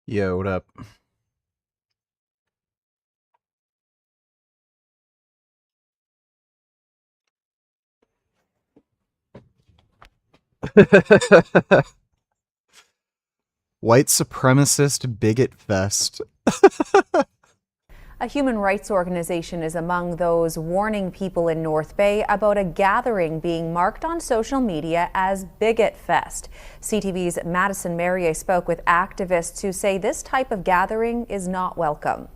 Yo, what up? White supremacist bigot fest. A human rights organization is among those warning people in North Bay about a gathering being marked on social media as Bigot Fest. CTV's Madison Merrier spoke with activists who say this type of gathering is not welcome.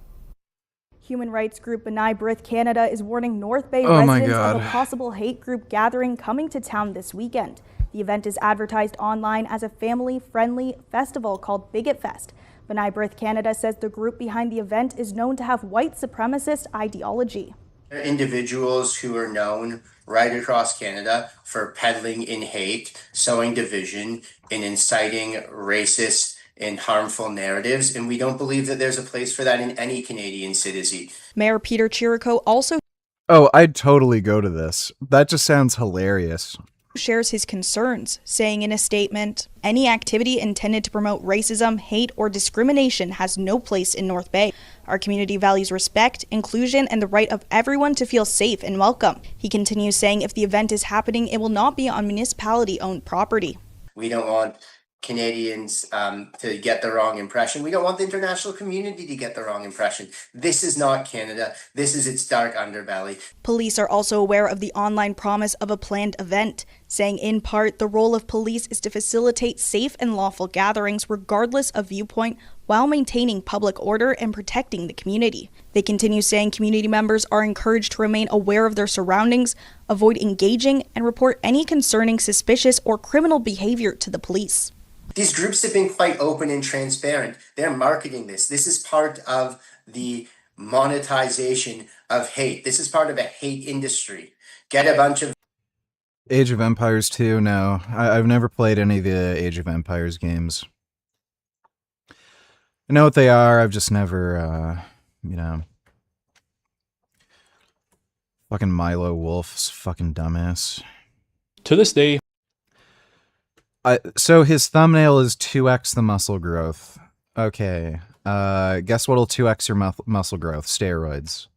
Human rights group B'nai B'rith Canada is warning North Bay Oh my residents God. of a possible hate group gathering coming to town this weekend. The event is advertised online as a family-friendly festival called Bigot Fest. B'nai B'rith Canada says the group behind the event is known to have white supremacist ideology. There are individuals who are known right across Canada for peddling in hate, sowing division, and inciting racist and harmful narratives, and we don't believe that there's a place for that in any Canadian city. Mayor Peter Chirico also Oh, I'd totally go to this. That just sounds hilarious. shares his concerns, saying in a statement, "Any activity intended to promote racism, hate, or discrimination has no place in North Bay. Our community values respect, inclusion, and the right of everyone to feel safe and welcome." He continues saying if the event is happening, it will not be on municipality-owned property. We don't want Canadians to get the wrong impression. We don't want the international community to get the wrong impression. This is not Canada. This is its dark underbelly. Police are also aware of the online promise of a planned event, saying in part the role of police is to facilitate safe and lawful gatherings regardless of viewpoint while maintaining public order and protecting the community. They continue saying community members are encouraged to remain aware of their surroundings, avoid engaging, and report any concerning suspicious or criminal behavior to the police. These groups have been quite open and transparent. They're marketing this. This is part of the monetization of hate. This is part of a hate industry. Get a bunch of Age of Empires 2, no. I've never played any of the Age of Empires games. I know what they are, I've just never, Fucking Milo Wolf's fucking dumbass. To this day, So his thumbnail is 2x the muscle growth. Okay. Guess what'll 2x your muscle growth? Steroids.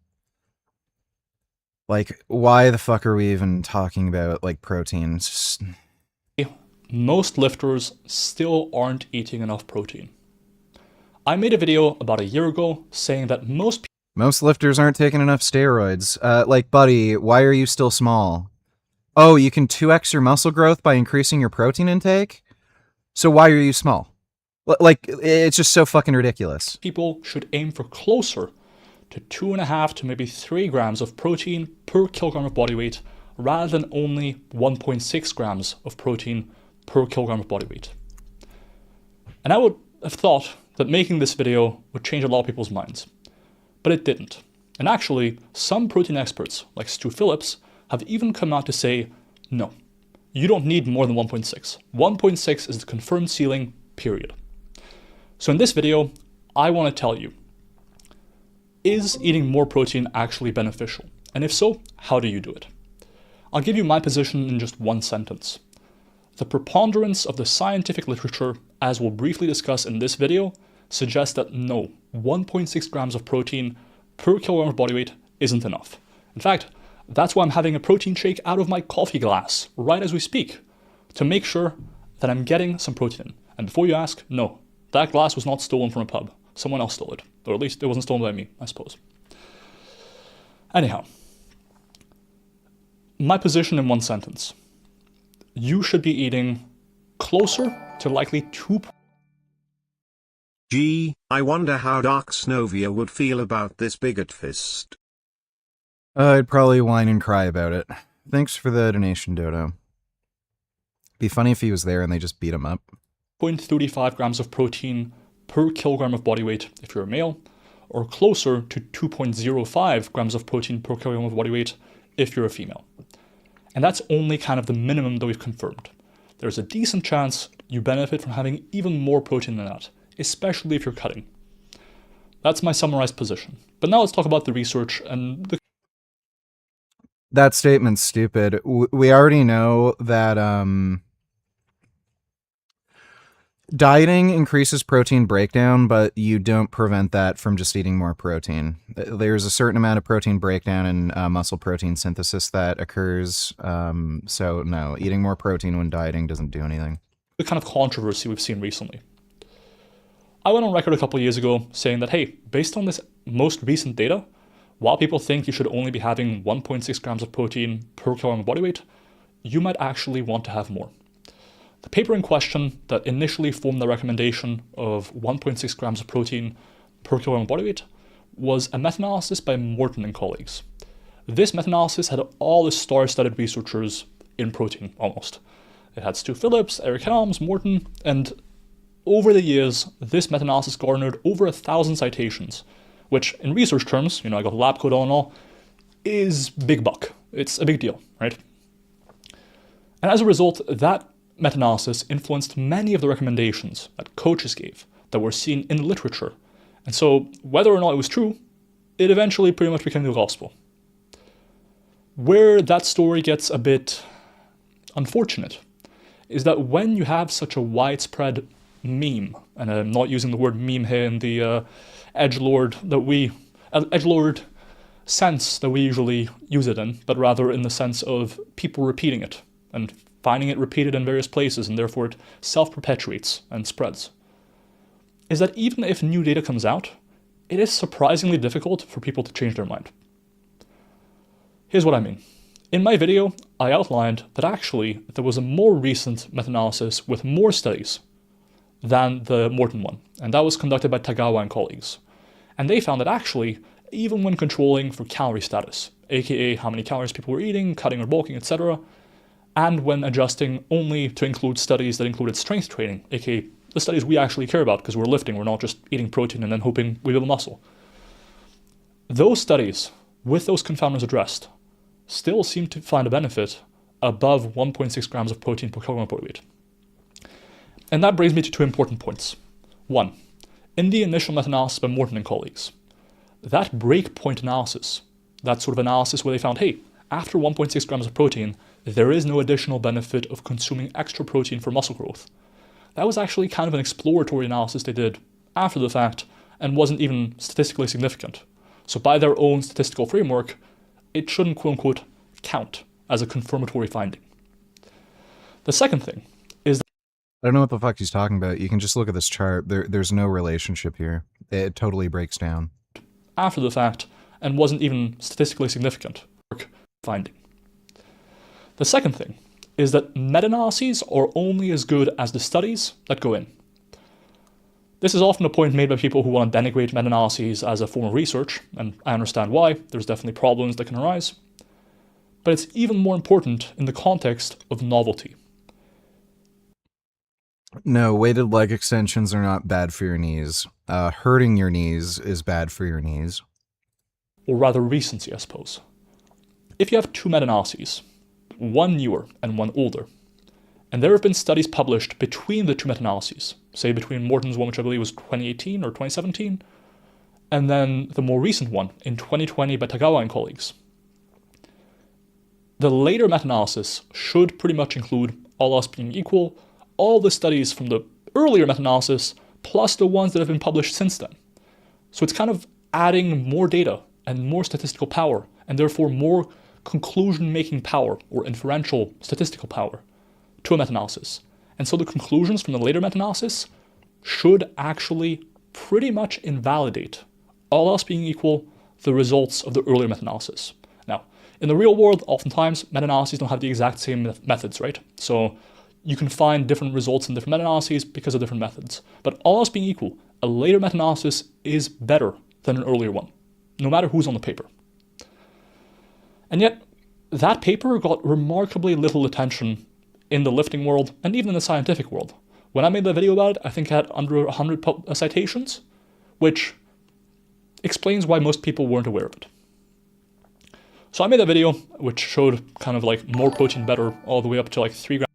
Like, why the fuck are we even talking about, like, proteins? most lifters still aren't eating enough protein. I made a video about a year ago saying that most lifters aren't taking enough steroids. Like, buddy, why are you still small? Oh, you can 2x your muscle growth by increasing your protein intake? So why are you small? Like, it's just so fucking ridiculous. people should aim for closer to 2.5 to maybe 3 grams of protein per kilogram of body weight, rather than only 1.6 grams of protein per kilogram of body weight. And I would have thought that making this video would change a lot of people's minds, but it didn't. And actually, some protein experts, like Stu Phillips, have even come out to say, no, you don't need more than 1.6. 1.6 is the confirmed ceiling, period. So in this video, I want to tell you, is eating more protein actually beneficial? And if so, how do you do it? I'll give you my position in just one sentence. The preponderance of the scientific literature, as we'll briefly discuss in this video, suggests that no, 1.6 grams of protein per kilogram of body weight isn't enough. In fact, that's why I'm having a protein shake out of my coffee glass right as we speak, to make sure that I'm getting some protein in. And before you ask, no, that glass was not stolen from a pub. Someone else stole it. Or at least it wasn't stolen by me, I suppose. Anyhow, my position in one sentence. You should be eating closer to likely 2. Gee, I wonder how Dark Snovia would feel about this bigot fist. I'd probably whine and cry about it. Thanks for the donation, Dodo. Be funny if he was there and they just beat him up. 0.35 grams of protein per kilogram of body weight if you're a male, or closer to 2.05 grams of protein per kilogram of body weight if you're a female. And that's only kind of the minimum that we've confirmed. There's a decent chance you benefit from having even more protein than that, especially if you're cutting. That's my summarized position. But now let's talk about the research and the... That statement's stupid. We already know that, Dieting increases protein breakdown, but you don't prevent that from just eating more protein. There's a certain amount of protein breakdown in muscle protein synthesis that occurs. So no, eating more protein when dieting doesn't do anything. The kind of controversy we've seen recently. I went on record a couple of years ago saying that, hey, based on this most recent data, while people think you should only be having 1.6 grams of protein per kilogram of body weight, you might actually want to have more. The paper in question that initially formed the recommendation of 1.6 grams of protein per kilogram of body weight was a meta-analysis by Morton and colleagues. This meta-analysis had all the star-studded researchers in protein, almost. It had Stu Phillips, Eric Helms, Morton, and over the years, this meta-analysis garnered over 1,000 citations, which in research terms, I got lab coat on and all, is big buck. It's a big deal, right? And as a result, that meta-analysis influenced many of the recommendations that coaches gave that were seen in the literature. And so, whether or not it was true, it eventually pretty much became the gospel. Where that story gets a bit unfortunate is that when you have such a widespread meme, and I'm not using the word meme here in the edgelord sense that we usually use it in, but rather in the sense of people repeating it and finding it repeated in various places, and therefore it self-perpetuates and spreads, is that even if new data comes out, it is surprisingly difficult for people to change their mind. Here's what I mean. In my video, I outlined that actually there was a more recent meta-analysis with more studies than the Morton one, and that was conducted by Tagawa and colleagues. And they found that actually, even when controlling for calorie status, aka how many calories people were eating, cutting or bulking, etc., and when adjusting only to include studies that included strength training, aka the studies we actually care about because we're lifting, we're not just eating protein and then hoping we build muscle. Those studies, with those confounders addressed, still seem to find a benefit above 1.6 grams of protein per kilogram of body weight. And that brings me to two important points. One, in the initial meta-analysis by Morton and colleagues, that breakpoint analysis, that sort of analysis where they found, hey, after 1.6 grams of protein, there is no additional benefit of consuming extra protein for muscle growth. That was actually kind of an exploratory analysis they did after the fact and wasn't even statistically significant. So by their own statistical framework, it shouldn't quote-unquote count as a confirmatory finding. The second thing is that I don't know what the fuck he's talking about. You can just look at this chart. There's no relationship here. It totally breaks down. After the fact and wasn't even statistically significant finding. The second thing is that meta-analyses are only as good as the studies that go in. This is often a point made by people who want to denigrate meta-analyses as a form of research, and I understand why. There's definitely problems that can arise. But it's even more important in the context of novelty. No, weighted leg extensions are not bad for your knees. Hurting your knees is bad for your knees. Or rather recency, I suppose. If you have two meta-analyses, one newer and one older, and there have been studies published between the two meta-analyses, say between Morton's one, which I believe was 2018 or 2017, and then the more recent one in 2020 by Tagawa and colleagues. The later meta-analysis should pretty much include, all else being equal, all the studies from the earlier meta-analysis plus the ones that have been published since then. So it's kind of adding more data and more statistical power, and therefore more conclusion-making power or inferential statistical power to a meta-analysis. And so the conclusions from the later meta-analysis should actually pretty much invalidate, all else being equal, the results of the earlier meta-analysis. Now, in the real world, oftentimes meta-analyses don't have the exact same methods, right? So you can find different results in different meta-analyses because of different methods. But all else being equal, a later meta-analysis is better than an earlier one, no matter who's on the paper. And yet, that paper got remarkably little attention in the lifting world and even in the scientific world. When I made the video about it, I think it had under 100 citations, which explains why most people weren't aware of it. So I made a video which showed kind of like more protein better all the way up to like 3 grams.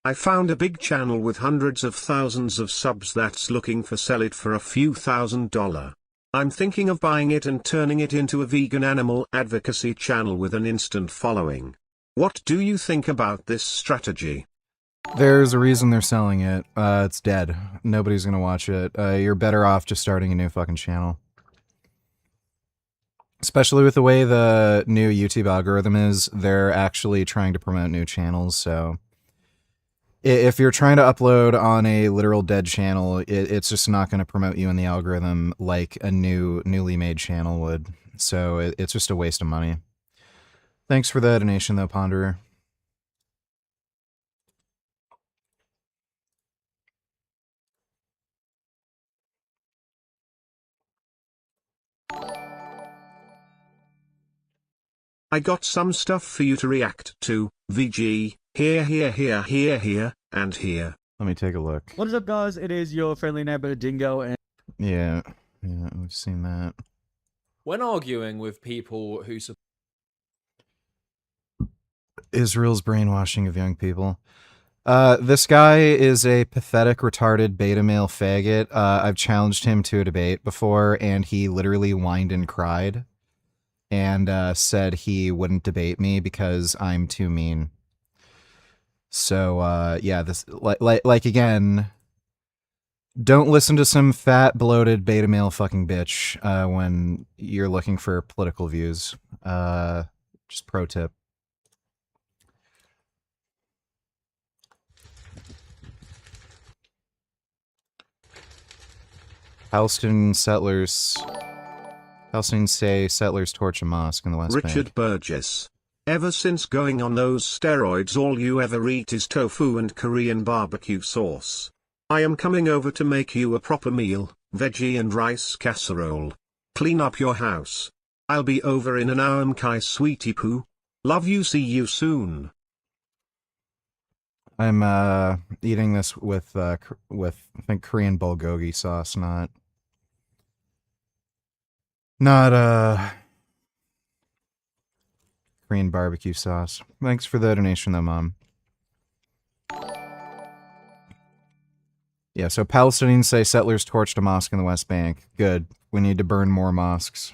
I found a big channel with hundreds of thousands of subs that's looking for sell it for a few $1,000. I'm thinking of buying it and turning it into a vegan animal advocacy channel with an instant following. What do you think about this strategy? There's a reason they're selling it. It's dead. Nobody's gonna watch it. You're better off just starting a new fucking channel. Especially with the way the new YouTube algorithm is, they're actually trying to promote new channels, so... If you're trying to upload on a literal dead channel, it's just not going to promote you in the algorithm like a newly made channel would. So it's just a waste of money. Thanks for the donation, though, Ponderer. I got some stuff for you to react to, VG, here, and here. Let me take a look. What is up, guys? It is your friendly neighbor Dingo, and Yeah, we've seen that. When arguing with people who support Israel's brainwashing of young people. This guy is a pathetic, retarded beta male faggot. I've challenged him to a debate before, and he literally whined and cried. And said he wouldn't debate me because I'm too mean. So yeah, this like again, don't listen to some fat, bloated beta male fucking bitch when you're looking for political views. Just pro tip. Palestinians say settlers torch a mosque in the West Bank. Richard Burgess. Ever since going on those steroids, all you ever eat is tofu and Korean barbecue sauce. I am coming over to make you a proper meal, veggie and rice casserole. Clean up your house. I'll be over in an hour, Mkai sweetie poo. Love you, see you soon. I'm eating this with I think Korean bulgogi sauce, not Korean barbecue sauce. Thanks for the donation though, Mom. Yeah, so Palestinians say settlers torched a mosque in the West Bank. Good. We need to burn more mosques.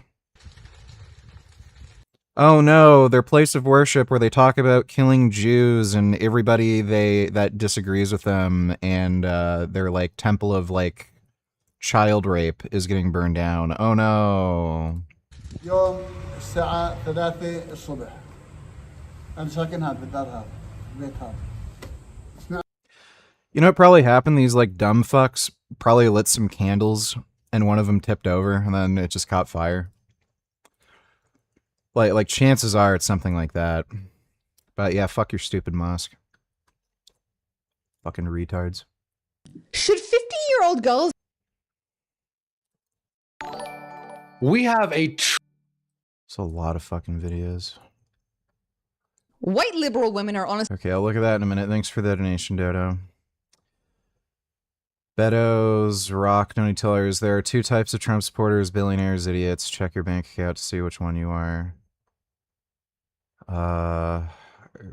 Oh no, their place of worship where they talk about killing Jews and everybody that disagrees with them, and their like temple of like child rape is getting burned down. Oh no. يوم الساعة 3 الصبح أنا ساكن هذا بالدار هذا البيت هذا. You know what probably happened? These like dumb fucks probably lit some candles and one of them tipped over and then it just caught fire. Like chances are it's something like that. But yeah, fuck your stupid mosque. Fucking retards. Should 50-year-old girls... we have a It's a lot of fucking videos. White liberal women are honest... Okay, I'll look at that in a minute. Thanks for the donation, Dodo. Betos, Rock, Noni Tillers. There are two types of Trump supporters, billionaires, idiots. Check your bank account to see which one you are.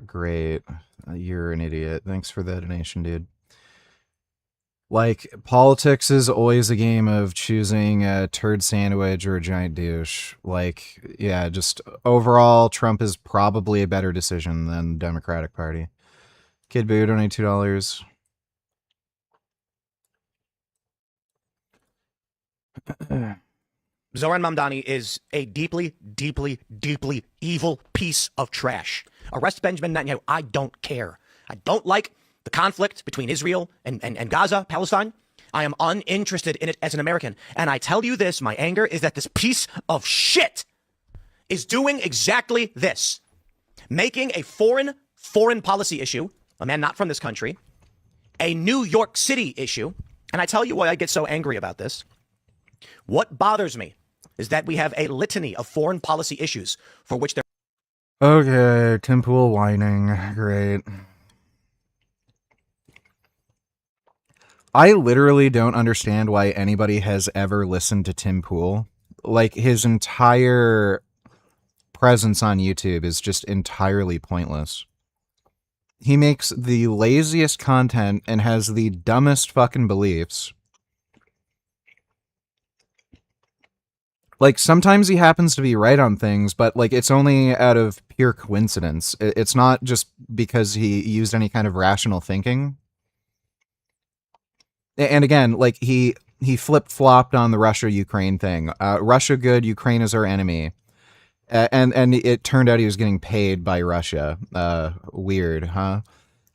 Great. You're an idiot. Thanks for the donation, dude. Like, politics is always a game of choosing a turd sandwich or a giant douche. Like, yeah, just overall, Trump is probably a better decision than the Democratic Party. Kid Boo, donate $2. Zoran Mamdani is a deeply, deeply, deeply evil piece of trash. Arrest Benjamin Netanyahu. I don't care. I don't like the conflict between Israel and Gaza, Palestine. I am uninterested in it as an American. And I tell you this, my anger is that this piece of shit is doing exactly this. Making a foreign policy issue, a man not from this country, a New York City issue. And I tell you why I get so angry about this. What bothers me is that we have a litany of foreign policy issues for which there... Okay, Tim Pool whining. Great. I literally don't understand why anybody has ever listened to Tim Pool. Like, his entire presence on YouTube is just entirely pointless. He makes the laziest content and has the dumbest fucking beliefs. Like, sometimes he happens to be right on things, but, like, it's only out of pure coincidence. It's not just because he used any kind of rational thinking. And again, like he flip-flopped on the Russia-Ukraine thing. Russia good, Ukraine is our enemy. And it turned out he was getting paid by Russia. Weird, huh?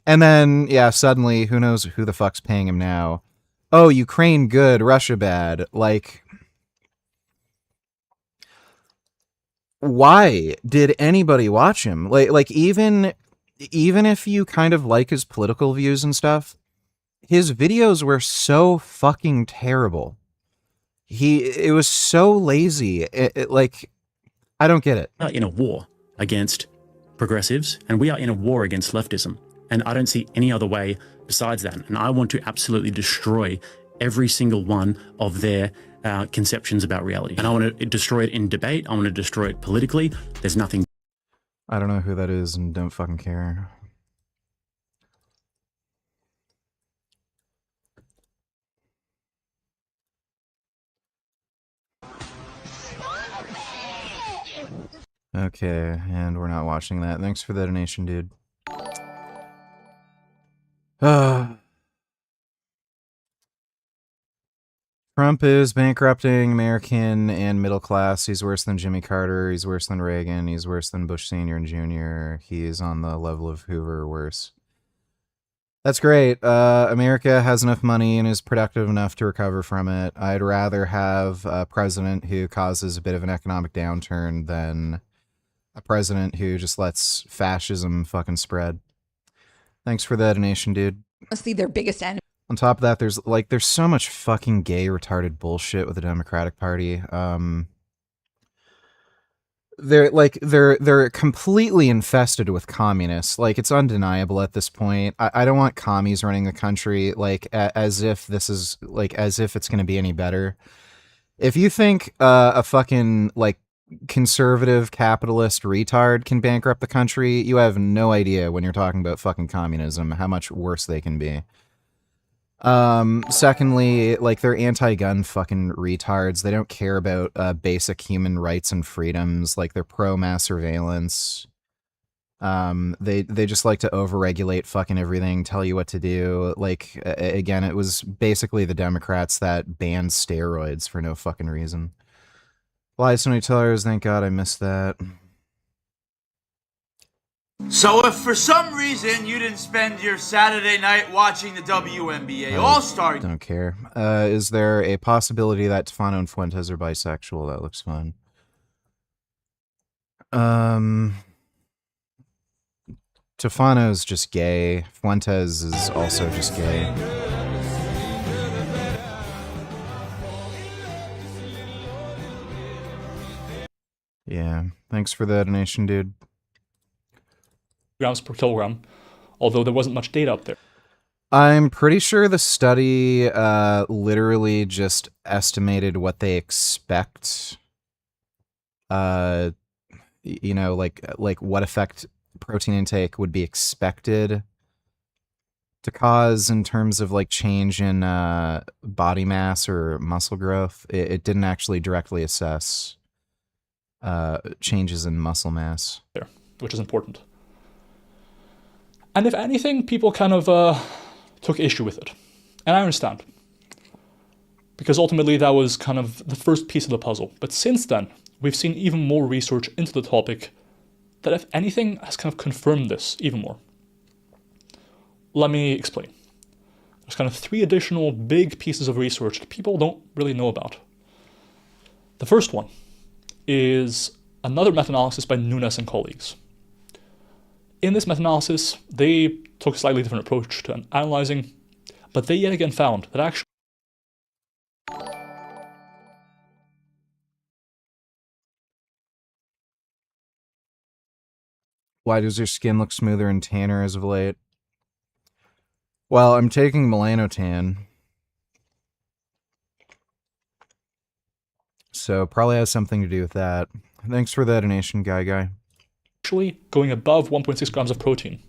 And then, yeah, suddenly, who knows who the fuck's paying him now? Oh, Ukraine good, Russia bad. Like, why did anybody watch him? Like even if you kind of like his political views and stuff, his videos were so fucking terrible. It was so lazy. Like, I don't get it. We are in a war against progressives, and we are in a war against leftism. And I don't see any other way besides that. And I want to absolutely destroy every single one of their conceptions about reality. And I want to destroy it in debate. I want to destroy it politically. There's nothing. I don't know who that is and don't fucking care. Okay, and we're not watching that. Thanks for the donation, dude. Trump is bankrupting American and middle class. He's worse than Jimmy Carter. He's worse than Reagan. He's worse than Bush Sr. and Jr. He's on the level of Hoover or worse. That's great. America has enough money and is productive enough to recover from it. I'd rather have a president who causes a bit of an economic downturn than a president who just lets fascism fucking spread. Thanks for the donation, dude. Honestly, their biggest enemy. On top of that, there's so much fucking gay retarded bullshit with the Democratic Party. They're completely infested with communists. Like, it's undeniable at this point. I don't want commies running the country, like, as if it's going to be any better. If you think a fucking, like, conservative capitalist retard can bankrupt the country, you have no idea when you're talking about fucking communism how much worse they can be. Secondly, like, they're anti-gun fucking retards. They don't care about basic human rights and freedoms. Like, they're pro-mass surveillance. They just like to overregulate fucking everything, tell you what to do. Like, again, it was basically the Democrats that banned steroids for no fucking reason. Why so many tellers? Thank God I missed that. So if for some reason you didn't spend your Saturday night watching the WNBA All-Star... Don't care. Is there a possibility that Tefano and Fuentes are bisexual? That looks fun. Tefano's just gay. Fuentes is also just gay. Yeah. Thanks for the donation, dude. Grams per kilogram, although there wasn't much data up there. I'm pretty sure the study literally just estimated what they expect. You know, like what effect protein intake would be expected to cause in terms of like change in body mass or muscle growth. It didn't actually directly assess changes in muscle mass. There, which is important. And if anything, people kind of took issue with it. And I understand. Because ultimately that was kind of the first piece of the puzzle. But since then, we've seen even more research into the topic that, if anything, has kind of confirmed this even more. Let me explain. There's kind of 3 additional big pieces of research that people don't really know about. The first one is another meta-analysis by Nunes and colleagues. In this meta-analysis, they took a slightly different approach to analyzing, but they yet again found that actually Why does your skin look smoother and tanner as of late? Well, I'm taking melanotan. So probably has something to do with that. Thanks for the donation, guy. Actually going above 1.6 grams of protein.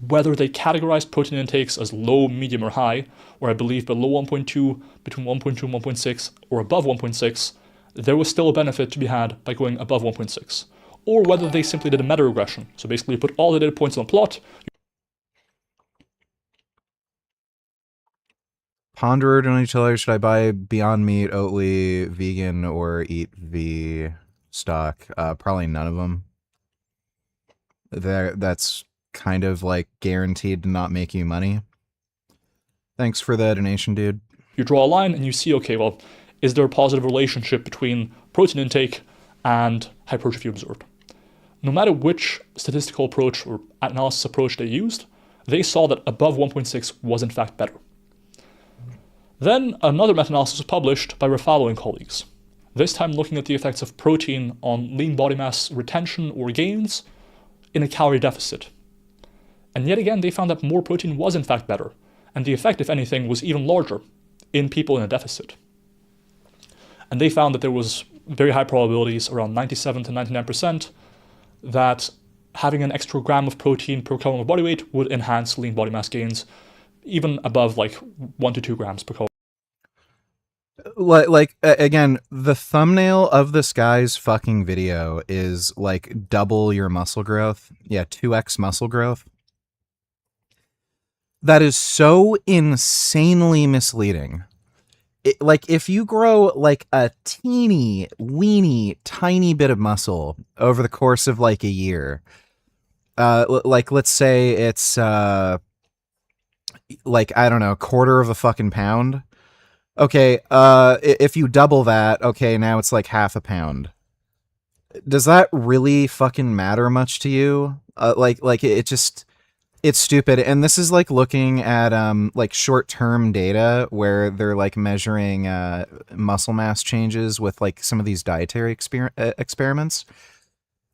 Whether they categorized protein intakes as low, medium, or high, or I believe below 1.2, between 1.2 and 1.6, or above 1.6, there was still a benefit to be had by going above 1.6. or whether they simply did a meta regression. So basically you put all the data points on a plot. Ponderer to each other, should I buy Beyond Meat, Oatly, vegan, or eat V stock? Probably none of them. That's kind of like guaranteed to not make you money. Thanks for the donation, dude. You draw a line and you see, okay, well, is there a positive relationship between protein intake and hypertrophy observed? No matter which statistical approach or analysis approach they used, they saw that above 1.6 was in fact better. Then another meta-analysis was published by Rafalo and colleagues, this time looking at the effects of protein on lean body mass retention or gains in a calorie deficit. And yet again, they found that more protein was in fact better, and the effect, if anything, was even larger in people in a deficit. And they found that there was very high probabilities, around 97 to 99%, that having an extra gram of protein per kilogram of body weight would enhance lean body mass gains, even above like 1 to 2 grams per kilogram. Again, the thumbnail of this guy's fucking video is like double your muscle growth. Yeah, 2x muscle growth. That is so insanely misleading. Like, if you grow like a teeny, weeny, tiny bit of muscle over the course of like a year, like let's say it's like, I don't know, a quarter of a fucking pound. Okay, if you double that, okay, now it's like half a pound. Does that really fucking matter much to you? It just, it's stupid. And this is like looking at like short-term data where they're like measuring muscle mass changes with like some of these dietary experiments.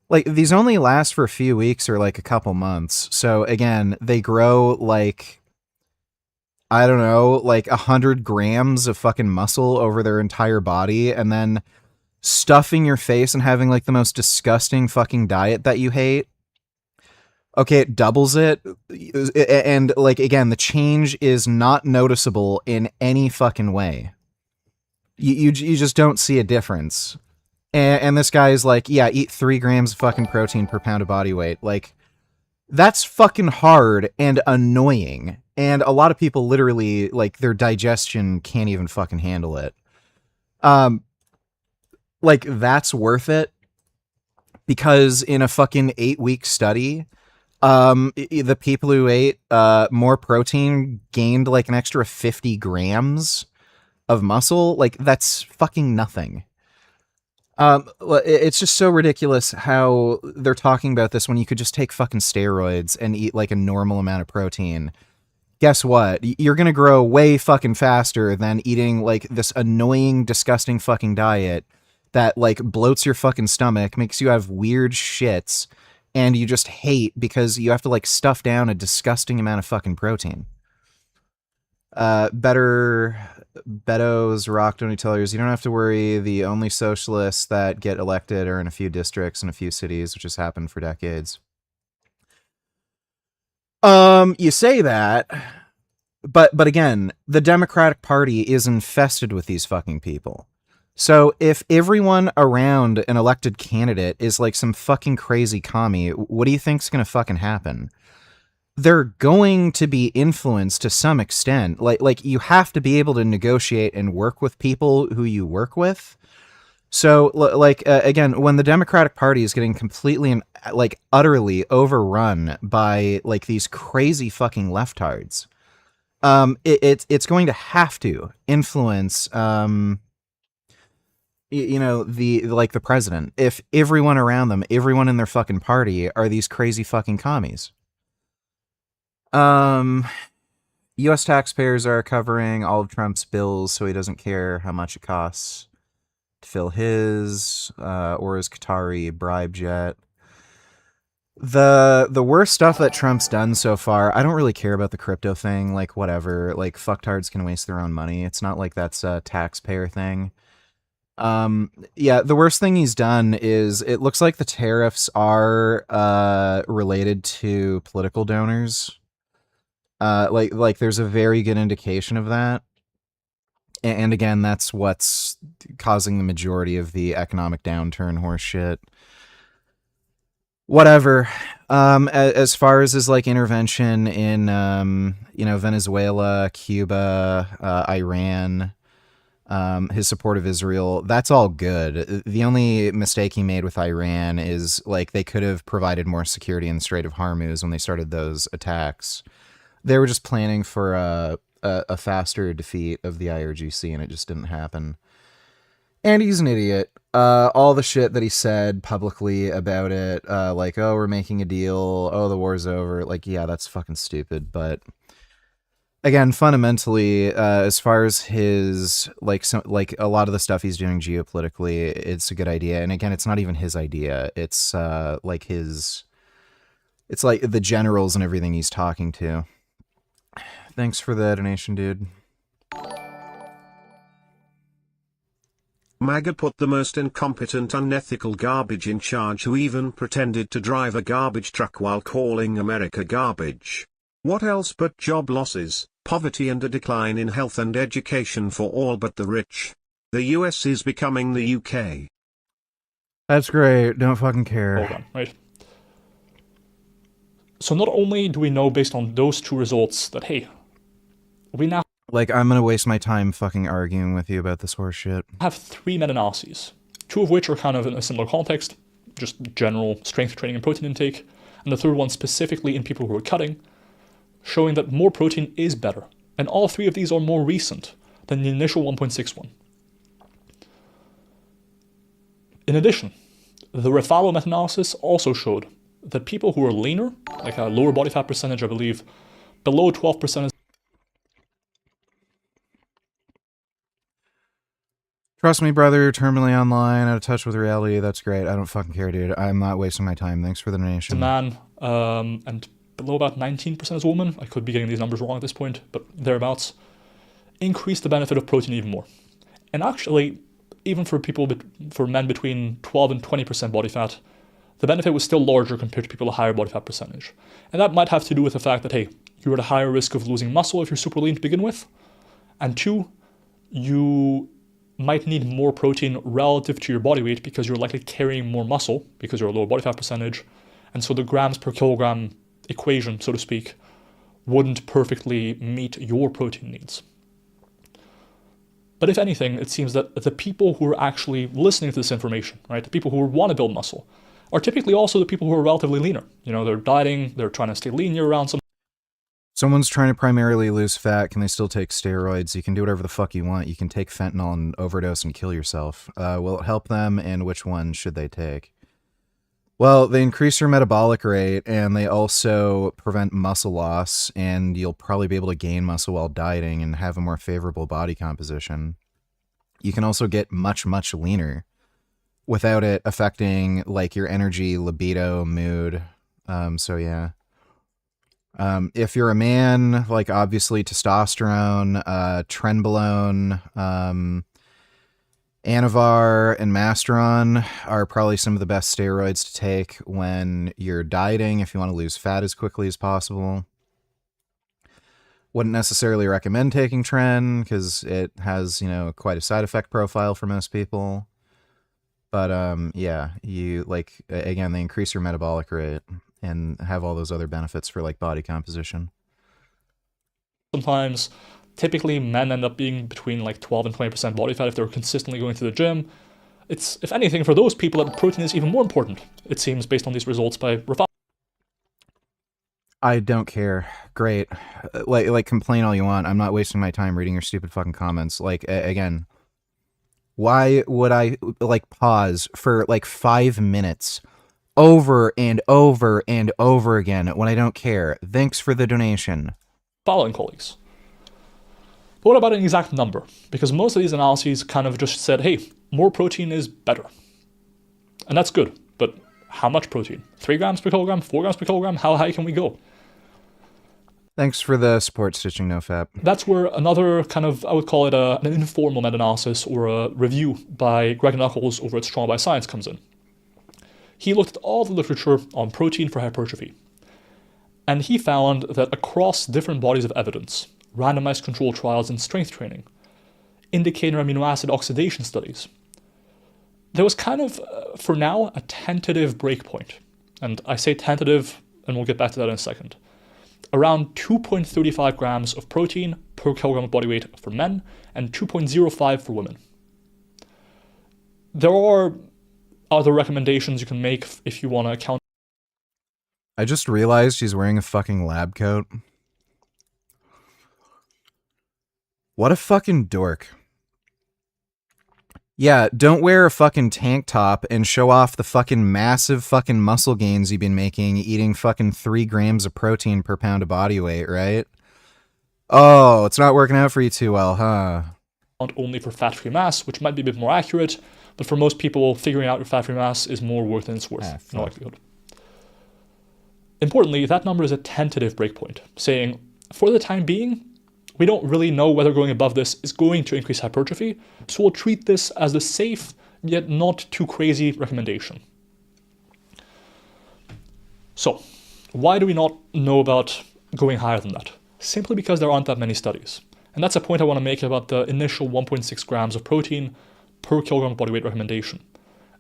Like, these only last for a few weeks or like a couple months. So again, they grow like, I don't know, like 100 grams of fucking muscle over their entire body, and then stuffing your face and having like the most disgusting fucking diet that you hate. Okay, it doubles it. And like, again, the change is not noticeable in any fucking way. You just don't see a difference. And this guy is like, yeah, eat 3 grams of fucking protein per pound of body weight. Like, that's fucking hard and annoying. And a lot of people literally, like, their digestion can't even fucking handle it. Like, that's worth it. Because in a fucking 8-week study, the people who ate more protein gained like an extra 50 grams of muscle. Like, that's fucking nothing. It's just so ridiculous how they're talking about this when you could just take fucking steroids and eat like a normal amount of protein. Guess what? You're gonna grow way fucking faster than eating like this annoying, disgusting fucking diet that like bloats your fucking stomach, makes you have weird shits, and you just hate because you have to like stuff down a disgusting amount of fucking protein. Beto's rock donny tellers, you don't have to worry. The only socialists that get elected are in a few districts in a few cities, which has happened for decades. You say that, but again, the Democratic Party is infested with these fucking people. So if everyone around an elected candidate is like some fucking crazy commie, what do you think's gonna fucking happen? They're going to be influenced to some extent. Like you have to be able to negotiate and work with people who you work with. So again, when the Democratic Party is getting completely and like utterly overrun by like these crazy fucking leftards, it's going to have to influence the president. If everyone around them, everyone in their fucking party are these crazy fucking commies. U.S. taxpayers are covering all of Trump's bills, so he doesn't care how much it costs to fill his or his Qatari bribe jet. The worst stuff that Trump's done so far, I don't really care about the crypto thing. Like, whatever. Like, fucktards can waste their own money. It's not like that's a taxpayer thing. Yeah, the worst thing he's done is it looks like the tariffs are related to political donors. Like there's a very good indication of that. And again, that's what's causing the majority of the economic downturn horse shit. whatever. As far as his like intervention in Venezuela, Cuba, Iran, his support of Israel, that's all good. The only mistake he made with Iran is like they could have provided more security in the Strait of Hormuz when they started those attacks. They were just planning for a faster defeat of the IRGC, and it just didn't happen. And he's an idiot. All the shit that he said publicly about it, like, oh, we're making a deal, oh, the war's over, like, yeah, that's fucking stupid. But again, fundamentally, as far as his, like, a lot of the stuff he's doing geopolitically, it's a good idea. And again, it's not even his idea. It's like it's like the generals and everything he's talking to. Thanks for the donation, dude. MAGA put the most incompetent, unethical garbage in charge who even pretended to drive a garbage truck while calling America garbage. What else but job losses, poverty and a decline in health and education for all but the rich? The US is becoming the UK. That's great. Don't fucking care. Hold on, right? So not only do we know based on those two results that, hey, we now like, I'm gonna waste my time fucking arguing with you about this horse shit. have 3 meta-analyses, 2 of which are kind of in a similar context, just general strength training and protein intake, and the third one specifically in people who are cutting, showing that more protein is better. And all 3 of these are more recent than the initial 1.61. In addition, the Refalo meta-analysis also showed that people who are leaner, like a lower body fat percentage, I believe, below 12% is Trust me, brother, terminally online, out of touch with reality, that's great. I don't fucking care, dude. I'm not wasting my time. Thanks for the donation. a man, and below about 19% is a woman. I could be getting these numbers wrong at this point, but thereabouts. Increase the benefit of protein even more. And actually, even for men between 12 and 20% body fat, the benefit was still larger compared to people with a higher body fat percentage. And that might have to do with the fact that, hey, you're at a higher risk of losing muscle if you're super lean to begin with. And 2, you might need more protein relative to your body weight because you're likely carrying more muscle because you're a lower body fat percentage. And so the grams per kilogram equation, so to speak, wouldn't perfectly meet your protein needs. But if anything, it seems that the people who are actually listening to this information, right, the people who want to build muscle, are typically also the people who are relatively leaner. You know, they're dieting, they're trying to stay lean year round. Someone's trying to primarily lose fat. Can they still take steroids? You can do whatever the fuck you want. You can take fentanyl and overdose and kill yourself. Will it help them, and which one should they take? Well, they increase your metabolic rate, and they also prevent muscle loss, and you'll probably be able to gain muscle while dieting and have a more favorable body composition. You can also get much, much leaner without it affecting, like, your energy, libido, mood. So yeah. If you're a man, like, obviously testosterone, trenbolone, Anavar and Masteron are probably some of the best steroids to take when you're dieting if you want to lose fat as quickly as possible. Wouldn't necessarily recommend taking Tren because it has, quite a side effect profile for most people. But yeah, you, like, again, they increase your metabolic rate and have all those other benefits for, like, body composition. Sometimes, typically, men end up being between like 12 and 20% body fat if they're consistently going to the gym. It's, if anything, for those people that protein is even more important, it seems, based on these results by Refalo. I don't care. Great. Like, complain all you want. I'm not wasting my time reading your stupid fucking comments. Like, again, why would I, like, pause for, like, 5 minutes over and over and over again when I don't care? Thanks for the donation. Following colleagues. But what about an exact number? Because most of these analyses kind of just said, hey, more protein is better. And that's good, but how much protein? 3 grams per kilogram? 4 grams per kilogram? How high can we go? Thanks for the support, Stitching NoFap. That's where another kind of, I would call it an informal meta-analysis or a review by Greg Nuckols over at Strong by Science comes in. He looked at all the literature on protein for hypertrophy. And he found that across different bodies of evidence, randomized controlled trials in strength training, indicator amino acid oxidation studies, there was kind of, for now, a tentative breakpoint and I say tentative, and we'll get back to that in a second, around 2.35 grams of protein per kilogram of body weight for men and 2.05 for women. There are other recommendations you can make if you want to account. I just realized she's wearing a fucking lab coat. What a fucking dork. Yeah, don't wear a fucking tank top and show off the fucking massive fucking muscle gains you've been making eating fucking 3 grams of protein per pound of body weight, right? Oh, it's not working out for you too well, huh? Only for fat-free mass, which might be a bit more accurate, but for most people, figuring out your fat-free mass is more work than it's worth, in all likelihood. Importantly, that number is a tentative breakpoint, saying, for the time being, we don't really know whether going above this is going to increase hypertrophy, so we'll treat this as the safe, yet not too crazy recommendation. So, why do we not know about going higher than that? Simply because there aren't that many studies. And that's a point I want to make about the initial 1.6 grams of protein per kilogram of body weight recommendation.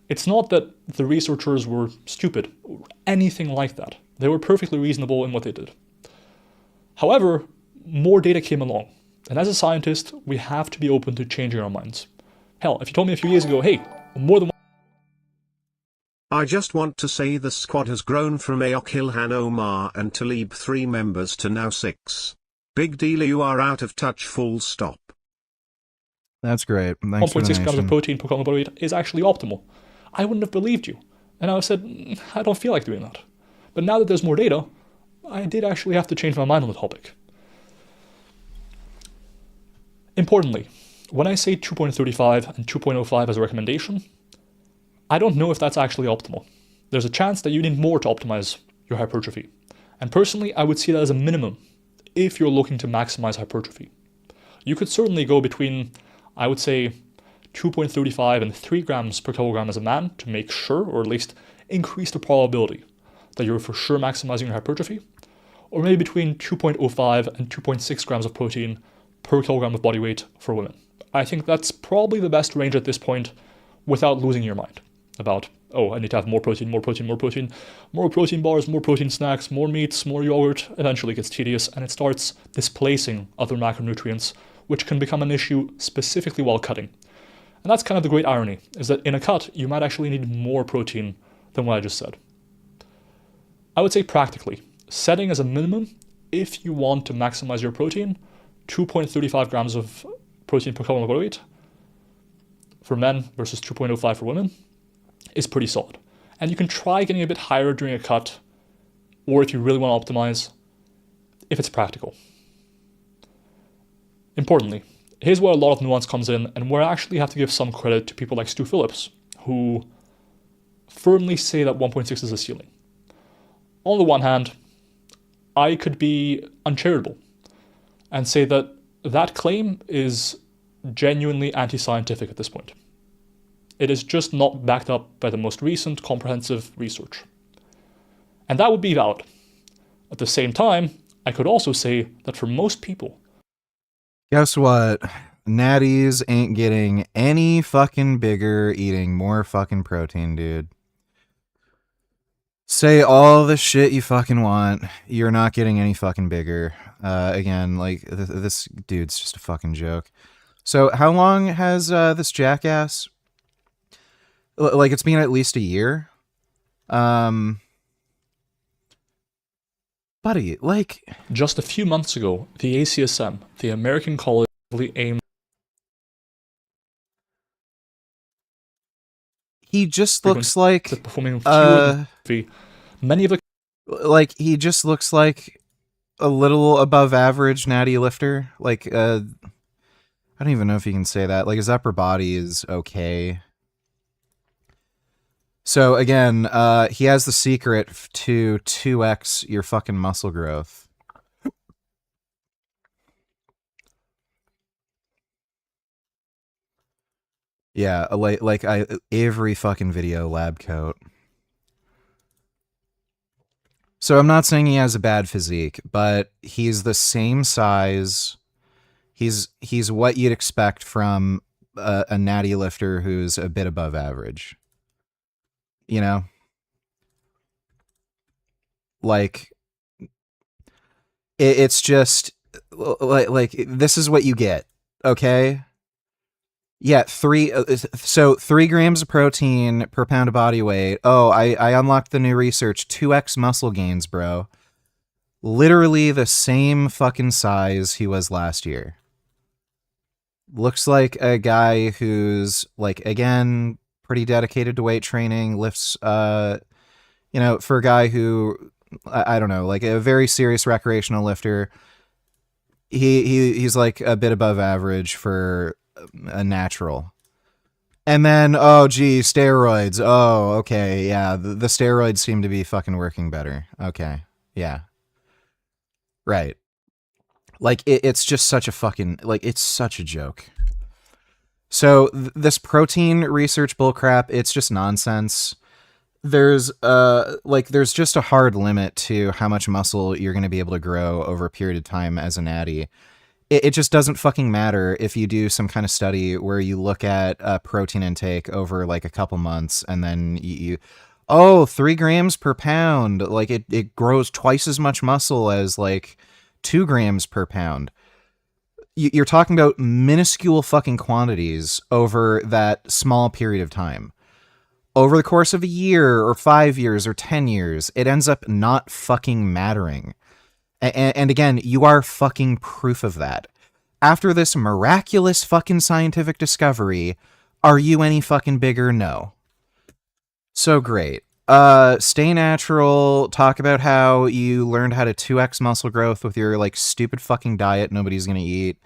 It's not that the researchers were stupid or anything like that. They were perfectly reasonable in what they did. However, more data came along. And as a scientist, we have to be open to changing our minds. Hell, if you told me a few years ago, hey, more than I just want to say the squad has grown from Ayok Ilhan Omar and Talib 3 members to now 6. Big deal, you are out of touch, full stop. That's great. Thanks 1.6 grams of protein per kilogram of body weight is actually optimal. I wouldn't have believed you. And I would have said, I don't feel like doing that. But now that there's more data, I did actually have to change my mind on the topic. Importantly, when I say 2.35 and 2.05 as a recommendation, I don't know if that's actually optimal. There's a chance that you need more to optimize your hypertrophy. And personally, I would see that as a minimum if you're looking to maximize hypertrophy. You could certainly go between, I would say, 2.35 and 3 grams per kilogram as a man to make sure, or at least increase the probability that you're for sure maximizing your hypertrophy, or maybe between 2.05 and 2.6 grams of protein per kilogram of body weight for women. I think that's probably the best range at this point without losing your mind about, oh, I need to have more protein, more protein, more protein, more protein bars, more protein snacks, more meats, more yogurt. Eventually it gets tedious and it starts displacing other macronutrients, which can become an issue specifically while cutting. And that's kind of the great irony, is that in a cut, you might actually need more protein than what I just said. I would say practically, setting as a minimum, if you want to maximize your protein, 2.35 grams of protein per kilogram of body weight for men versus 2.05 for women is pretty solid. And you can try getting a bit higher during a cut, or if you really want to optimize, if it's practical. Importantly, here's where a lot of nuance comes in, and where I actually have to give some credit to people like Stu Phillips, who firmly say that 1.6 is a ceiling. On the one hand, I could be uncharitable and say that that claim is genuinely anti-scientific at this point. It is just not backed up by the most recent comprehensive research. And that would be valid. At the same time, I could also say that for most people, guess what? Natties ain't getting any fucking bigger eating more fucking protein, dude. Say all the shit you fucking want. You're not getting any fucking bigger. Again, like, this dude's just a fucking joke. So how long has this jackass... Like, it's been at least a year? Buddy, like... Just a few months ago, the ACSM, the American College, aimed... He just looks like... performing many of the... Like, he just looks like a little above average natty lifter. Like, I don't even know if you can say that. Like, his upper body is okay. So, again, he has the secret to 2x your fucking muscle growth. Yeah, like every fucking video lab coat. So I'm not saying he has a bad physique, but he's the same size. He's what you'd expect from a natty lifter who's a bit above average. You know? Like, it's just like this is what you get, okay? Yeah, 3 grams of protein per pound of body weight. Oh, I unlocked the new research. 2x muscle gains, bro. Literally the same fucking size he was last year. Looks like a guy who's, like, again, pretty dedicated to weight training, lifts, for a guy who, I don't know, like a very serious recreational lifter. He's like a bit above average for a natural. And then, oh gee, steroids. Oh, okay, yeah, the steroids seem to be fucking working better. Okay, yeah. Right. Like, it's just such a fucking, like, it's such a joke. So, this protein research bullcrap, it's just nonsense. There's just a hard limit to how much muscle you're going to be able to grow over a period of time as a natty. It just doesn't fucking matter if you do some kind of study where you look at protein intake over like a couple months and then you 3 grams per pound. Like it grows twice as much muscle as like 2 grams per pound. You're talking about minuscule fucking quantities over that small period of time. Over the course of a year or 5 years or 10 years, it ends up not fucking mattering. And again, you are fucking proof of that. After this miraculous fucking scientific discovery, are you any fucking bigger? No. So great. Stay natural. Talk about how you learned how to 2x muscle growth with your like stupid fucking diet nobody's gonna eat,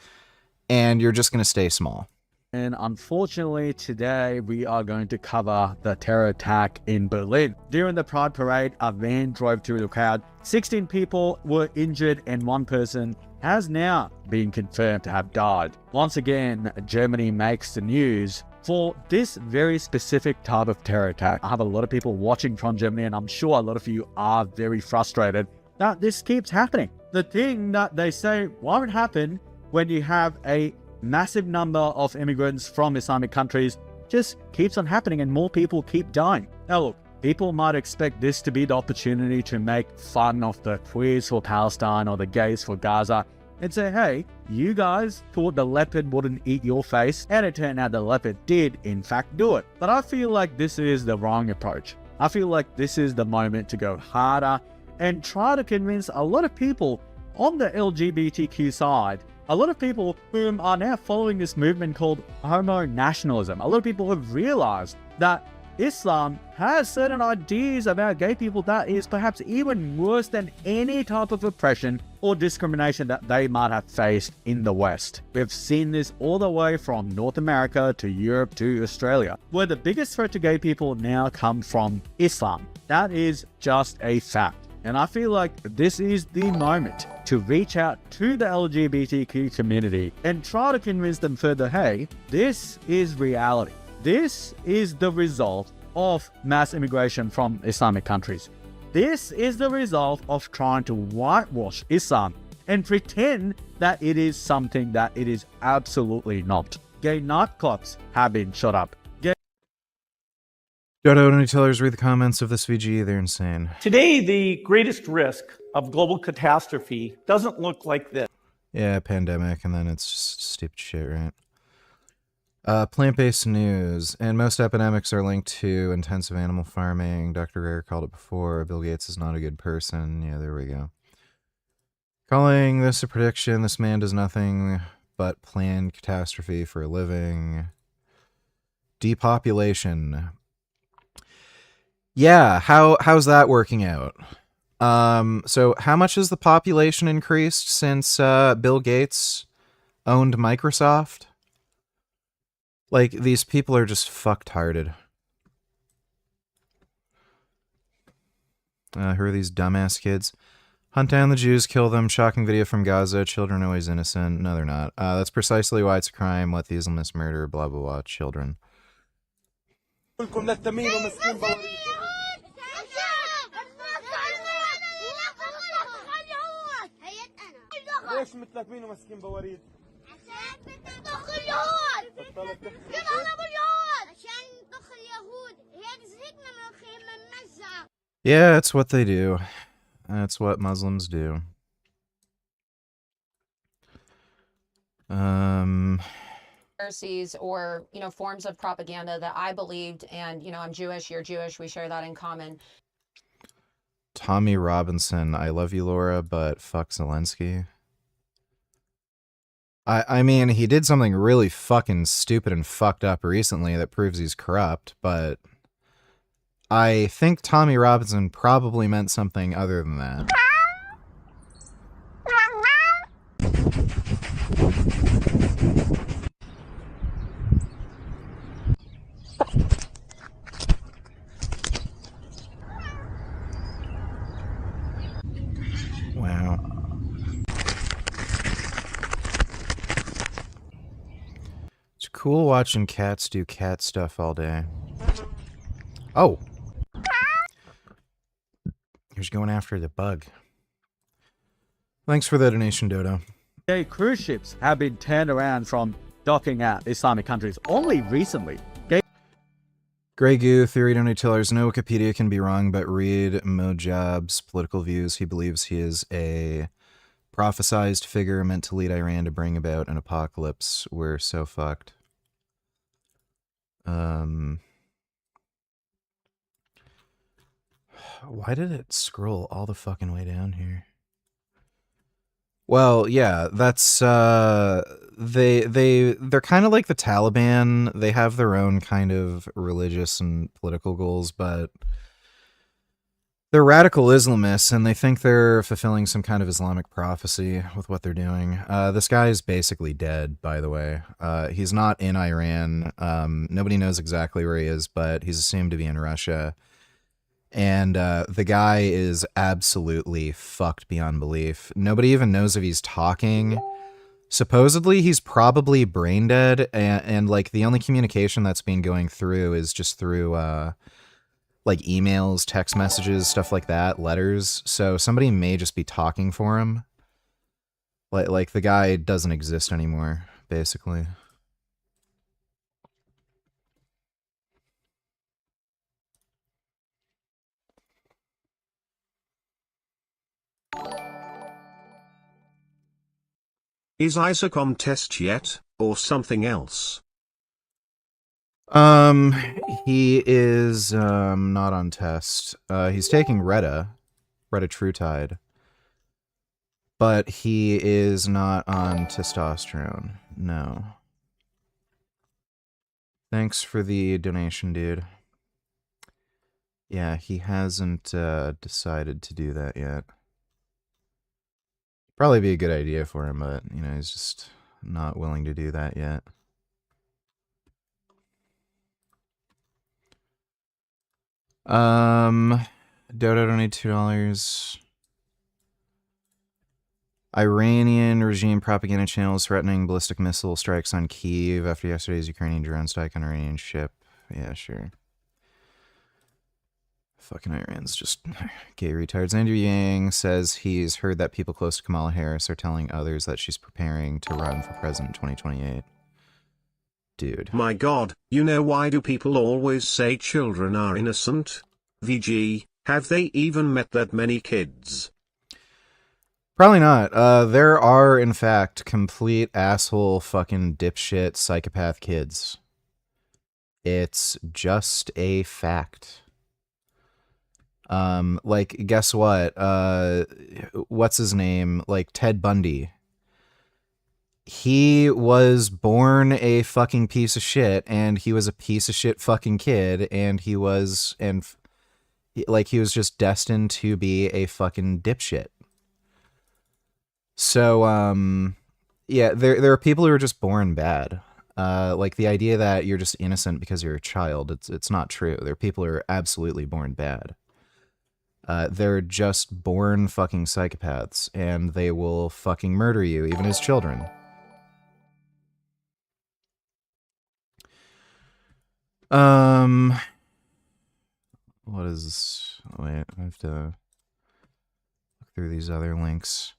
and you're just gonna stay small. And unfortunately, today we are going to cover the terror attack in Berlin. During the Pride Parade, a van drove through the crowd. 16 people were injured and 1 person has now been confirmed to have died. Once again, Germany makes the news for this very specific type of terror attack. I have a lot of people watching from Germany, and I'm sure a lot of you are very frustrated that this keeps happening. The thing that they say won't happen when you have a massive number of immigrants from Islamic countries just keeps on happening and more people keep dying. Now look, people might expect this to be the opportunity to make fun of the queers for Palestine or the gays for Gaza and say, hey, you guys thought the leopard wouldn't eat your face, and it turned out the leopard did in fact do it. But I feel like this is the wrong approach. I feel like this is the moment to go harder and try to convince a lot of people on the LGBTQ side, a lot of people whom are now following this movement called homo nationalism. A lot of people have realized that Islam has certain ideas about gay people that is perhaps even worse than any type of oppression or discrimination that they might have faced in the West. We've seen this all the way from North America to Europe to Australia, where the biggest threat to gay people now comes from Islam. That is just a fact. And I feel like this is the moment to reach out to the LGBTQ community and try to convince them further, hey, this is reality. This is the result of mass immigration from Islamic countries. This is the result of trying to whitewash Islam and pretend that it is something that it is absolutely not. Gay nightclubs have been shut up. Dodo, any tellers read the comments of this VG? They're insane. Today, the greatest risk of global catastrophe doesn't look like this. Yeah, pandemic, and then it's just stupid shit, right? Plant-based news, and most epidemics are linked to intensive animal farming. Dr. Greer called it before. Bill Gates is not a good person. Yeah, there we go. Calling this a prediction. This man does nothing but plan catastrophe for a living. Depopulation. Yeah, how's that working out? So how much has the population increased since Bill Gates owned Microsoft? Like, these people are just fucked-hearted. Who are these dumbass kids? Hunt down the Jews, kill them, shocking video from Gaza, children always innocent. No, they're not. That's precisely why it's a crime, let the Islamists murder, blah, blah, blah, children. Yeah, it's what they do. That's what Muslims do. Conspiracies or, you know, forms of propaganda that I believed, and, you know, I'm Jewish, you're Jewish, we share that in common. Tommy Robinson, I love you, Laura, but fuck Zelensky. I mean, he did something really fucking stupid and fucked up recently that proves he's corrupt, but I think Tommy Robinson probably meant something other than that. Wow. It's cool watching cats do cat stuff all day. Oh! Here's going after the bug. Thanks for the donation, Dodo. Cruise ships have been turned around from docking at Islamic countries only recently. Grey Goo, theory donate tellers. No Wikipedia can be wrong, but read Mojab's political views. He believes he is a prophesized figure meant to lead Iran to bring about an apocalypse. We're so fucked. Why did it scroll all the fucking way down here? Well, yeah, that's they're kind of like the Taliban. They have their own kind of religious and political goals, but they're radical Islamists, and they think they're fulfilling some kind of Islamic prophecy with what they're doing. This guy is basically dead, by the way. He's not in Iran. Nobody knows exactly where he is, but he's assumed to be in Russia. And the guy is absolutely fucked beyond belief. Nobody even knows if he's talking. Supposedly, he's probably brain dead, and like the only communication that's been going through is just through like emails, text messages, stuff like that, letters. So somebody may just be talking for him. Like the guy doesn't exist anymore, basically. Is Isaac on test yet, or something else? He is not on test. He's taking Retta Trutide, but he is not on testosterone. No. Thanks for the donation, dude. Yeah, he hasn't decided to do that yet. Probably be a good idea for him, but, you know, he's just not willing to do that yet. Dodo donate $2. Iranian regime propaganda channels threatening ballistic missile strikes on Kyiv after yesterday's Ukrainian drone strike on an Iranian ship. Yeah, sure. Fucking Iran's just gay retards. Andrew Yang says he's heard that people close to Kamala Harris are telling others that she's preparing to run for president in 2028. Dude. My god, you know why do people always say children are innocent? VG, have they even met that many kids? Probably not. There are, in fact, complete asshole fucking dipshit psychopath kids. It's just a fact. Like, guess what? What's his name? Like, Ted Bundy. He was born a fucking piece of shit, and he was a piece of shit fucking kid, and he was just destined to be a fucking dipshit. So, yeah, there are people who are just born bad. Like the idea that you're just innocent because you're a child, it's not true. There are people who are absolutely born bad. They're just born fucking psychopaths, and they will fucking murder you, even as children. What is... Wait, I have to look through these other links.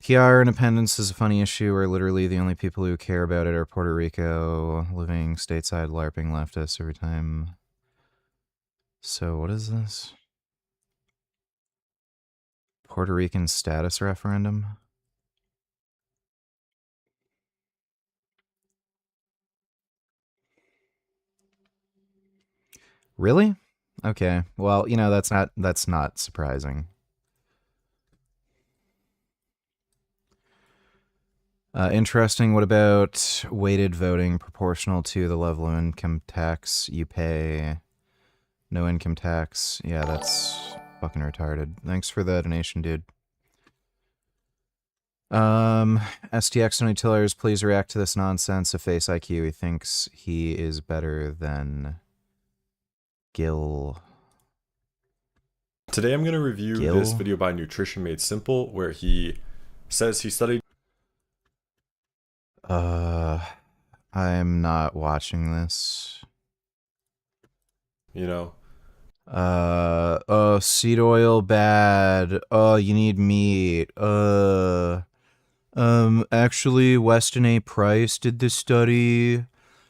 PR independence is a funny issue where literally the only people who care about it are Puerto Rico, living stateside LARPing leftists every time. So what is this? Puerto Rican status referendum. Really? Okay. Well, you know, that's not surprising. Interesting. What about weighted voting proportional to the level of income tax you pay? No income tax. Yeah, that's fucking retarded. Thanks for the donation, dude. STX Tony Tillers, please react to this nonsense of Face IQ. He thinks he is better than Gil. Today I'm going to review this video by Nutrition Made Simple, where he says he studied. I'm not watching this. You know. Oh, seed oil bad. Oh, you need meat. Actually, Weston A. Price did this study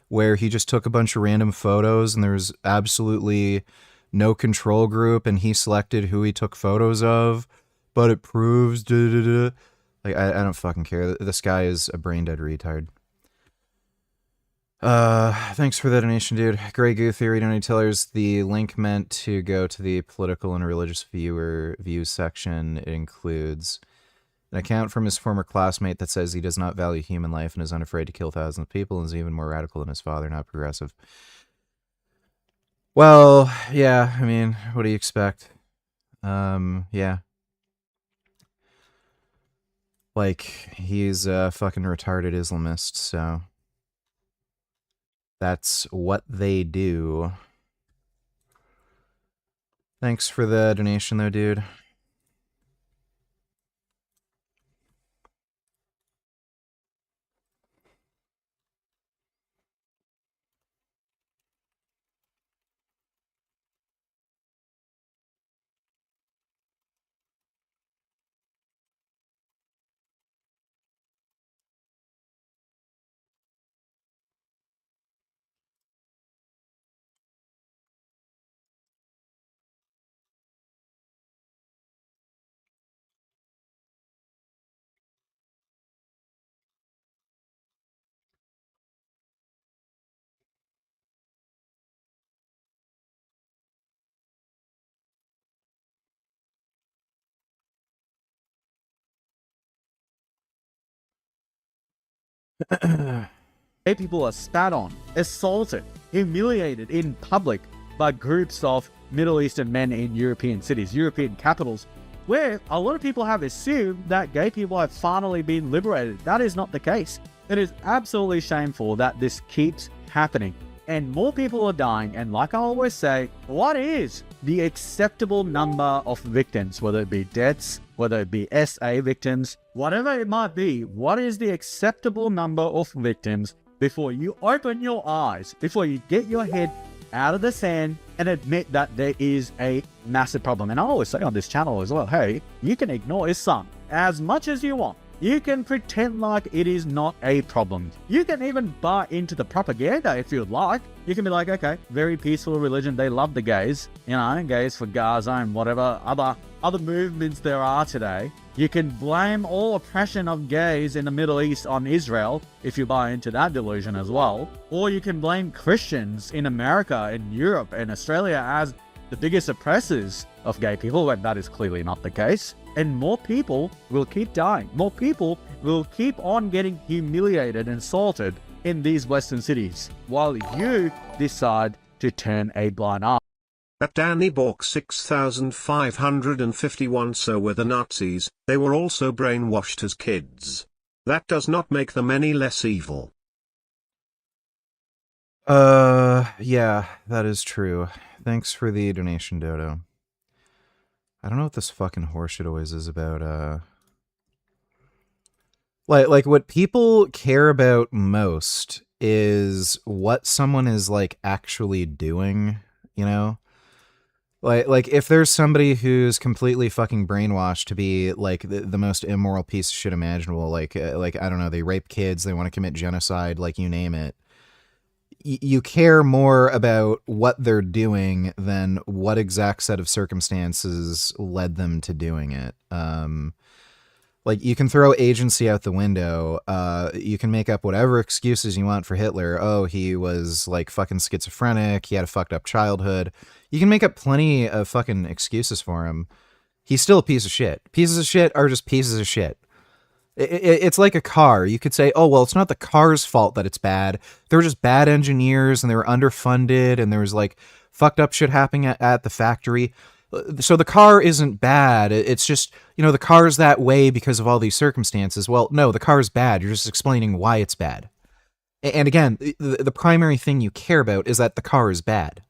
where he just took a bunch of random photos and there was absolutely no control group and he selected who he took photos of, but it proves like I don't fucking care. This guy is a brain dead retard. Thanks for the donation, dude. Grey Goo Theory Donate Tillers. The link meant to go to the political and religious views section. It includes an account from his former classmate that says he does not value human life and is unafraid to kill thousands of people and is even more radical than his father, not progressive. Well, yeah, I mean, what do you expect? Yeah. Like, he's a fucking retarded Islamist, so that's what they do. Thanks for the donation, though, dude. Gay people are spat on, assaulted, humiliated in public by groups of Middle Eastern men in European cities, European capitals, where a lot of people have assumed that gay people have finally been liberated. That is not the case. It is absolutely shameful that this keeps happening. And more people are dying, and like I always say, what is the acceptable number of victims, whether it be deaths, whether it be SA victims, whatever it might be, what is the acceptable number of victims before you open your eyes, before you get your head out of the sand and admit that there is a massive problem? And I always say on this channel as well, hey, you can ignore Islam as much as you want. You can pretend like it is not a problem. You can even buy into the propaganda if you'd like. You can be like, okay, very peaceful religion. They love the gays, you know, gays for Gaza and whatever other movements there are today. You can blame all oppression of gays in the Middle East on Israel if you buy into that delusion as well. Or you can blame Christians in America and Europe and Australia as the biggest oppressors of gay people, when that is clearly not the case. And more people will keep dying. More people will keep on getting humiliated and assaulted in these Western cities, while you decide to turn a blind eye. At Danny Bork 6551, so were the Nazis. They were also brainwashed as kids. That does not make them any less evil. Yeah, that is true. Thanks for the donation, Dodo. I don't know what this fucking horseshit always is about, like what people care about most is what someone is, like, actually doing, you know? Like if there's somebody who's completely fucking brainwashed to be, like, the most immoral piece of shit imaginable, like, I don't know, they rape kids, they want to commit genocide, like, you name it. you care more about what they're doing than what exact set of circumstances led them to doing it. Like, you can throw agency out the window. You can make up whatever excuses you want for Hitler. Oh, he was like fucking schizophrenic. He had a fucked up childhood. You can make up plenty of fucking excuses for him. He's still a piece of shit. Pieces of shit are just pieces of shit. It's like a car. You could say, oh, well, it's not the car's fault that it's bad. They were just bad engineers and they were underfunded and there was like fucked up shit happening at the factory. So the car isn't bad. It's just, the car's that way because of all these circumstances. Well, no, the car's bad. You're just explaining why it's bad. And again, the primary thing you care about is that the car is bad.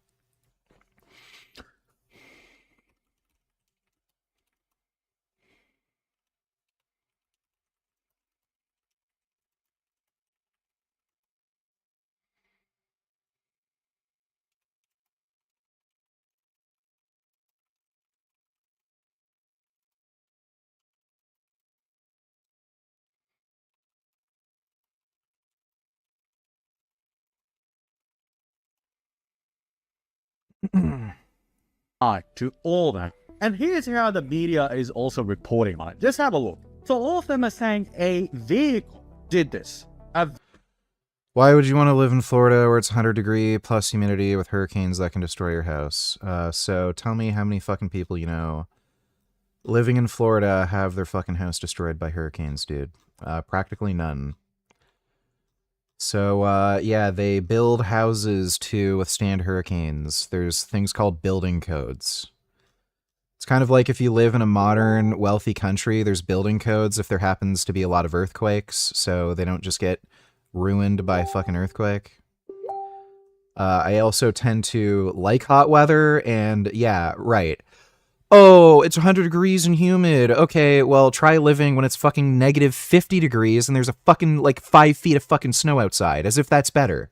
To all that. And here's how the media is also reporting on it. Just have a look. So all of them are saying a vehicle did this. Why would you want to live in Florida where it's 100-degree plus humidity with hurricanes that can destroy your house? So tell me how many fucking people you know living in Florida have their fucking house destroyed by hurricanes, dude. Practically none. So, yeah, they build houses to withstand hurricanes. There's things called building codes. It's kind of like if you live in a modern, wealthy country, there's building codes if there happens to be a lot of earthquakes, so they don't just get ruined by a fucking earthquake. I also tend to like hot weather, and yeah, right. Oh, it's 100 degrees and humid. Okay, well, try living when it's fucking negative 50 degrees and there's a fucking, 5 feet of fucking snow outside, as if that's better.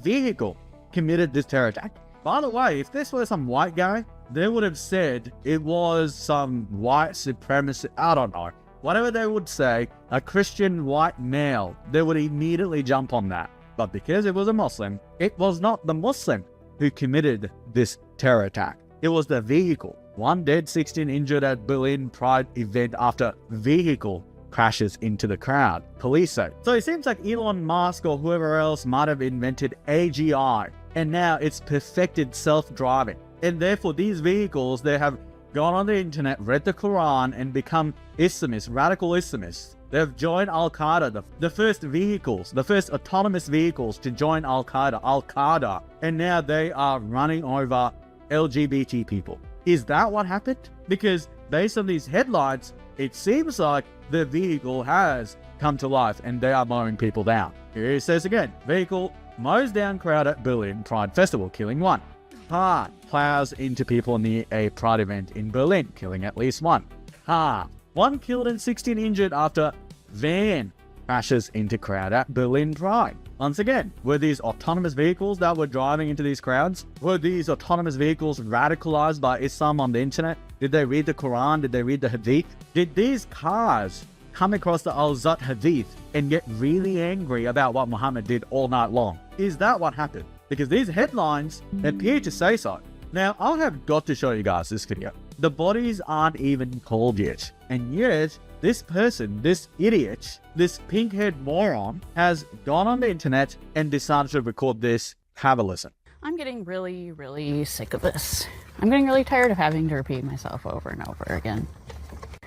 Vehicle committed this terror attack. By the way, if this was some white guy, they would have said it was some white supremacist, I don't know. Whatever they would say, a Christian white male, they would immediately jump on that. But because it was a Muslim, it was not the Muslim who committed this terror attack. It was the vehicle. 1 dead, 16 injured at Berlin Pride event after vehicle crashes into the crowd, police say. So it seems like Elon Musk or whoever else might have invented AGI, and now it's perfected self-driving. And therefore these vehicles, they have gone on the internet, read the Quran, and become Islamists, radical Islamists. They've joined Al-Qaeda, the first vehicles, the first autonomous vehicles to join Al-Qaeda, and now they are running over LGBT people. Is that what happened? Because based on these headlines, it seems like the vehicle has come to life and they are mowing people down. Here it says again, vehicle mows down crowd at Berlin Pride Festival, killing 1. Car plows into people near a Pride event in Berlin, killing at least 1. Car, 1 killed and 16 injured after van crashes into crowd at Berlin Pride. Once again, were these autonomous vehicles that were driving into these crowds? Were these autonomous vehicles radicalized by Islam on the internet? Did they read the Quran? Did they read the Hadith? Did these cars come across the Al-Zat Hadith and get really angry about what Muhammad did all night long? Is that what happened? Because these headlines appear to say so. Now, I have got to show you guys this video. The bodies aren't even cold yet. And yet, this person, this idiot, this pink-haired moron has gone on the internet and decided to record this. Have a listen. I'm getting really, really sick of this. I'm getting really tired of having to repeat myself over and over again.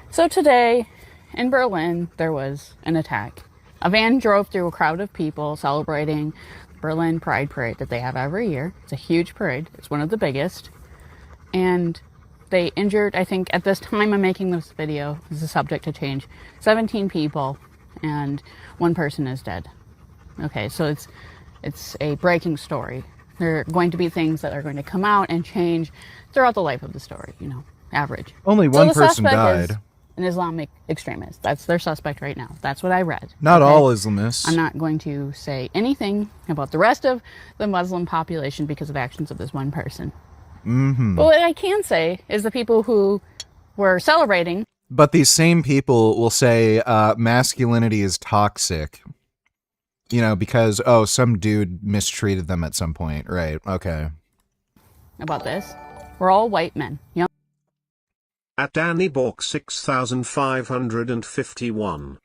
So today, in Berlin, there was an attack. A van drove through a crowd of people celebrating the Berlin Pride Parade that they have every year. It's a huge parade. It's one of the biggest. And they injured, I think, at this time I'm making this video, this is subject to change, 17 people, and 1 person is dead. Okay, so it's a breaking story. There are going to be things that are going to come out and change throughout the life of the story, average. Only one person died. Is an Islamic extremist. That's their suspect right now. That's what I read. Not all Islamists. I'm not going to say anything about the rest of the Muslim population because of actions of this one person. Mm-hmm. But what I can say is the people who were celebrating. But these same people will say masculinity is toxic. You know, because, oh, some dude mistreated them at some point. Right. Okay. About this. We're all white men. Young At Danny Bork 6551.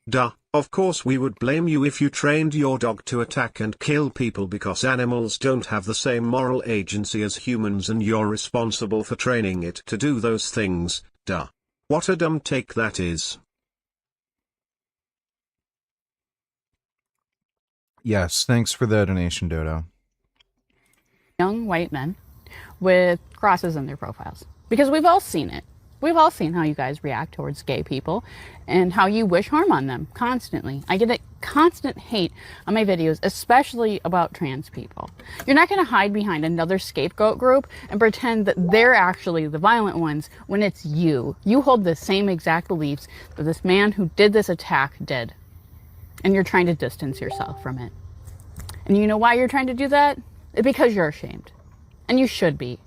Duh, of course we would blame you if you trained your dog to attack and kill people because animals don't have the same moral agency as humans and you're responsible for training it to do those things, duh. What a dumb take that is. Yes, thanks for the donation, Dodo. young white men with crosses in their profiles. Because we've all seen it. We've all seen how you guys react towards gay people and how you wish harm on them constantly. I get a constant hate on my videos, especially about trans people. You're not going to hide behind another scapegoat group and pretend that they're actually the violent ones when it's you. You hold the same exact beliefs that this man who did this attack did. And you're trying to distance yourself from it. And you know why you're trying to do that? It's because you're ashamed. And you should be.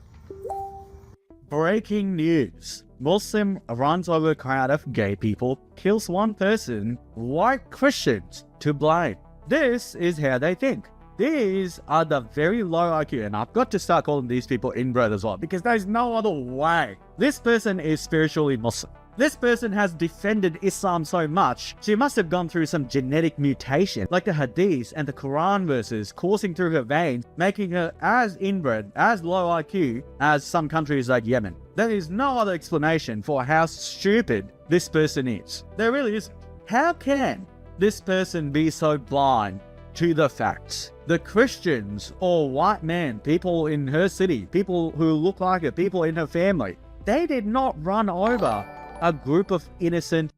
Breaking news. Muslim runs over a crowd of gay people, kills one person, white Christians to blame. This is how they think. These are the very low IQ, and I've got to start calling these people inbred as well, because there's no other way. This person is spiritually Muslim. This person has defended Islam so much, she must have gone through some genetic mutation, like the Hadiths and the Quran verses coursing through her veins, making her as inbred, as low IQ as some countries like Yemen. There is no other explanation for how stupid this person is. There really isn't. How can this person be so blind to the facts? The Christians or white men, people in her city, people who look like her, people in her family, they did not run over a group of innocent.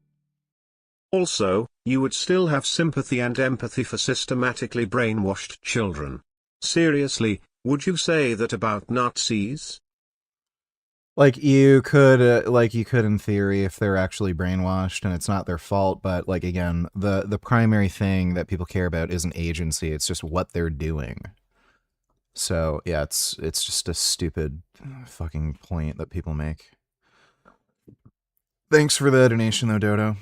Also, you would still have sympathy and empathy for systematically brainwashed children. Seriously, would you say that about Nazis? Like you could in theory if they're actually brainwashed and it's not their fault, but like again, the primary thing that people care about isn't agency, it's just what they're doing. So yeah, it's just a stupid fucking point that people make. Thanks for the donation though, Dodo.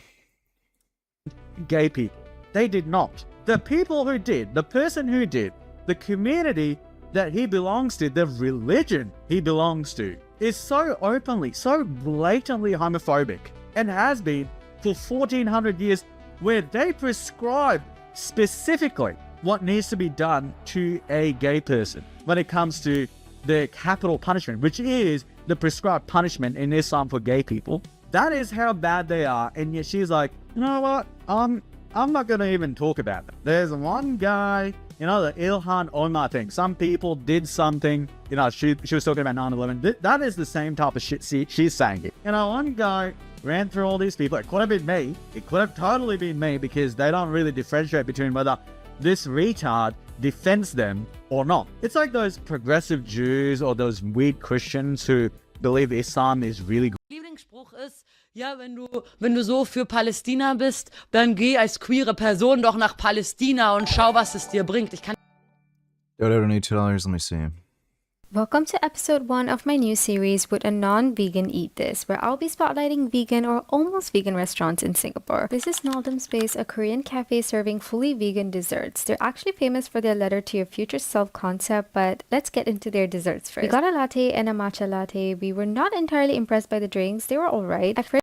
Gay people. They did not. The people who did, the person who did, the community that he belongs to, the religion he belongs to, is so openly, so blatantly homophobic and has been for 1400 years, where they prescribe specifically what needs to be done to a gay person when it comes to the capital punishment, which is the prescribed punishment in Islam for gay people. That is how bad they are, and yet she's like, you know what, I'm not going to even talk about that. There's one guy, you know, the Ilhan Omar thing. Some people did something, you know, she was talking about 9/11. That is the same type of shit she's saying it. You know, one guy ran through all these people. It could have been me. It could have totally been me, because they don't really differentiate between whether this retard defends them or not. It's like those progressive Jews or those weird Christians who believe Islam is really good. Lieblingsspruch ist, ja, wenn du so für Palästina bist, dann geh als queere Person doch nach Palästina und schau, was es dir bringt. Ich kann Dodo donate $2, let me see. Welcome to episode 1 of my new series, Would a Non-Vegan Eat This?, where I'll be spotlighting vegan or almost vegan restaurants in Singapore. This is Naldum Space, a Korean cafe serving fully vegan desserts. They're actually famous for their letter to your future self concept, but let's get into their desserts first. We got a latte and a matcha latte. We were not entirely impressed by the drinks. They were alright. At first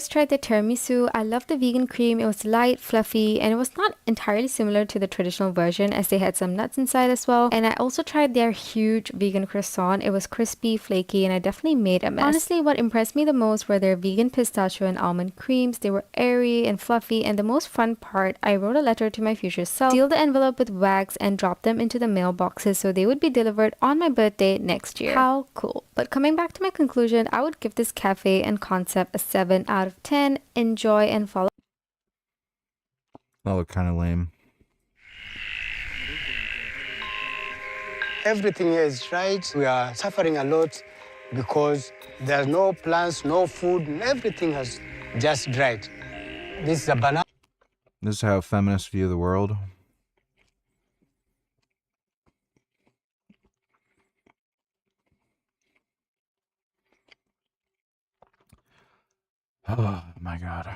tried the tiramisu. I loved the vegan cream. It was light, fluffy, and it was not entirely similar to the traditional version, as they had some nuts inside as well. And I also tried their huge vegan croissant. It was crispy, flaky, and I definitely made a mess. Honestly, what impressed me the most were their vegan pistachio and almond creams. They were airy and fluffy, and the most fun part, I wrote a letter to my future self, sealed the envelope with wax, and dropped them into the mailboxes so they would be delivered on my birthday next year. How cool. But coming back to my conclusion, I would give this cafe and concept a 7 out of 10. Enjoy and follow. That looked kind of lame. Everything here is right. We are suffering a lot because there's no plants, no food, and everything has just dried. This is a banana. This is how feminists view the world. Oh my god.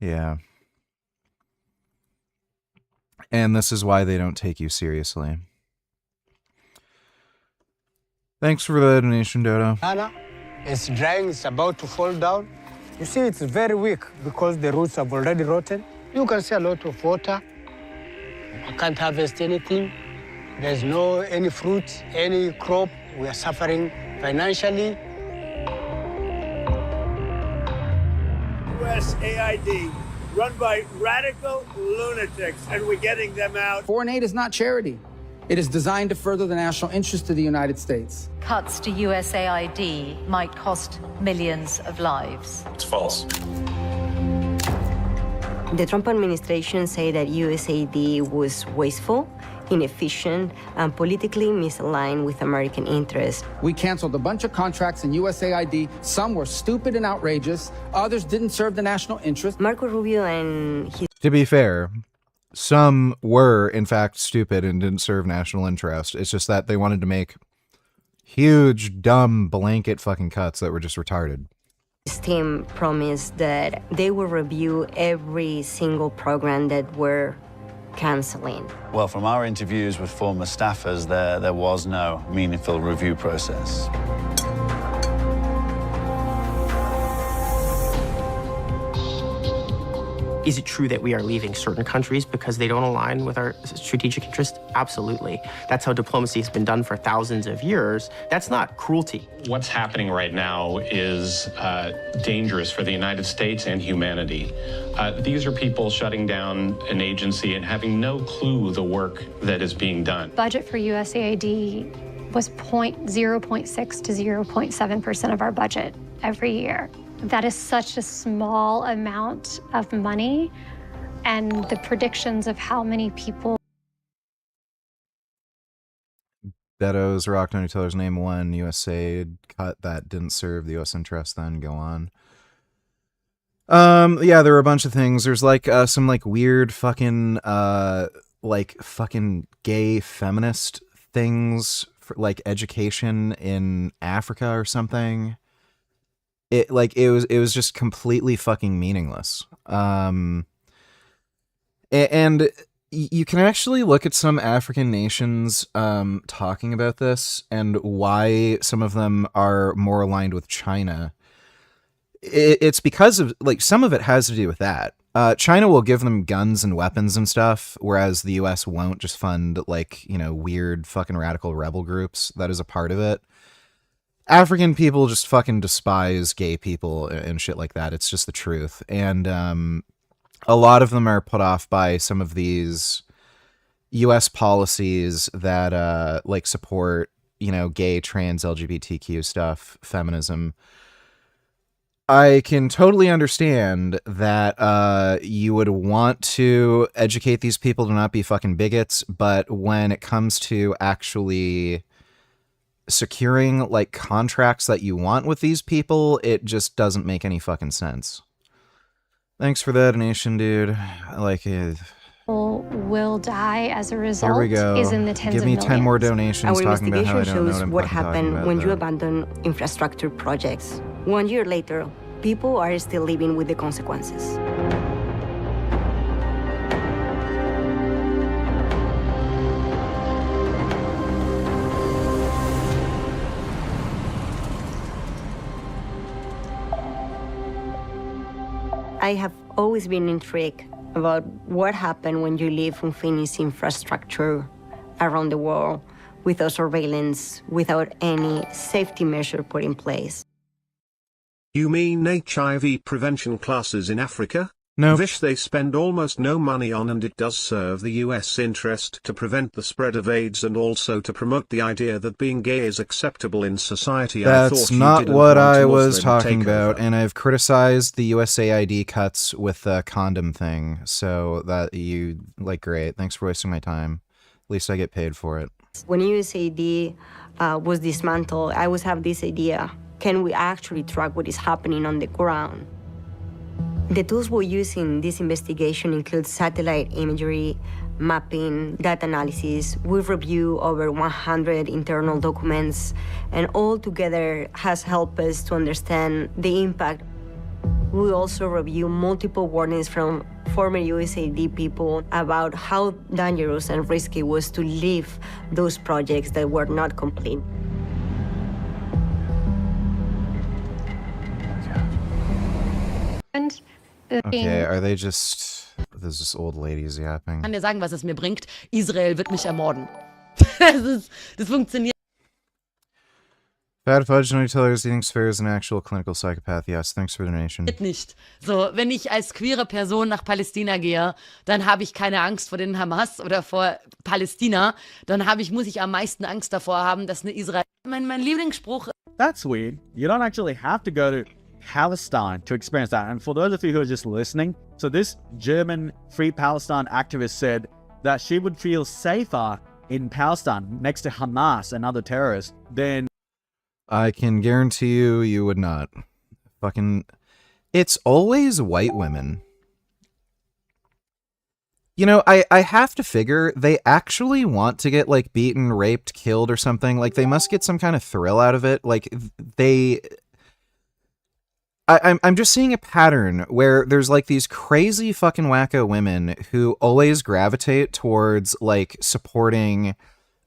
Yeah. And this is why they don't take you seriously. Thanks for the donation, Dodo. Banana, it's drying, it's about to fall down. You see, it's very weak because the roots have already rotten. You can see a lot of water. I can't harvest anything. There's no any fruit, any crop. We are suffering financially. USAID, run by radical lunatics, and we're getting them out. Foreign aid is not charity. It is designed to further the national interest of the United States. Cuts to USAID might cost millions of lives. It's false. The Trump administration say that USAID was wasteful, inefficient, and politically misaligned with American interests. We canceled a bunch of contracts in USAID. Some were stupid and outrageous. Others didn't serve the national interest. Marco Rubio and his... To be fair, some were, in fact, stupid and didn't serve national interest. It's just that they wanted to make huge, dumb, blanket fucking cuts that were just retarded. His team promised that they will review every single program that we're canceling. Well, from our interviews with former staffers, there was no meaningful review process. Is it true that we are leaving certain countries because they don't align with our strategic interest? Absolutely. That's how diplomacy has been done for thousands of years. That's not cruelty. What's happening right now is dangerous for the United States and humanity. These are people shutting down an agency and having no clue the work that is being done. Budget for USAID was 0.6 to 0.7% of our budget every year. That is such a small amount of money, and the predictions of how many people. Beto's Rock No Taylor's name one USAID cut that didn't serve the U.S. interest. Then go on. Yeah, there were a bunch of things. There's like some like weird fucking fucking gay feminist things for like education in Africa or something. It was just completely fucking meaningless. And you can actually look at some African nations talking about this and why some of them are more aligned with China. It's because of like some of it has to do with that. China will give them guns and weapons and stuff, whereas the US won't just fund like, you know, weird fucking radical rebel groups. That is a part of it. African people just fucking despise gay people and shit like that. It's just the truth. And a lot of them are put off by some of these US policies that like support, you know, gay, trans, LGBTQ stuff, feminism. I can totally understand that you would want to educate these people to not be fucking bigots, but when it comes to actually securing like contracts that you want with these people, it just doesn't make any fucking sense. Thanks for the donation, dude. I like it. Will die as a result. Here we go. Is in the tens Give of me millions. 10 more donations Our talking about how I investigation don't know shows what I'm what fucking talking happened about, when you though. abandon infrastructure projects. 1 year later, people are still living with the consequences. I have always been intrigued about what happened when you leave unfinished infrastructure around the world without surveillance, without any safety measure put in place. You mean HIV prevention classes in Africa? No. This they spend almost no money on, and it does serve the US interest to prevent the spread of AIDS and also to promote the idea that being gay is acceptable in society. That's I thought you not didn't what want I Muslim was talking takeover. about, and I've criticized the USAID cuts with the condom thing, so that you, like, great. Thanks for wasting my time. At least I get paid for it. When USAID was dismantled, I always have this idea, can we actually track what is happening on the ground? The tools we use in this investigation include satellite imagery, mapping, data analysis. We've reviewed over 100 internal documents, and all together has helped us to understand the impact. We also review multiple warnings from former USAID people about how dangerous and risky it was to leave those projects that were not complete. Okay, are they just... There's just old ladies yapping. Ich kann dir sagen, was es mir bringt. Israel wird mich ermorden. Das funktioniert Bad fudge, no tellers eating spheres, an actual clinical psychopath. Yes, thanks for the donation. nicht. So, wenn ich als queere Person nach Palästina gehe, dann habe ich keine Angst vor den Hamas oder vor Palästina. Dann muss ich am meisten Angst davor haben, dass eine Israel... Mein Lieblingsspruch... That's weird. You don't actually have to go to Palestine to experience that. And for those of you who are just listening, so this German Free Palestine activist said that she would feel safer in Palestine next to Hamas and other terrorists than... I can guarantee you, you would not. Fucking... It's always white women. You know, I have to figure they actually want to get, like, beaten, raped, killed or something. Like, they must get some kind of thrill out of it. Like, they... I'm just seeing a pattern where there's, like, these crazy fucking wacko women who always gravitate towards, like, supporting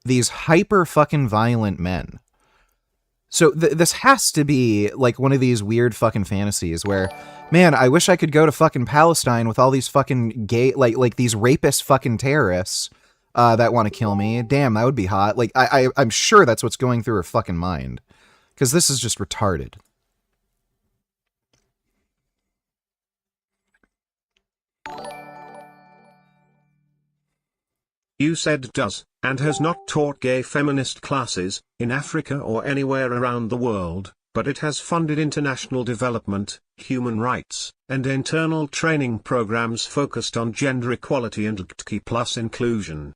these hyper fucking violent men. So this has to be, like, one of these weird fucking fantasies where, man, I wish I could go to fucking Palestine with all these fucking gay, like these rapist fucking terrorists that want to kill me. Damn, that would be hot. Like, I'm sure that's what's going through her fucking mind. Because this is just retarded. You said does, and has not taught gay feminist classes, in Africa or anywhere around the world, but it has funded international development, human rights, and internal training programs focused on gender equality and LGBTQ+ inclusion.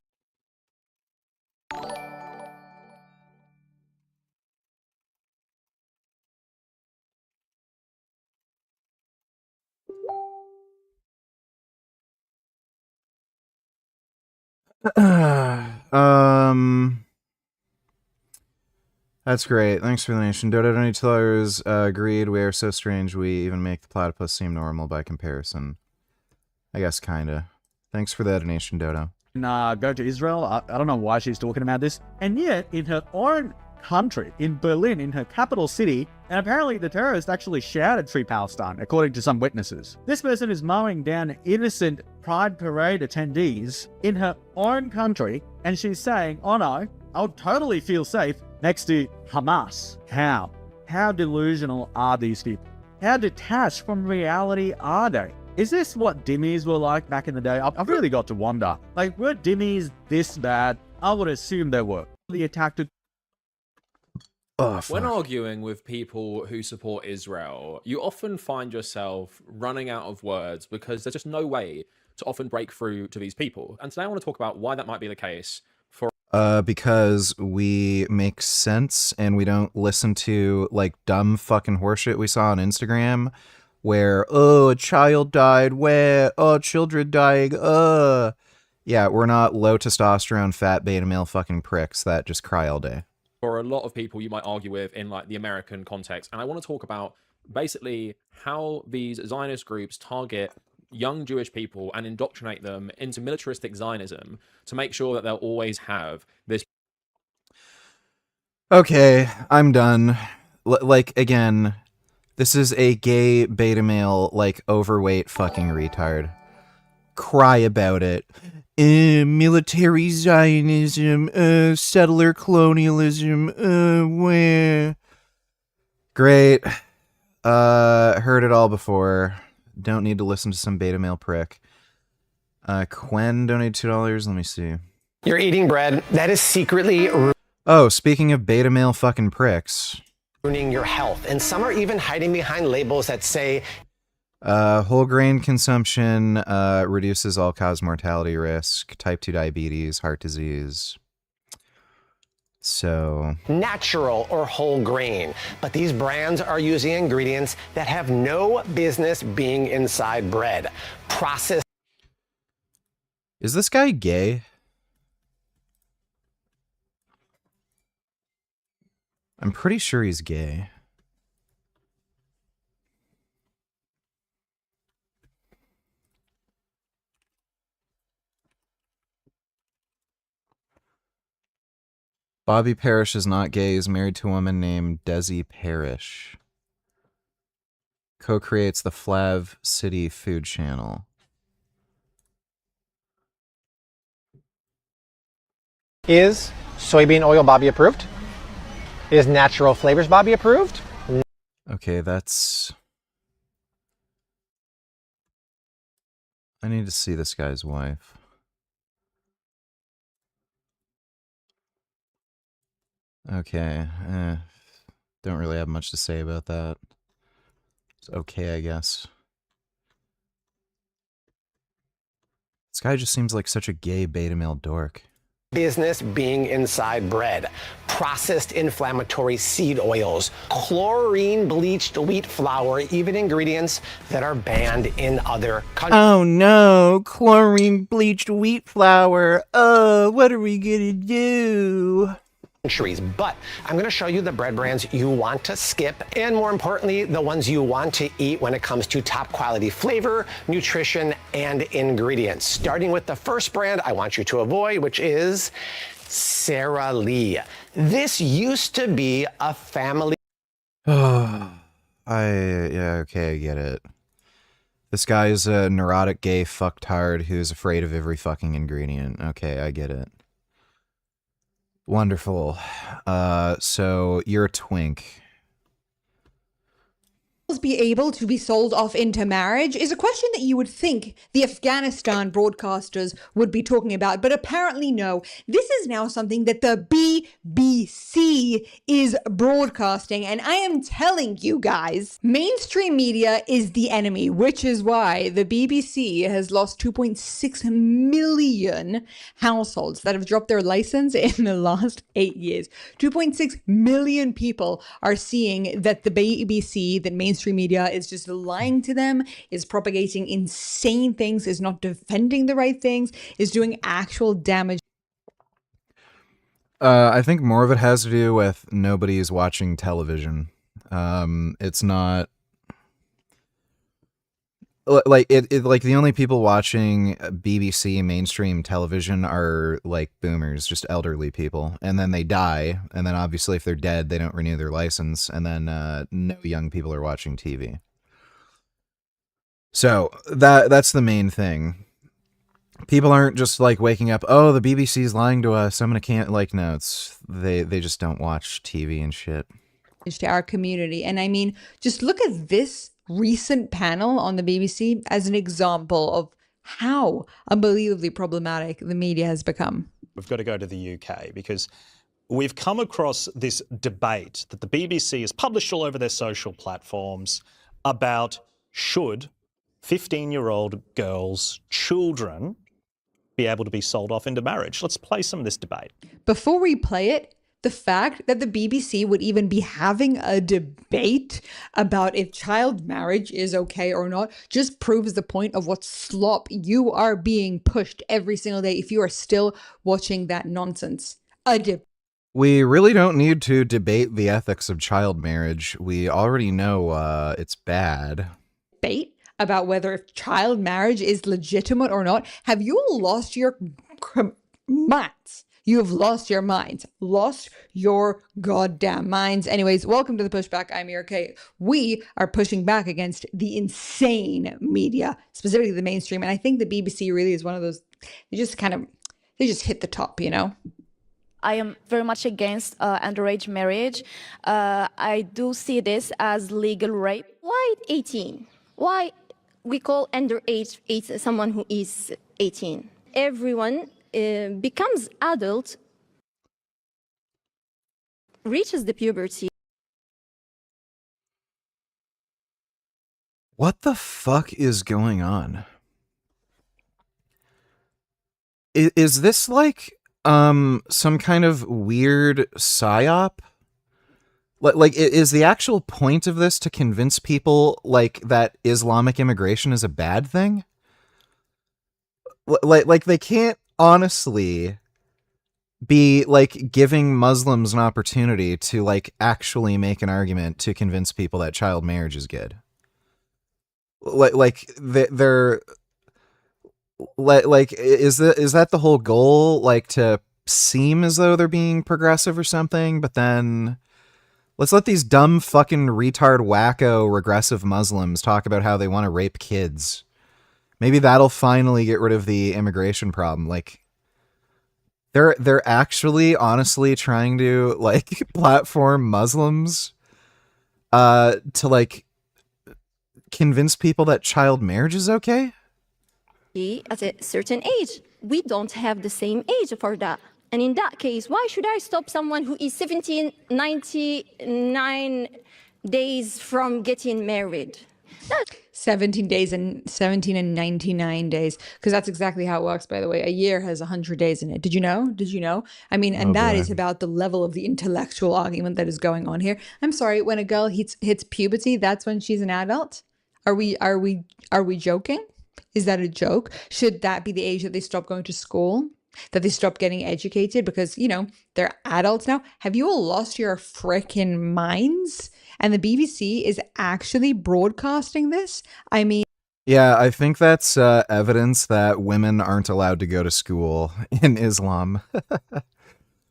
That's great. Thanks for the donation. Dodo Donators agreed. We are so strange we even make the platypus seem normal by comparison. I guess kinda. Thanks for the donation, Dodo. Go to Israel. I don't know why she's talking about this. And yet, in her own country, in Berlin, in her capital city, and apparently the terrorist actually shouted Free Palestine, according to some witnesses. This person is mowing down innocent Pride Parade attendees in her own country, and she's saying, oh no, I'll totally feel safe next to Hamas. How? How delusional are these people? How detached from reality are they? Is this what dhimmis were like back in the day? I've really got to wonder. Like, were dhimmis this bad? I would assume they were. The attack took... When arguing with people who support Israel, you often find yourself running out of words because there's just no way to often break through to these people. And today I want to talk about why that might be the case for... Because we make sense and we don't listen to, like, dumb fucking horseshit we saw on Instagram where, oh, a child died, where, oh, children dying, Yeah, we're not low testosterone, fat beta male fucking pricks that just cry all day. For a lot of people you might argue with in, like, the American context. And I want to talk about basically how these Zionist groups target young Jewish people and indoctrinate them into militaristic Zionism to make sure that they'll always have this... Okay, I'm done. Like, again, this is a gay beta male, like, overweight fucking retard. Cry about it. Military Zionism, settler colonialism, where... Great. Heard it all before. Don't need to listen to some beta male prick. Quen donated $2. Let me see. You're eating bread that is secretly Oh, speaking of beta male fucking pricks. ruining your health, and some are even hiding behind labels that say whole grain consumption reduces all-cause mortality risk, type 2 diabetes, heart disease. So... natural or whole grain. But these brands are using ingredients that have no business being inside bread. Processed... Is this guy gay? I'm pretty sure he's gay. Bobby Parrish is not gay. He's married to a woman named Desi Parrish. Co-creates the Flav City Food Channel. Is soybean oil Bobby approved? Is natural flavors Bobby approved? Okay, that's... I need to see this guy's wife. Okay, don't really have much to say about that. It's okay, I guess. This guy just seems like such a gay beta male dork. Business being inside bread, processed inflammatory seed oils, chlorine bleached wheat flour, even ingredients that are banned in other countries. Oh no, chlorine bleached wheat flour. Oh, what are we gonna do? But I'm going to show you the bread brands you want to skip, and more importantly, the ones you want to eat when it comes to top quality flavor, nutrition, and ingredients. Starting with the first brand I want you to avoid, which is Sara Lee. This used to be a family. Yeah, okay, I get it. This guy's a neurotic gay fucktard who's afraid of every fucking ingredient. Okay, I get it. Wonderful. So you're a twink. Be able to be sold off into marriage is a question that you would think the Afghanistan broadcasters would be talking about, but apparently no. This is now something that the BBC is broadcasting, and I am telling you guys, mainstream media is the enemy, which is why the BBC has lost 2.6 million households that have dropped their license in the last 8 years. 2.6 million people are seeing that the BBC, that mainstream media is just lying to them, is propagating insane things, is not defending the right things, is doing actual damage. I think more of it has to do with nobody's watching television. It's not like like the only people watching BBC mainstream television are like boomers, just elderly people, and then they die, and then obviously if they're dead they don't renew their license, and then no young people are watching TV. So that's the main thing. People aren't just like waking up, oh, the BBC's lying to us, I'm gonna like, no, it's they just don't watch TV and shit. To our community. And I mean, just look at this recent panel on the BBC as an example of how unbelievably problematic the media has become. We've got to go to the UK because we've come across this debate that the BBC has published all over their social platforms about should 15-year-old girls, children, be able to be sold off into marriage. Let's play some of this debate. Before we play it, the fact that the BBC would even be having a debate about if child marriage is okay or not just proves the point of what slop you are being pushed every single day if you are still watching that nonsense. We really don't need to debate the ethics of child marriage. We already know it's bad. Debate about whether if child marriage is legitimate or not. Have you lost your minds? You have lost your minds. Lost your goddamn minds. Anyways, welcome to the Pushback. I'm Erika. We are pushing back against the insane media, specifically the mainstream. And I think the BBC really is one of those, they just hit the top, you know? I am very much against underage marriage. I do see this as legal rape. Why 18? Why we call underage someone who is 18? Everyone becomes adult, reaches the puberty. What the fuck is going on? Is this like some kind of weird psyop? Like, is the actual point of this to convince people like that Islamic immigration is a bad thing? Like they can't honestly be like giving Muslims an opportunity to like actually make an argument to convince people that child marriage is good. Like they're like is that the whole goal, like to seem as though they're being progressive or something, but then let's let these dumb fucking retard wacko regressive Muslims talk about how they want to rape kids. Maybe that'll finally get rid of the immigration problem. Like, they're actually honestly trying to like platform Muslims to like convince people that child marriage is okay. At a certain age. We don't have the same age for that. And in that case, why should I stop someone who is 1799 days from getting married? 17 days and 17 and 99 days, because that's exactly how it works, by the way. A year has 100 days in it. Did you know? I mean, and that is about the level of the intellectual argument that is going on here. I'm sorry, when a girl hits puberty, that's when she's an adult? Are we joking? Is that a joke? Should that be the age that they stop going to school? That they stop getting educated because, they're adults now? Have you all lost your frickin' minds? And the BBC is actually broadcasting this? I mean... Yeah, I think that's evidence that women aren't allowed to go to school in Islam.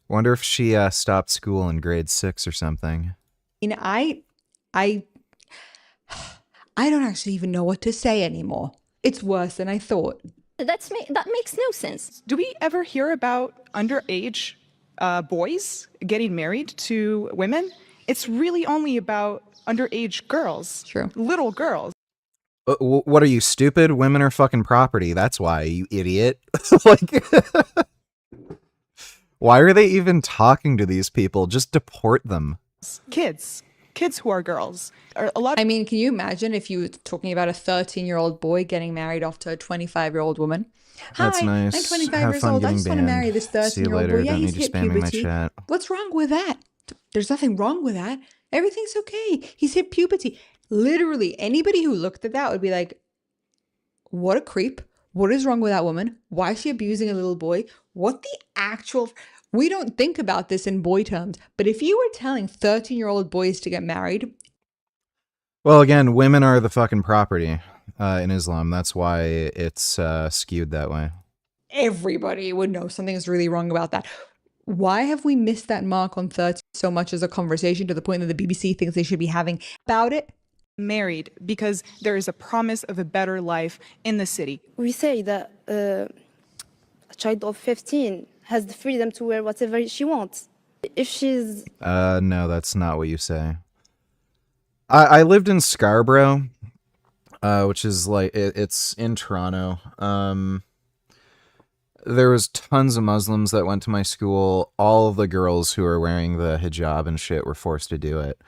Wonder if she stopped school in grade 6 or something. I don't actually even know what to say anymore. It's worse than I thought. That makes no sense. Do we ever hear about underage boys getting married to women? It's really only about underage girls. True. Little girls. What are you, stupid? Women are fucking property. That's why, you idiot. Like, why are they even talking to these people? Just deport them. Kids who are girls. I mean, can you imagine if you were talking about a 13-year-old boy getting married off to a 25-year-old woman? That's Hi, nice. I'm 25 Have years fun old. I getting just want to marry this banned. See you 13-year-old later. boy. Yeah, Don't he's need you hit spamming my puberty. chat. What's wrong with that? There's nothing wrong with that. Everything's okay. He's hit puberty. Literally, anybody who looked at that would be like, what a creep. What is wrong with that woman? Why is she abusing a little boy? What the actual... We don't think about this in boy terms, but if you were telling 13-year-old boys to get married... Well, again, women are the fucking property in Islam. That's why it's skewed that way. Everybody would know something is really wrong about that. Why have we missed that mark on 30 so much as a conversation to the point that the BBC thinks they should be having about it? Married because there is a promise of a better life in the city. We say that a child of 15 has the freedom to wear whatever she wants. If she's... No, that's not what you say. I lived in Scarborough, which is like, it's in Toronto. There was tons of Muslims that went to my school. All of the girls who were wearing the hijab and shit were forced to do it.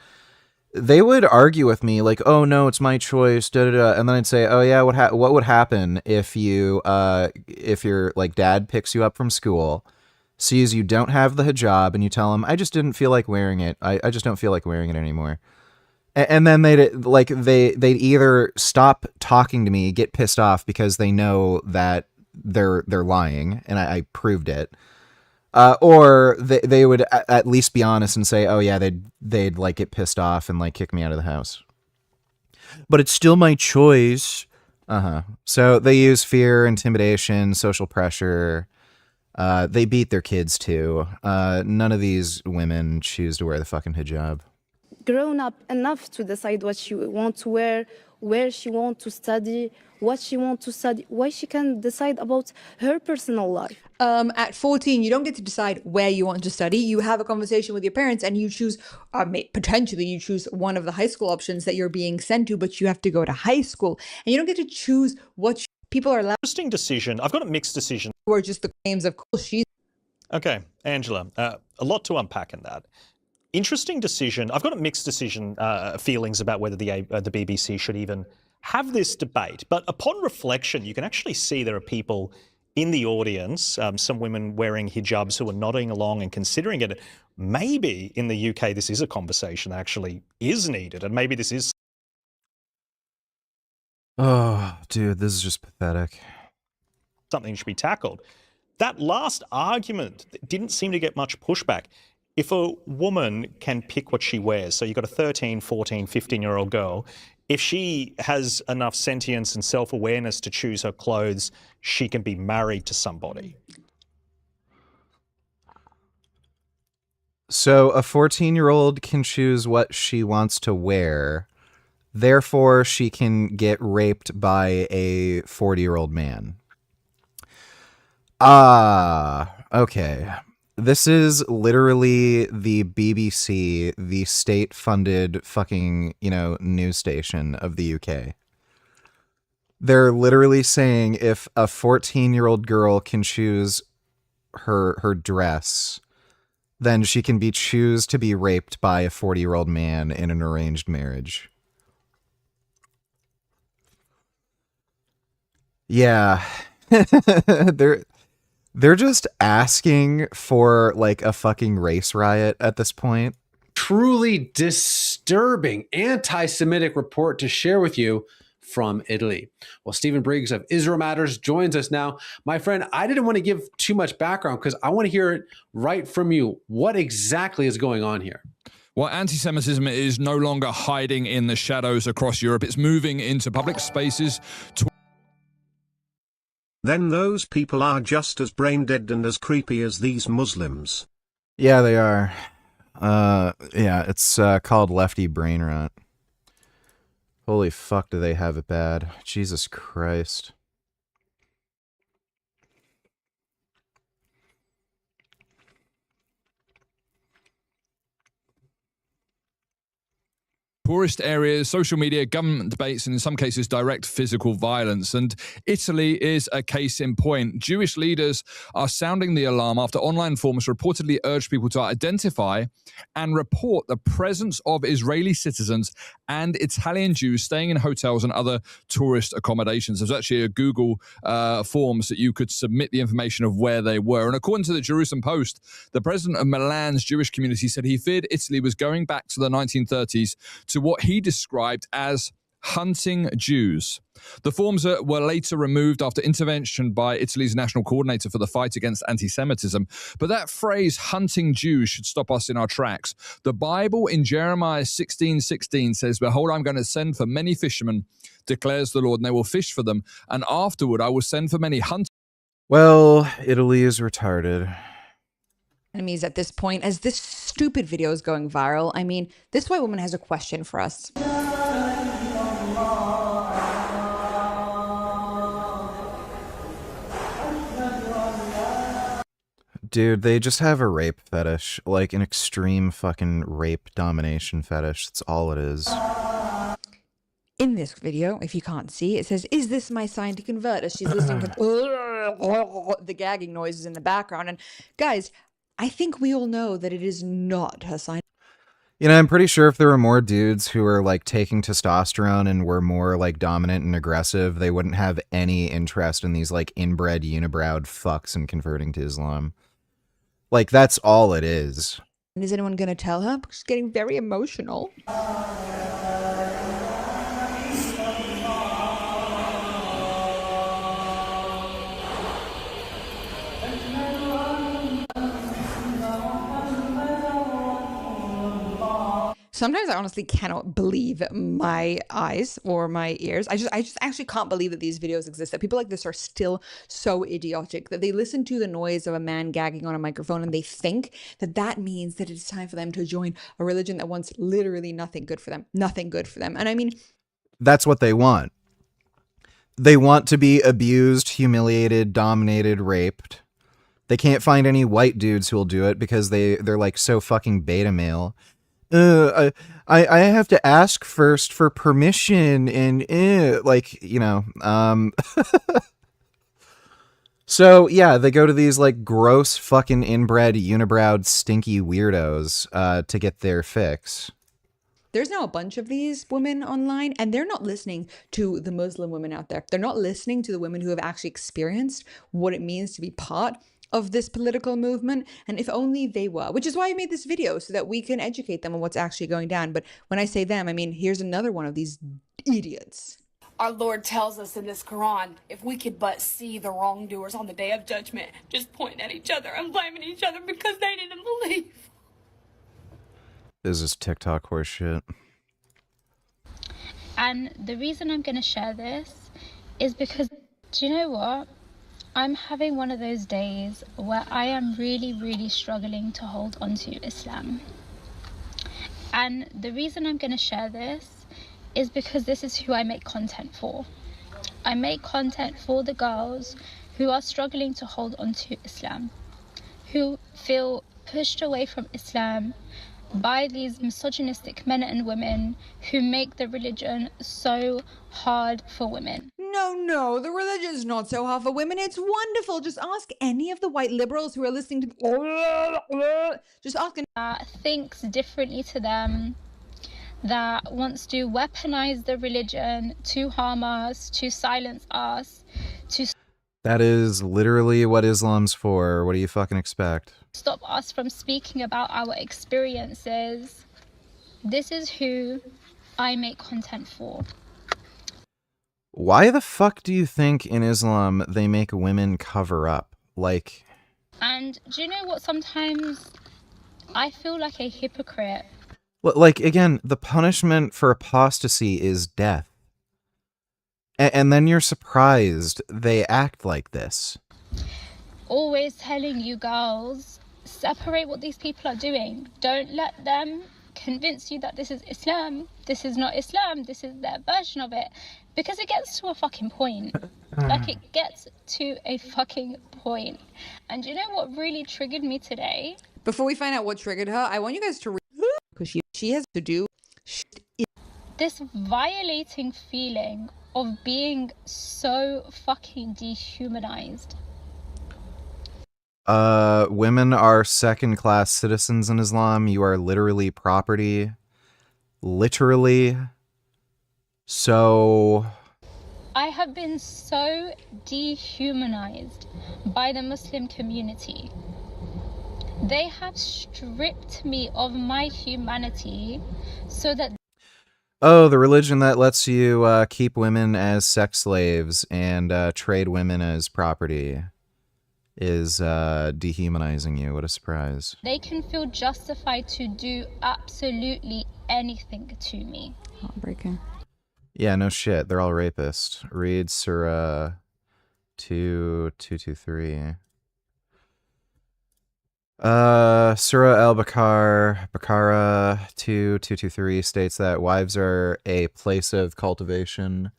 They would argue with me like, "Oh no, it's my choice." Da, da, da. And then I'd say, "Oh yeah, what would happen if your like dad picks you up from school, sees you don't have the hijab, and you tell him, I just didn't feel like wearing it. I just don't feel like wearing it anymore." And then they'd either stop talking to me, get pissed off because they know that they're lying, and I proved it. Or they would at least be honest and say, "Oh yeah, they'd like get pissed off and like kick me out of the house." But it's still my choice. So they use fear, intimidation, social pressure. They beat their kids too. None of these women choose to wear the fucking hijab. Grown up enough to decide what she wants to wear, where she wants to study, what she wants to study, why she can decide about her personal life. At 14, you don't get to decide where you want to study. You have a conversation with your parents and you choose, potentially you choose one of the high school options that you're being sent to, but you have to go to high school. And you don't get to choose what people are allowed. Interesting decision. I've got a mixed decision. Or just the claims of, cool, she's... Okay, Angela, a lot to unpack in that. Interesting decision. I've got a mixed decision feelings about whether the BBC should even have this debate. But upon reflection, you can actually see there are people in the audience, some women wearing hijabs who are nodding along and considering it. Maybe in the UK this is a conversation that actually is needed, and maybe this is... Oh, dude, this is just pathetic. Something should be tackled. That last argument didn't seem to get much pushback. If a woman can pick what she wears, so you've got a 13, 14, 15-year-old girl, if she has enough sentience and self-awareness to choose her clothes, she can be married to somebody. So a 14-year-old can choose what she wants to wear. Therefore, she can get raped by a 40-year-old man. Okay. This is literally the BBC, the state-funded fucking, news station of the UK. They're literally saying if a 14-year-old girl can choose her dress, then she can choose to be raped by a 40-year-old man in an arranged marriage. Yeah. They're just asking for like a fucking race riot at this point. Truly disturbing anti-Semitic report to share with you from Italy. Well, Stephen Briggs of Israel Matters joins us now. My friend, I didn't want to give too much background because I want to hear it right from you. What exactly is going on here? Well, anti-Semitism is no longer hiding in the shadows across Europe. It's moving into public spaces. Then those people are just as brain-dead and as creepy as these Muslims. Yeah, they are. Yeah, it's called lefty brain rot. Holy fuck, do they have it bad. Jesus Christ. Poorest areas, social media, government debates, and in some cases, direct physical violence. And Italy is a case in point. Jewish leaders are sounding the alarm after online forums reportedly urged people to identify and report the presence of Israeli citizens and Italian Jews staying in hotels and other tourist accommodations. There's actually a Google forms that you could submit the information of where they were. And according to the Jerusalem Post, the president of Milan's Jewish community said he feared Italy was going back to the 1930s to what he described as hunting Jews. The forms were later removed after intervention by Italy's national coordinator for the fight against anti-Semitism. But that phrase, hunting Jews, should stop us in our tracks. The Bible in Jeremiah 16:16 says, "Behold, I'm going to send for many fishermen, declares the Lord, and they will fish for them. And afterward, I will send for many hunters." Well, Italy is retarded. Enemies at this point, as this stupid video is going viral. I mean, this white woman has a question for us. Dude, they just have a rape fetish, like an extreme fucking rape domination fetish. That's all it is. In this video, if you can't see, it says, "Is this my sign to convert?" As she's listening to the gagging noises in the background. And guys, I think we all know that it is not her sign. I'm pretty sure if there were more dudes who were like taking testosterone and were more like dominant and aggressive, they wouldn't have any interest in these like inbred unibrowed fucks and converting to Islam. Like, that's all it is. And is anyone going to tell her? She's getting very emotional. Sometimes I honestly cannot believe my eyes or my ears. I just actually can't believe that these videos exist, that people like this are still so idiotic, that they listen to the noise of a man gagging on a microphone and they think that that means that it's time for them to join a religion that wants literally nothing good for them. Nothing good for them. And I mean, that's what they want. They want to be abused, humiliated, dominated, raped. They can't find any white dudes who will do it because they're like so fucking beta male. I have to ask first for permission and So yeah, they go to these like gross fucking inbred unibrowed stinky weirdos to get their fix. There's now a bunch of these women online, and they're not listening to the Muslim women out there. They're not listening to the women who have actually experienced what it means to be part of this political movement. And if only they were, which is why I made this video, so that we can educate them on what's actually going down. But when I say them, I mean, here's another one of these idiots. Our Lord tells us in this Quran, if we could but see the wrongdoers on the day of judgment, just pointing at each other and blaming each other because they didn't believe. This is TikTok horse shit. And the reason I'm going to share this is because, do you know what? I'm having one of those days where I am really, really struggling to hold on to Islam. And the reason I'm going to share this is because this is who I make content for. I make content for the girls who are struggling to hold on to Islam, who feel pushed away from Islam by these misogynistic men and women who make the religion so hard for women. No, the religion's not so hard for women. It's wonderful. Just ask any of the white liberals who are listening to. Just ask. That thinks differently to them, that wants to weaponize the religion to harm us, to silence us, to That is literally what Islam's for. What do you fucking expect? stop us from speaking about our experiences. This is who I make content for. Why the fuck do you think in Islam they make women cover up? Like... And do you know what? Sometimes I feel like a hypocrite. Like, again, the punishment for apostasy is death. And then you're surprised they act like this. Always telling you girls, separate what these people are doing. Don't let them convince you that this is Islam. This is not Islam. This is their version of it. Because it gets to a fucking point. Like, it gets to a fucking point. And you know what really triggered me today? Before we find out what triggered her, I want you guys to read, because she has to do This violating feeling of being so fucking dehumanized. Women are second-class citizens in Islam. You are literally property. Literally. So... I have been so dehumanized by the Muslim community. They have stripped me of my humanity so that... Oh, the religion that lets you keep women as sex slaves and trade women as property is dehumanizing you. What a surprise. they can feel justified to do absolutely anything to me. Heartbreaking. Yeah, no shit. They're all rapists. Read Surah 2:223. Surah Baqarah 2:223 states that wives are a place of cultivation,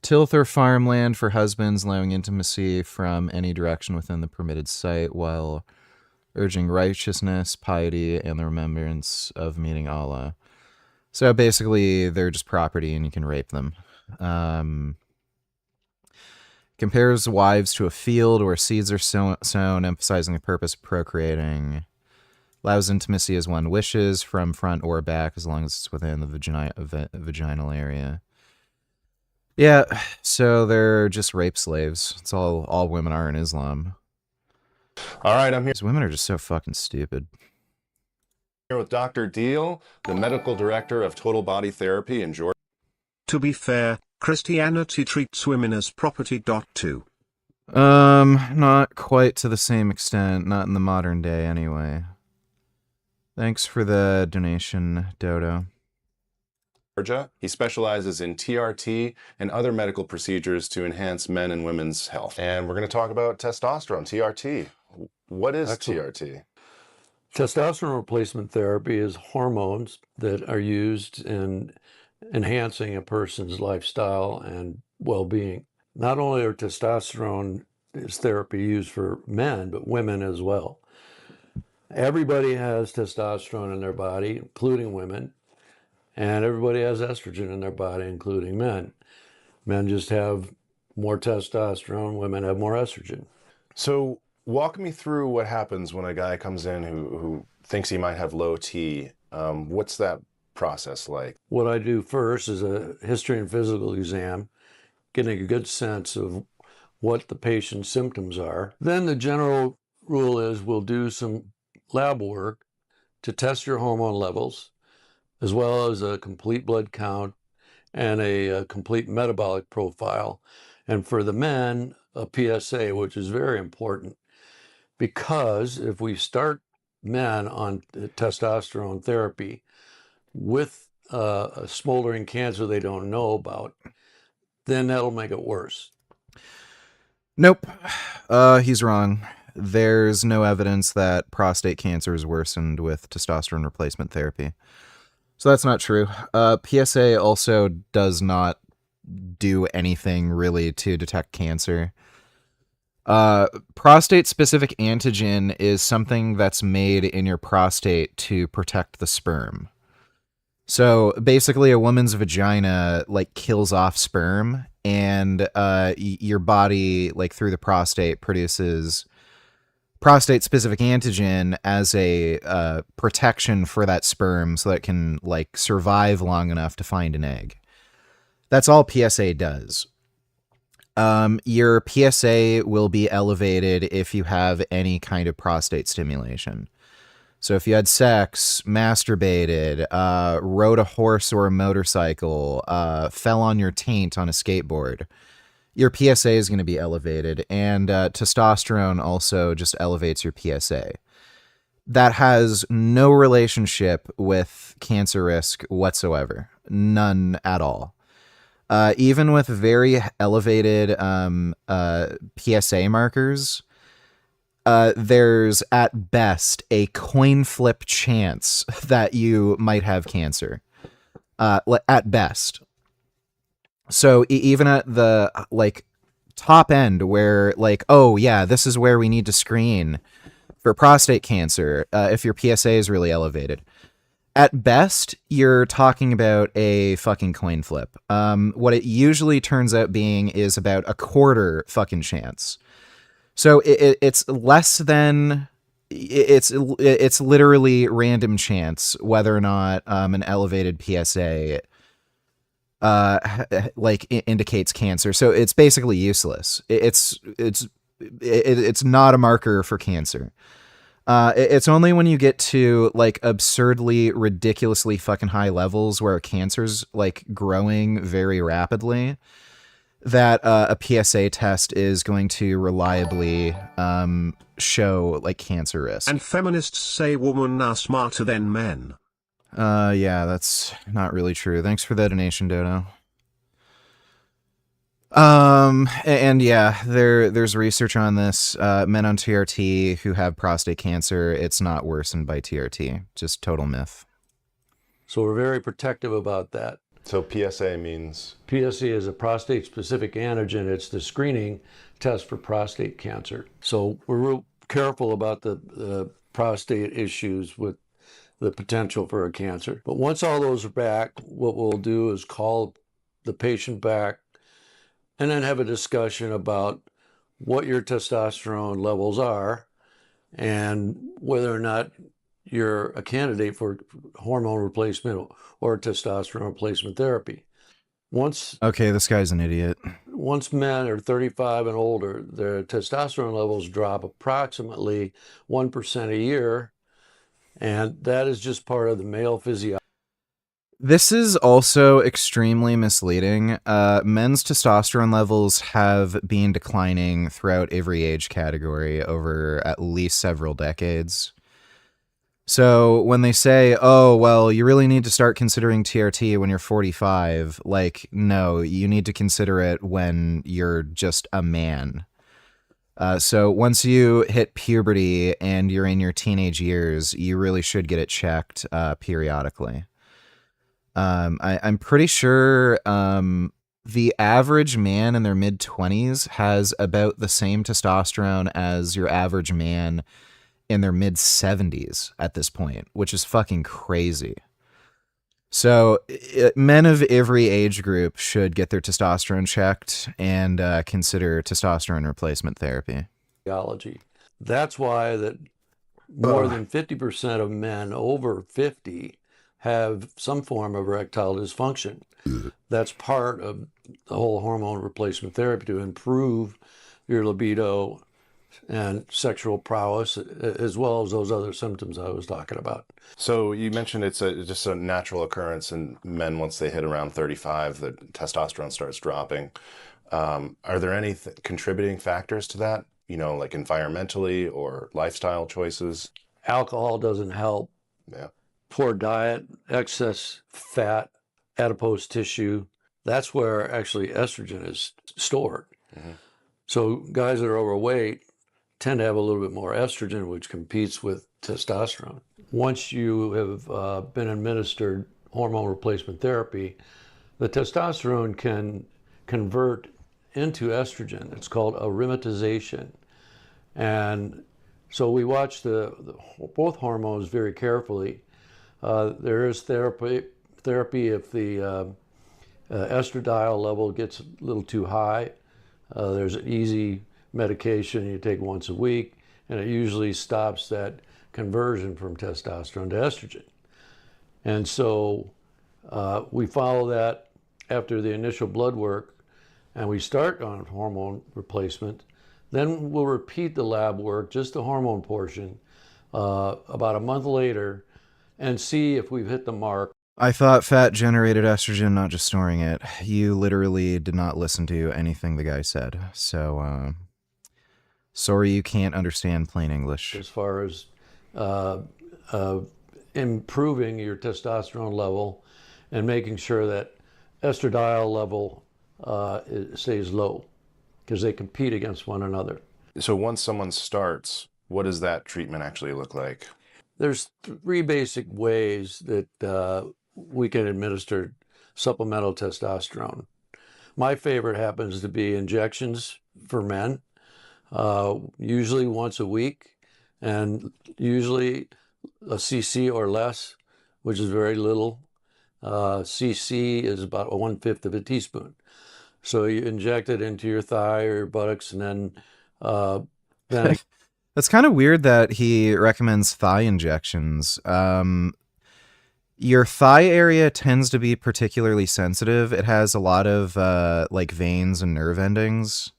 tilth or farmland for husbands, allowing intimacy from any direction within the permitted site, while urging righteousness, piety, and the remembrance of meeting Allah. So basically, they're just property and you can rape them. Compares wives to a field where seeds are sown, emphasizing the purpose of procreating. Allows intimacy as one wishes, from front or back, as long as it's within the vaginal area. Yeah, so they're just rape slaves. That's all women are in Islam. All right, I'm here. These women are just so fucking stupid. Here with Dr. Deal, the medical director of Total Body Therapy in Georgia. To be fair, Christianity treats women as property. Too. Not quite to the same extent, not in the modern day anyway. Thanks for the donation, Dodo. Georgia. He specializes in TRT and other medical procedures to enhance men and women's health. And we're going to talk about testosterone, TRT. What is TRT? Testosterone replacement therapy is hormones that are used in enhancing a person's lifestyle and well-being. Not only are testosterone is therapy used for men, but women as well. Everybody has testosterone in their body, including women, and everybody has estrogen in their body, including men. Men just have more testosterone, women have more estrogen. So walk me through what happens when a guy comes in who thinks he might have low T. What's that process like? What I do first is a history and physical exam, getting a good sense of what the patient's symptoms are. Then the general rule is we'll do some lab work to test your hormone levels, as well as a complete blood count and a complete metabolic profile. And for the men, a PSA, which is very important, because if we start men on testosterone therapy with a smoldering cancer they don't know about, then that'll make it worse. Nope. He's wrong. There's no evidence that prostate cancer is worsened with testosterone replacement therapy. So that's not true. PSA also does not do anything really to detect cancer. Prostate-specific antigen is something that's made in your prostate to protect the sperm. So basically, a woman's vagina like kills off sperm, and your body, like through the prostate, produces prostate-specific antigen as a protection for that sperm, so that it can like survive long enough to find an egg. That's all PSA does. Your PSA will be elevated if you have any kind of prostate stimulation. So if you had sex, masturbated, rode a horse or a motorcycle, fell on your taint on a skateboard, your PSA is going to be elevated. And testosterone also just elevates your PSA. That has no relationship with cancer risk whatsoever. None at all. Even with very elevated PSA markers, there's at best a coin flip chance that you might have cancer. At best. So even at the like top end where like, oh yeah, this is where we need to screen for prostate cancer if your PSA is really elevated. At best, you're talking about a fucking coin flip. What it usually turns out being is about a quarter fucking chance. So it's less than it's literally random chance whether or not an elevated PSA like indicates cancer. So it's basically useless. It's not a marker for cancer. It's only when you get to like absurdly, ridiculously fucking high levels where cancer's like growing very rapidly that a PSA test is going to reliably show like cancer risk. And feminists say women are smarter than men. Yeah, that's not really true. Thanks for the donation, Dodo. And yeah, there's research on this. Men on TRT who have prostate cancer, it's not worsened by TRT. Just total myth. So we're very protective about that. So PSA means? PSA is a prostate-specific antigen. It's the screening test for prostate cancer. So we're real careful about the prostate issues with the potential for a cancer. But once all those are back, what we'll do is call the patient back and then have a discussion about what your testosterone levels are and whether or not you're a candidate for hormone replacement or testosterone replacement therapy. Okay, this guy's an idiot. Once men are 35 and older, their testosterone levels drop approximately 1% a year, and that is just part of the male physiology. This is also extremely misleading. Men's testosterone levels have been declining throughout every age category over at least several decades. So when they say, oh, well, you really need to start considering TRT when you're 45, like, no, you need to consider it when you're just a man. So once you hit puberty and you're in your teenage years, you really should get it checked periodically. I'm pretty sure the average man in their mid-20s has about the same testosterone as your average man in their mid-70s at this point, which is fucking crazy. So men of every age group should get their testosterone checked and consider testosterone replacement therapy. That's why that more than 50% of men over 50 have some form of erectile dysfunction. That's part of the whole hormone replacement therapy to improve your libido and sexual prowess, as well as those other symptoms I was talking about. So you mentioned it's just a natural occurrence in men once they hit around 35, the testosterone starts dropping. Are there any contributing factors to that? You know, like environmentally or lifestyle choices? Alcohol doesn't help. Yeah. Poor diet, excess fat, adipose tissue. That's where actually estrogen is stored. Mm-hmm. So guys that are overweight tend to have a little bit more estrogen, which competes with testosterone. Once you have been administered hormone replacement therapy, the testosterone can convert into estrogen. It's called aromatization. And so we watch both hormones very carefully. There is therapy if the estradiol level gets a little too high. There's an easy medication you take once a week, and it usually stops that conversion from testosterone to estrogen. And so we follow that after the initial blood work, and we start on hormone replacement. Then we'll repeat the lab work, just the hormone portion, about a month later, and see if we've hit the mark. I thought fat generated estrogen, not just storing it. You literally did not listen to anything the guy said. So, sorry you can't understand plain English. As far as improving your testosterone level and making sure that estradiol level stays low, because they compete against one another. So once someone starts, what does that treatment actually look like? There's 3 basic ways that we can administer supplemental testosterone. My favorite happens to be injections for men, usually once a week, and usually a cc or less, which is very little. Cc is about 1/5 of a teaspoon. So you inject it into your thigh or your buttocks, and then That's kind of weird that he recommends thigh injections. Your thigh area tends to be particularly sensitive. It has a lot of like veins and nerve endings.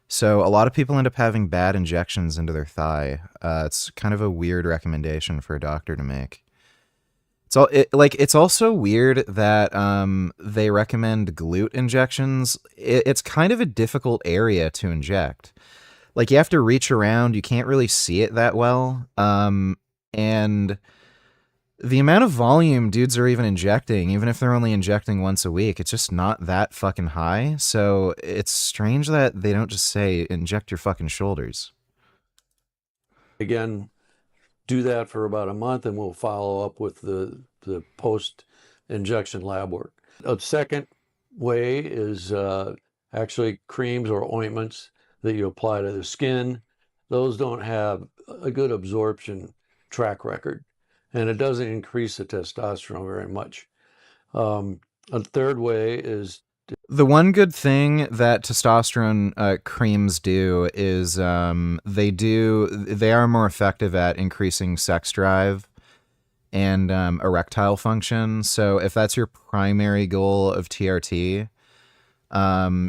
So a lot of people end up having bad injections into their thigh. It's kind of a weird recommendation for a doctor to make. It's also weird that they recommend glute injections. It's kind of a difficult area to inject. Like, you have to reach around. You can't really see it that well. And the amount of volume dudes are even injecting, even if they're only injecting once a week, it's just not that fucking high. So it's strange that they don't just say, inject your fucking shoulders. again, do that for about a month, and we'll follow up with the post-injection lab work. A second way is actually creams or ointments that you apply to the skin. Those don't have a good absorption track record, and it doesn't increase the testosterone very much. A third way is the one good thing that testosterone creams do is they are more effective at increasing sex drive and erectile function. So if that's your primary goal of TRT,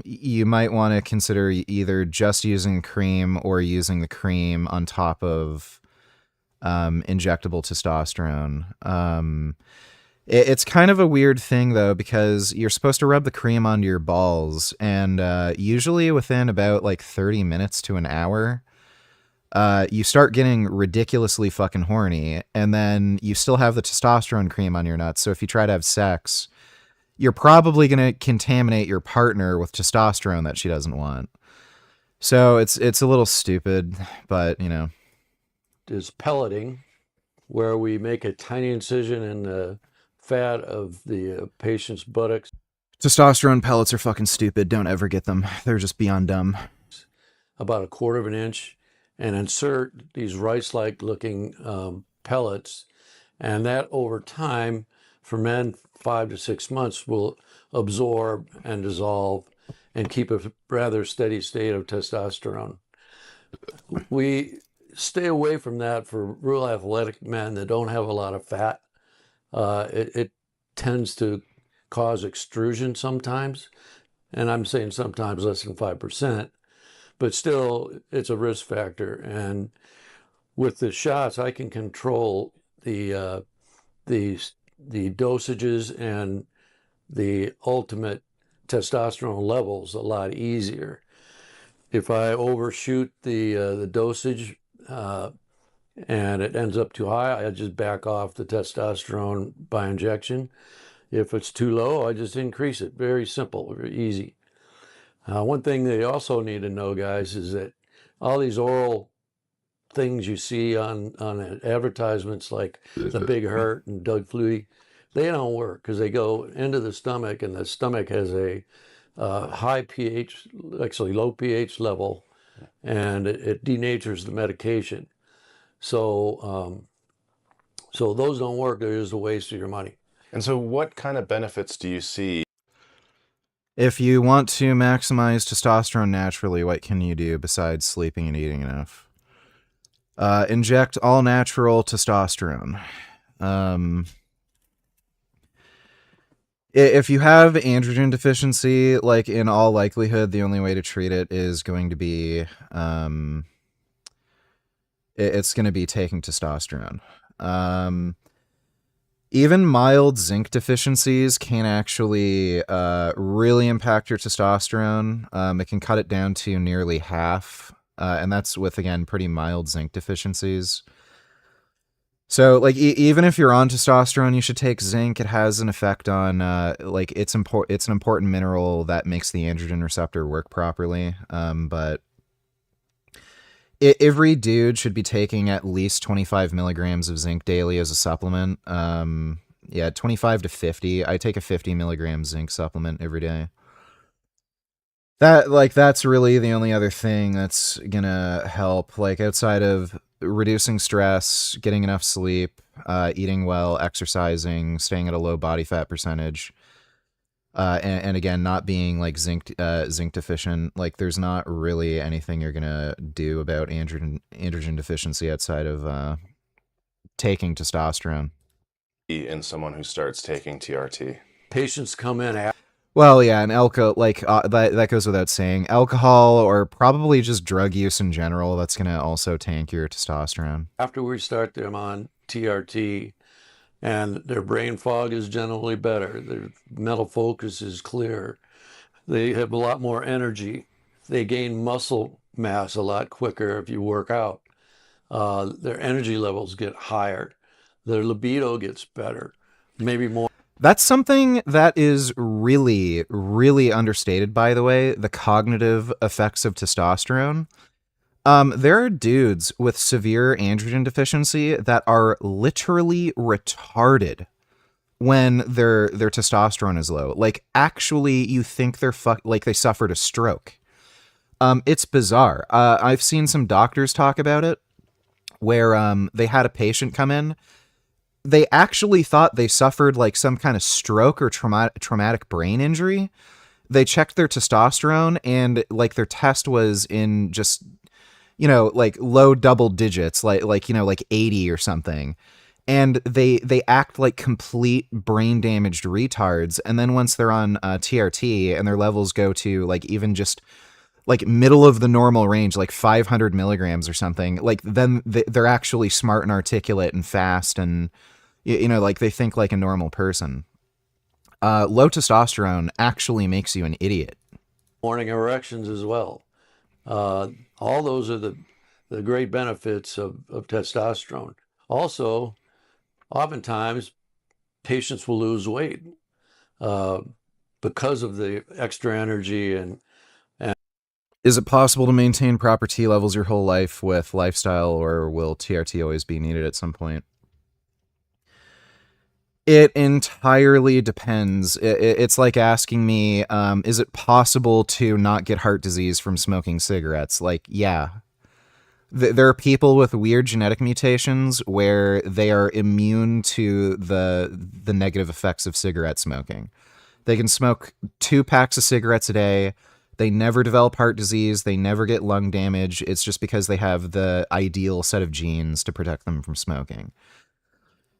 you might want to consider either just using cream or using the cream on top of injectable testosterone. It's kind of a weird thing, though, because you're supposed to rub the cream onto your balls, and usually within about like 30 minutes to an hour, you start getting ridiculously fucking horny, and then you still have the testosterone cream on your nuts. So if you try to have sex, you're probably going to contaminate your partner with testosterone that she doesn't want. So it's a little stupid, but, you know. Is pelleting, where we make a tiny incision in the fat of the patient's buttocks. Testosterone pellets are fucking stupid. Don't ever get them. They're just beyond dumb. About 1/4 of an inch, and insert these rice-like looking pellets, and that over time, for men, 5 to 6 months, will absorb and dissolve and keep a rather steady state of testosterone. We stay away from that for real athletic men that don't have a lot of fat. It tends to cause extrusion sometimes, and I'm saying sometimes less than 5%, but still it's a risk factor. And with the shots, I can control the dosages and the ultimate testosterone levels a lot easier. If I overshoot the dosage and it ends up too high, I just back off the testosterone by injection. If it's too low, I just increase it. Very simple, very easy. One thing they also need to know, guys, is that all these oral things you see on advertisements like the Big Hurt and Doug Flutie, they don't work because they go into the stomach, and the stomach has a high pH, actually low pH level, and it denatures the medication. So, so those don't work. They're just a waste of your money. And so what kind of benefits do you see? If you want to maximize testosterone naturally, what can you do besides sleeping and eating enough? Inject all natural testosterone. If you have androgen deficiency, like in all likelihood, the only way to treat it is going to be, it's going to be taking testosterone. Even mild zinc deficiencies can actually really impact your testosterone. It can cut it down to nearly half, and that's with, again, pretty mild zinc deficiencies. So, like, even if you're on testosterone, you should take zinc. It has an effect on, like, it's an important mineral that makes the androgen receptor work properly. But every dude should be taking at least 25 milligrams of zinc daily as a supplement. Yeah, 25 to 50. I take a 50 milligram zinc supplement every day. That's really the only other thing that's gonna help, like, outside of reducing stress, getting enough sleep, eating well, exercising, staying at a low body fat percentage. And again, not being like zinc deficient. Like, there's not really anything you're gonna do about androgen deficiency outside of taking testosterone. In someone who starts taking TRT? Patients come in after. Well, yeah, and that goes without saying. Alcohol or probably just drug use in general, that's gonna also tank your testosterone. After we start them on TRT, and their brain fog is generally better. Their mental focus is clear. They have a lot more energy. They gain muscle mass a lot quicker if you work out. Their energy levels get higher. Their libido gets better, maybe more. That's something that is really, really understated, by the way, the cognitive effects of testosterone. There are dudes with severe androgen deficiency that are literally retarded when their testosterone is low. Like, actually, you think they're like they suffered a stroke. It's bizarre. I've seen some doctors talk about it, where they had a patient come in. They actually thought they suffered like some kind of stroke or traumatic brain injury. They checked their testosterone, and like their test was in just, like low double digits, like 80 or something. And they act like complete brain damaged retards. And then once they're on TRT and their levels go to like even just like middle of the normal range, like 500 milligrams or something, like then they're actually smart and articulate and fast, and like they think like a normal person. Low testosterone actually makes you an idiot. Morning erections as well. All those are the great benefits of testosterone. Also, oftentimes patients will lose weight because of the extra energy and. Is it possible to maintain proper T levels your whole life with lifestyle, or will TRT always be needed at some point? It entirely depends. It's like asking me, is it possible to not get heart disease from smoking cigarettes? Like, yeah. There are people with weird genetic mutations where they are immune to the negative effects of cigarette smoking. They can smoke 2 packs of cigarettes a day. They never develop heart disease. They never get lung damage. It's just because they have the ideal set of genes to protect them from smoking.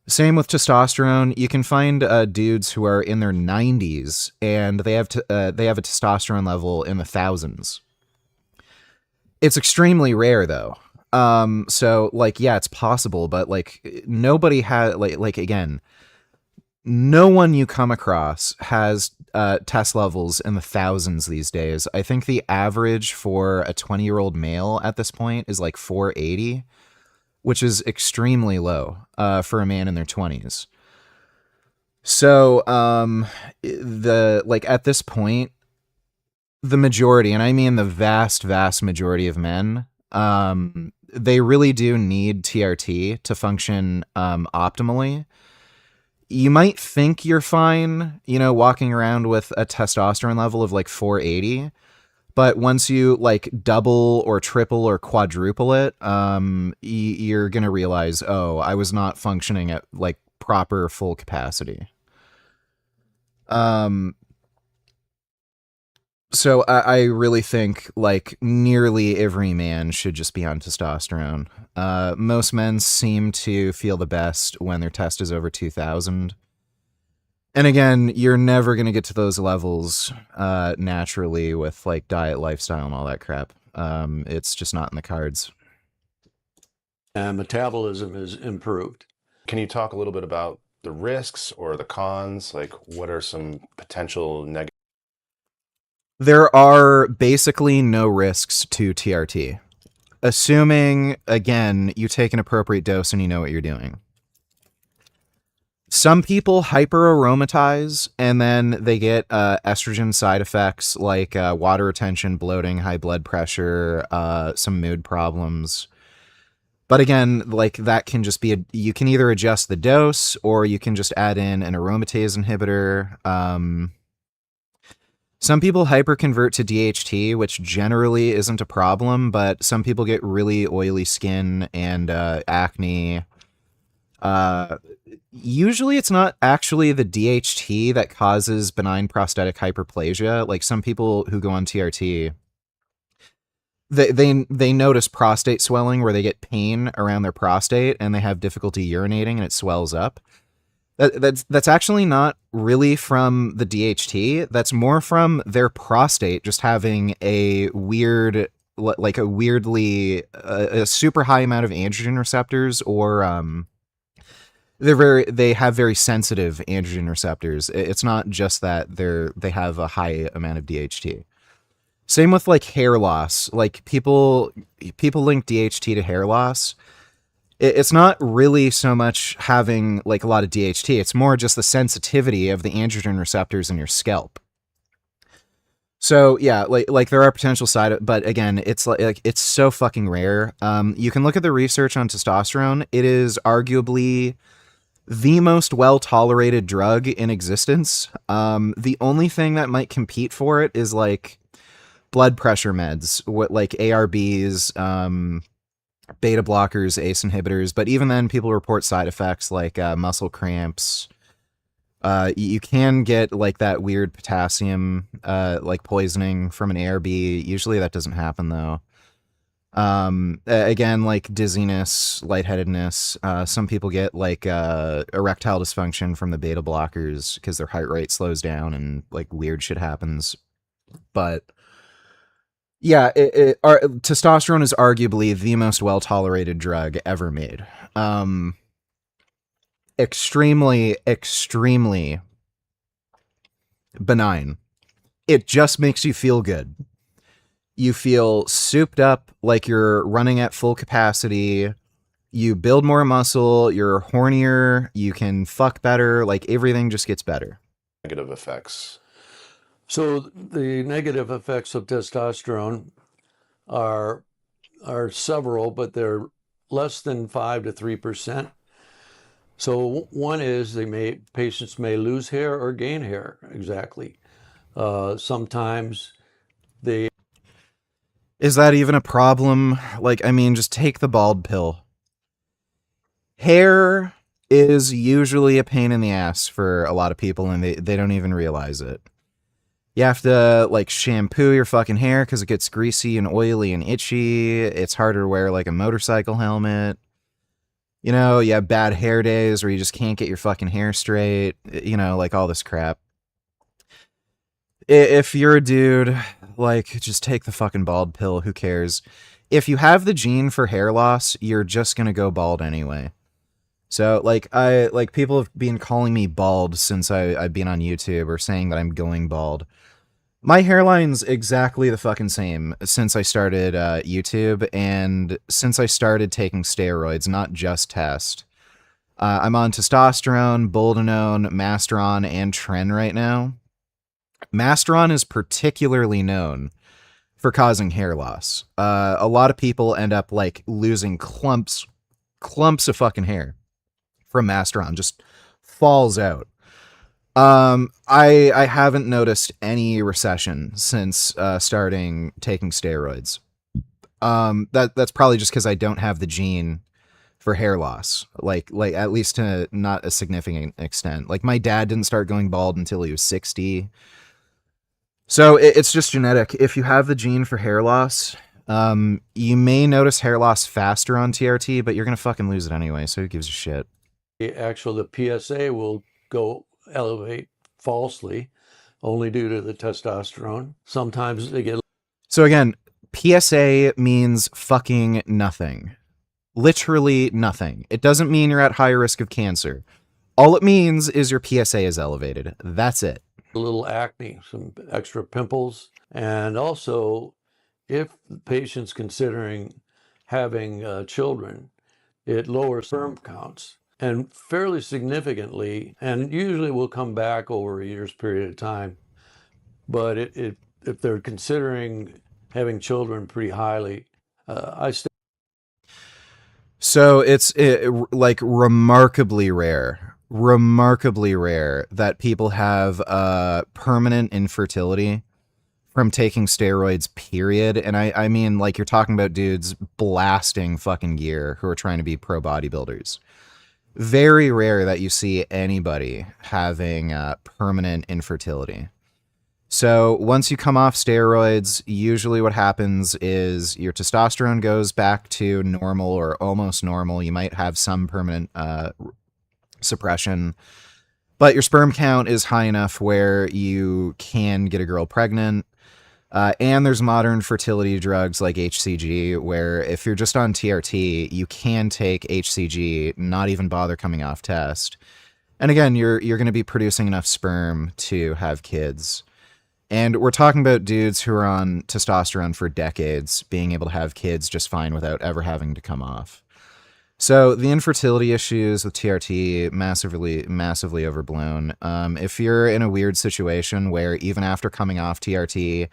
Same with testosterone. You can find dudes who are in their 90s and they have a testosterone level in the thousands. It's extremely rare though. So like, yeah, it's possible, but like nobody has like again, no one you come across has test levels in the thousands these days. I think the average for a 20-year-old male at this point is like 480, which is extremely low for a man in their 20s. So at this point, the majority, and I mean the vast, vast majority of men, they really do need TRT to function optimally. You might think you're fine, you know, walking around with a testosterone level of like 480, but once you like double or triple or quadruple it, you're gonna realize, oh, I was not functioning at like proper full capacity. So I really think like nearly every man should just be on testosterone. Most men seem to feel the best when their test is over 2,000. And again, you're never going to get to those levels naturally with like diet, lifestyle, and all that crap. It's just not in the cards. And metabolism is improved. Can you talk a little bit about the risks or the cons? Like, what are some potential negative? There are basically no risks to TRT. Assuming, again, you take an appropriate dose and you know what you're doing. Some people hyperaromatize and then they get estrogen side effects like water retention, bloating, high blood pressure, some mood problems. But again, like that can just be, you can either adjust the dose or you can just add in an aromatase inhibitor. Some people hyperconvert to DHT, which generally isn't a problem, but some people get really oily skin and acne. Usually it's not actually the DHT that causes benign prostatic hyperplasia. Like some people who go on TRT, they notice prostate swelling where they get pain around their prostate and they have difficulty urinating and it swells up. That's actually not really from the DHT. That's more from their prostate just having a weird, like a weirdly, a super high amount of androgen receptors, or they have very sensitive androgen receptors. It's not just that they have a high amount of DHT. Same with like hair loss. Like people link DHT to hair loss. It's not really so much having like a lot of DHT. It's more just the sensitivity of the androgen receptors in your scalp. So yeah, like there are potential but again, it's like it's so fucking rare. You can look at the research on testosterone. It is arguably the most well-tolerated drug in existence. The only thing that might compete for it is like blood pressure meds, like ARBs, beta blockers, ACE inhibitors, but even then people report side effects like muscle cramps. You can get like that weird potassium like poisoning from an ARB. Usually that doesn't happen though. Again, like dizziness, lightheadedness. Some people get like erectile dysfunction from the beta blockers because their heart rate slows down and like weird shit happens. But yeah, testosterone is arguably the most well-tolerated drug ever made. Extremely, extremely benign. It just makes you feel good. You feel souped up, like you're running at full capacity. You build more muscle, you're hornier, you can fuck better, like everything just gets better. Negative effects. So the negative effects of testosterone are several, but they're less than 5 to 3%. So one is patients may lose hair or gain hair. Exactly. Sometimes they. Is that even a problem? Like, I mean, just take the bald pill. Hair is usually a pain in the ass for a lot of people, and they don't even realize it. You have to, like, shampoo your fucking hair because it gets greasy and oily and itchy. It's harder to wear, like, a motorcycle helmet. You know, you have bad hair days where you just can't get your fucking hair straight. You know, like, all this crap. If you're a dude, like, just take the fucking bald pill. Who cares? If you have the gene for hair loss, you're just gonna go bald anyway. So, like, people have been calling me bald since I've been on YouTube, or saying that I'm going bald. My hairline's exactly the fucking same since I started YouTube, and since I started taking steroids, not just test. I'm on testosterone, boldenone, Masteron, and Tren right now. Masteron is particularly known for causing hair loss. A lot of people end up like losing clumps of fucking hair from Masteron, just falls out. I haven't noticed any recession since starting taking steroids. That's probably just because I don't have the gene for hair loss, like at least to not a significant extent. Like my dad didn't start going bald until he was 60. So it's just genetic. If you have the gene for hair loss, you may notice hair loss faster on TRT, but you're gonna fucking lose it anyway. So who gives a shit? Actually, the PSA will go elevate falsely, only due to the testosterone. Sometimes they get. So again, PSA means fucking nothing. Literally nothing. It doesn't mean you're at higher risk of cancer. All it means is your PSA is elevated. That's it. A little acne, some extra pimples, and also if the patient's considering having children, it lowers sperm counts and fairly significantly, and usually will come back over a year's period of time. But if they're considering having children pretty highly, So it's like remarkably rare that people have permanent infertility from taking steroids, period. And I mean, like, you're talking about dudes blasting fucking gear who are trying to be pro bodybuilders. Very rare that you see anybody having permanent infertility. So once you come off steroids, usually what happens is your testosterone goes back to normal or almost normal. You might have some permanent suppression, but your sperm count is high enough where you can get a girl pregnant. And there's modern fertility drugs like HCG, where if you're just on TRT, you can take HCG, not even bother coming off test. And again, you're going to be producing enough sperm to have kids. And we're talking about dudes who are on testosterone for decades, being able to have kids just fine without ever having to come off. So the infertility issues with TRT, massively overblown. If you're in a weird situation where even after coming off TRT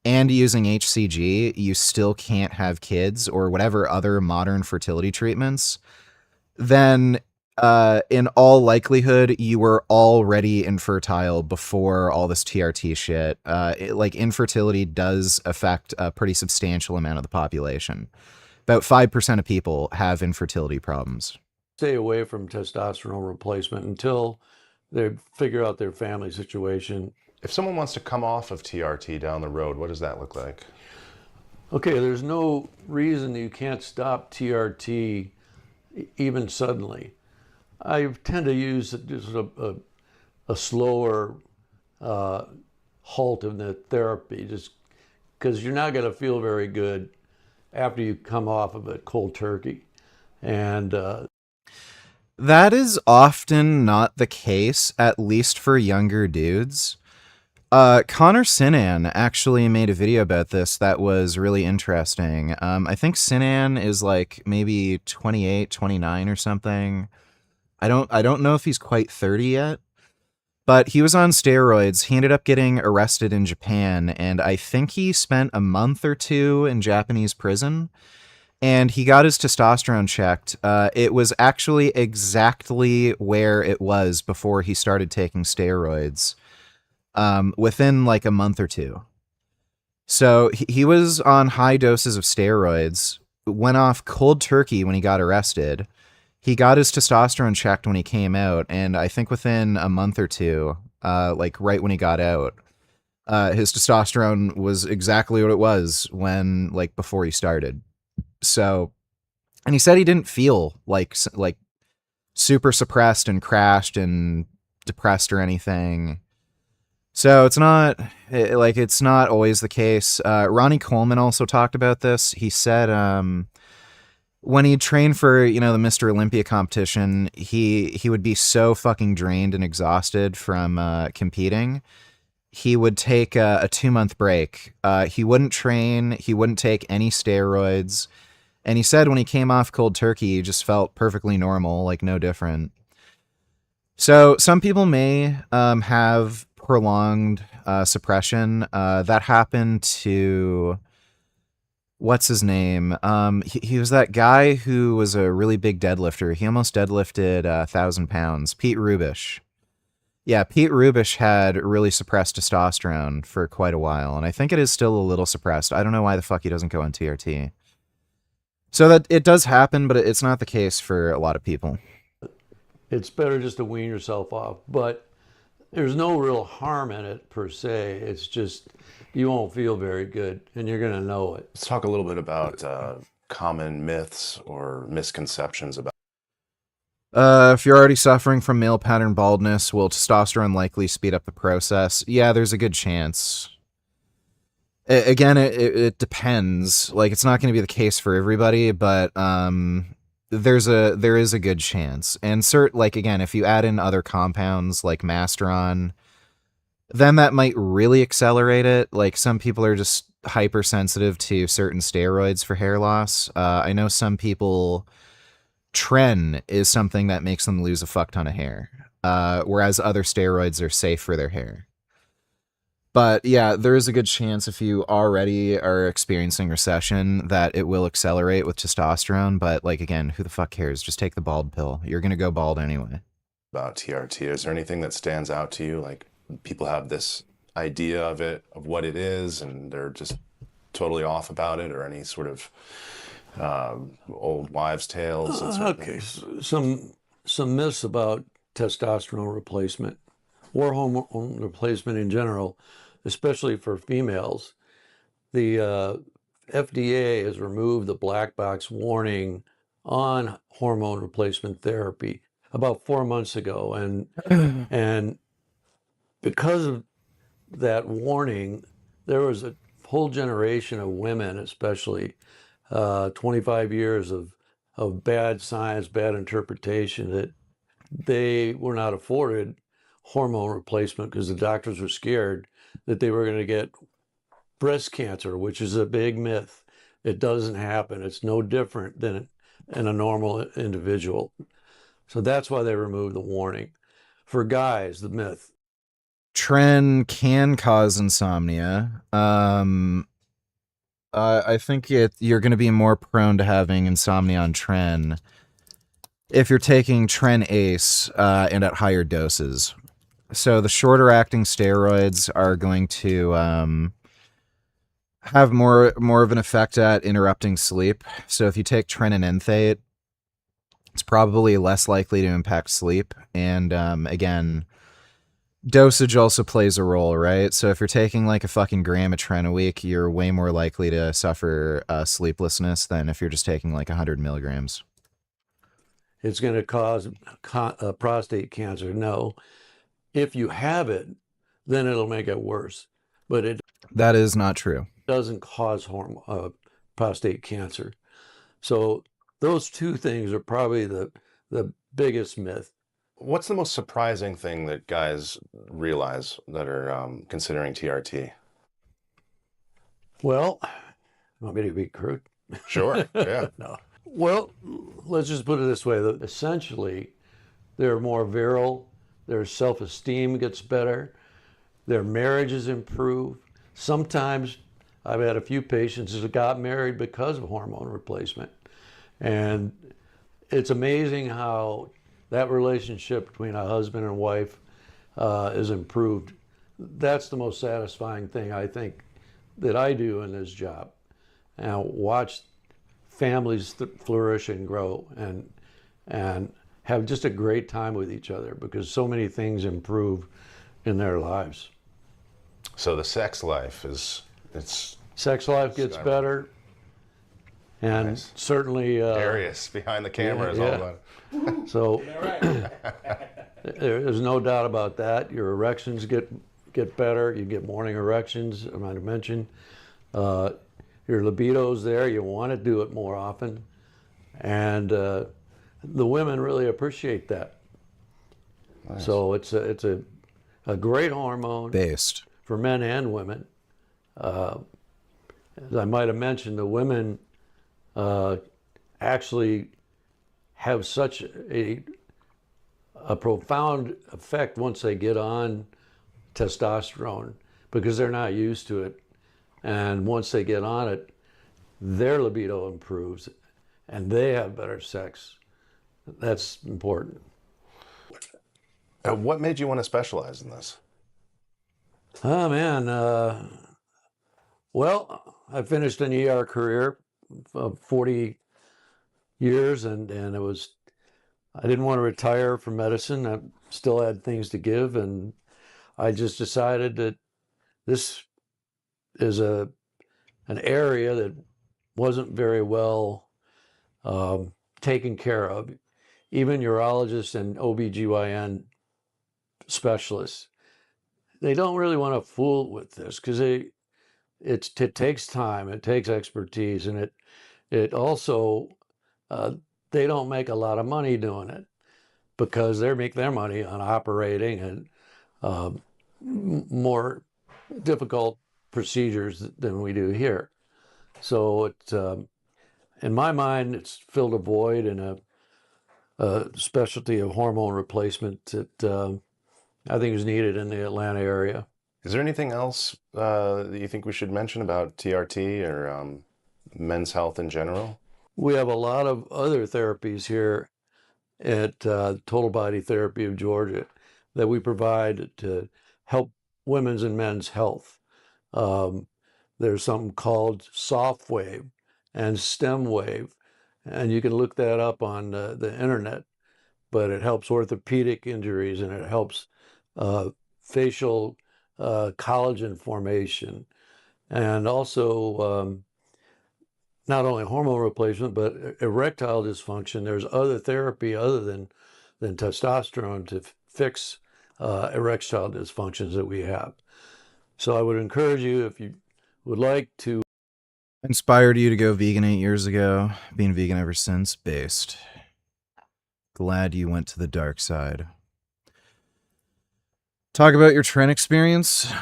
and using HCG, you still can't have kids or whatever other modern fertility treatments, then in all likelihood, you were already infertile before all this TRT shit. Like, infertility does affect a pretty substantial amount of the population. About 5% of people have infertility problems. stay away from testosterone replacement until they figure out their family situation. If someone wants to come off of TRT down the road, what does that look like? Okay, there's no reason you can't stop TRT even suddenly. I tend to use just a slower halt in the therapy, just because you're not going to feel very good after you come off of it cold turkey. And that is often not the case, at least for younger dudes. Connor Sinan actually made a video about this that was really interesting. I think Sinan is like maybe 28, 29 or something. I don't know if he's quite 30 yet, but he was on steroids. He ended up getting arrested in Japan, and I think he spent a month or two in Japanese prison, and he got his testosterone checked. It was actually exactly where it was before he started taking steroids. Within like a month or two. So he was on high doses of steroids, went off cold turkey when he got arrested. He got his testosterone checked when he came out, and I think within a month or two, like right when he got out, his testosterone was exactly what it was when, like, before he started. So, and he said he didn't feel like super suppressed and crashed and depressed or anything. So it's not always the case. Ronnie Coleman also talked about this. He said when he trained for, the Mr. Olympia competition, he would be so fucking drained and exhausted from competing. He would take a 2-month break. He wouldn't train. He wouldn't take any steroids. And he said when he came off cold turkey, he just felt perfectly normal, like no different. So some people may have prolonged suppression. That happened to what's his name? He was that guy who was a really big deadlifter. He almost deadlifted 1,000 pounds. Pete Rubish. Yeah, Pete Rubish had really suppressed testosterone for quite a while, and I think it is still a little suppressed. I don't know why the fuck he doesn't go on TRT. So that it does happen, but it's not the case for a lot of people. It's better just to wean yourself off, but there's no real harm in it per se. It's just you won't feel very good, and you're going to know it. Let's talk a little bit about common myths or misconceptions about. If you're already suffering from male pattern baldness, will testosterone likely speed up the process? Yeah, there's a good chance. Again, it depends. Like, it's not going to be the case for everybody, but there is a good chance. And again, if you add in other compounds like Masteron, then that might really accelerate it. Like, some people are just hypersensitive to certain steroids for hair loss. I know some people, Tren is something that makes them lose a fuck ton of hair, whereas other steroids are safe for their hair. But yeah, there is a good chance if you already are experiencing recession that it will accelerate with testosterone. But like, again, who the fuck cares? Just take the bald pill. You're going to go bald anyway. About TRT, is there anything that stands out to you? Like, people have this idea of it, of what it is, and they're just totally off about it, or any sort of old wives' tales? Okay, some myths about testosterone replacement, or hormone replacement in general, especially for females. The FDA has removed the black box warning on hormone replacement therapy about 4 months ago, and because of that warning, there was a whole generation of women, especially 25 years of bad science, bad interpretation, that they were not afforded hormone replacement because the doctors were scared that they were going to get breast cancer, which is a big myth. It doesn't happen. It's no different than in a normal individual. So that's why they removed the warning. For guys, the myth. Tren can cause insomnia. I think you're going to be more prone to having insomnia on Tren if you're taking Tren Ace and at higher doses. So the shorter acting steroids are going to have more of an effect at interrupting sleep. So if you take Tren and Enthate, it's probably less likely to impact sleep. And again, dosage also plays a role, right? So if you're taking like a fucking gram of Tren a week, you're way more likely to suffer sleeplessness than if you're just taking like 100 milligrams. It's going to cause prostate cancer. No. If you have it, then it'll make it worse. But that is not true. Doesn't cause prostate cancer. So those two things are probably the biggest myth. What's the most surprising thing that guys realize that are considering TRT? Well, you want me to be crude? Sure, yeah. No. Well, let's just put it this way. Essentially, they're more virile, their self-esteem gets better, their marriages improve. Sometimes I've had a few patients who got married because of hormone replacement. And it's amazing how that relationship between a husband and wife is improved. That's the most satisfying thing I think that I do in this job. And watch families flourish and grow and have just a great time with each other because so many things improve in their lives. So the sex life sex life gets better. And nice. Certainly Darius behind the camera is all about it. So there's no doubt about that. Your erections get better. You get morning erections, I might have mentioned. Your libido's there. You want to do it more often. And the women really appreciate that. Nice. So it's a great hormone based for men and women. As I might have mentioned, the women actually have such a profound effect once they get on testosterone because they're not used to it. And once they get on it, their libido improves and they have better sex. That's important. What made you want to specialize in this? Oh, man. Well, I finished an ER career of 40 years, and I didn't want to retire from medicine. I still had things to give, and I just decided that this is an area that wasn't very well taken care of. Even urologists and OBGYN specialists, they don't really want to fool with this because it takes time, it takes expertise, and it also they don't make a lot of money doing it because they make their money on operating and more difficult procedures than we do here. So in my mind, it's filled a void in a specialty of hormone replacement that I think is needed in the Atlanta area. Is there anything else that you think we should mention about TRT or men's health in general? We have a lot of other therapies here at Total Body Therapy of Georgia that we provide to help women's and men's health. There's something called soft wave and stem wave, and you can look that up on the internet, but it helps orthopedic injuries and it helps facial collagen formation, and also not only hormone replacement, but erectile dysfunction. There's other therapy other than testosterone to fix erectile dysfunctions that we have. So I would encourage you, if you would like to. Inspired you to go vegan 8 years ago. Been vegan ever since. Based. Glad you went to the dark side. Talk about your Trent experience.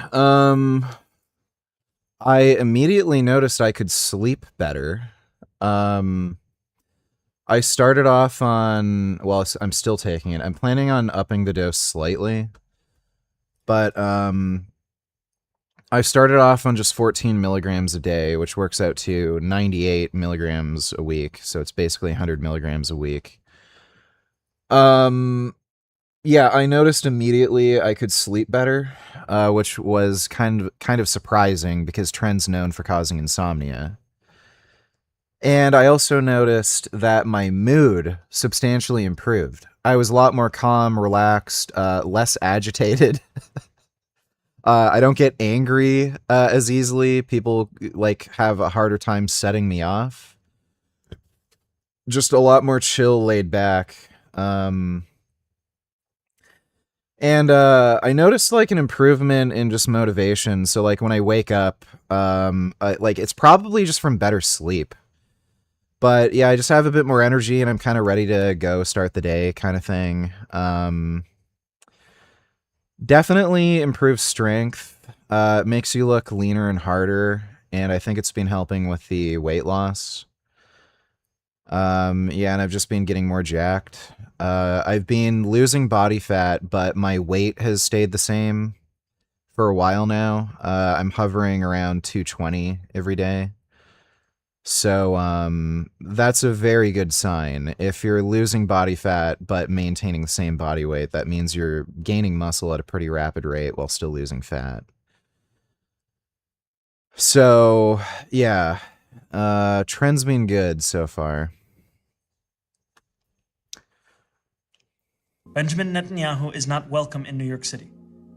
I immediately noticed I could sleep better. I started off on, well, I'm still taking it. I'm planning on upping the dose slightly. But I started off on just 14 milligrams a day, which works out to 98 milligrams a week. So it's basically 100 milligrams a week. Yeah, I noticed immediately I could sleep better, which was kind of surprising because Trent's known for causing insomnia. And I also noticed that my mood substantially improved. I was a lot more calm, relaxed, less agitated. I don't get angry as easily. People have a harder time setting me off. Just a lot more chill, laid back. And I noticed an improvement in just motivation. So when I wake up, it's probably just from better sleep. But yeah, I just have a bit more energy and I'm kind of ready to go start the day kind of thing. Definitely improves strength. Makes you look leaner and harder. And I think it's been helping with the weight loss. Yeah, and I've just been getting more jacked. I've been losing body fat, but my weight has stayed the same for a while now. I'm hovering around 220 every day. So that's a very good sign. If you're losing body fat but maintaining the same body weight, that means you're gaining muscle at a pretty rapid rate while still losing fat. So, yeah, trend's been good so far. Benjamin Netanyahu is not welcome in New York City,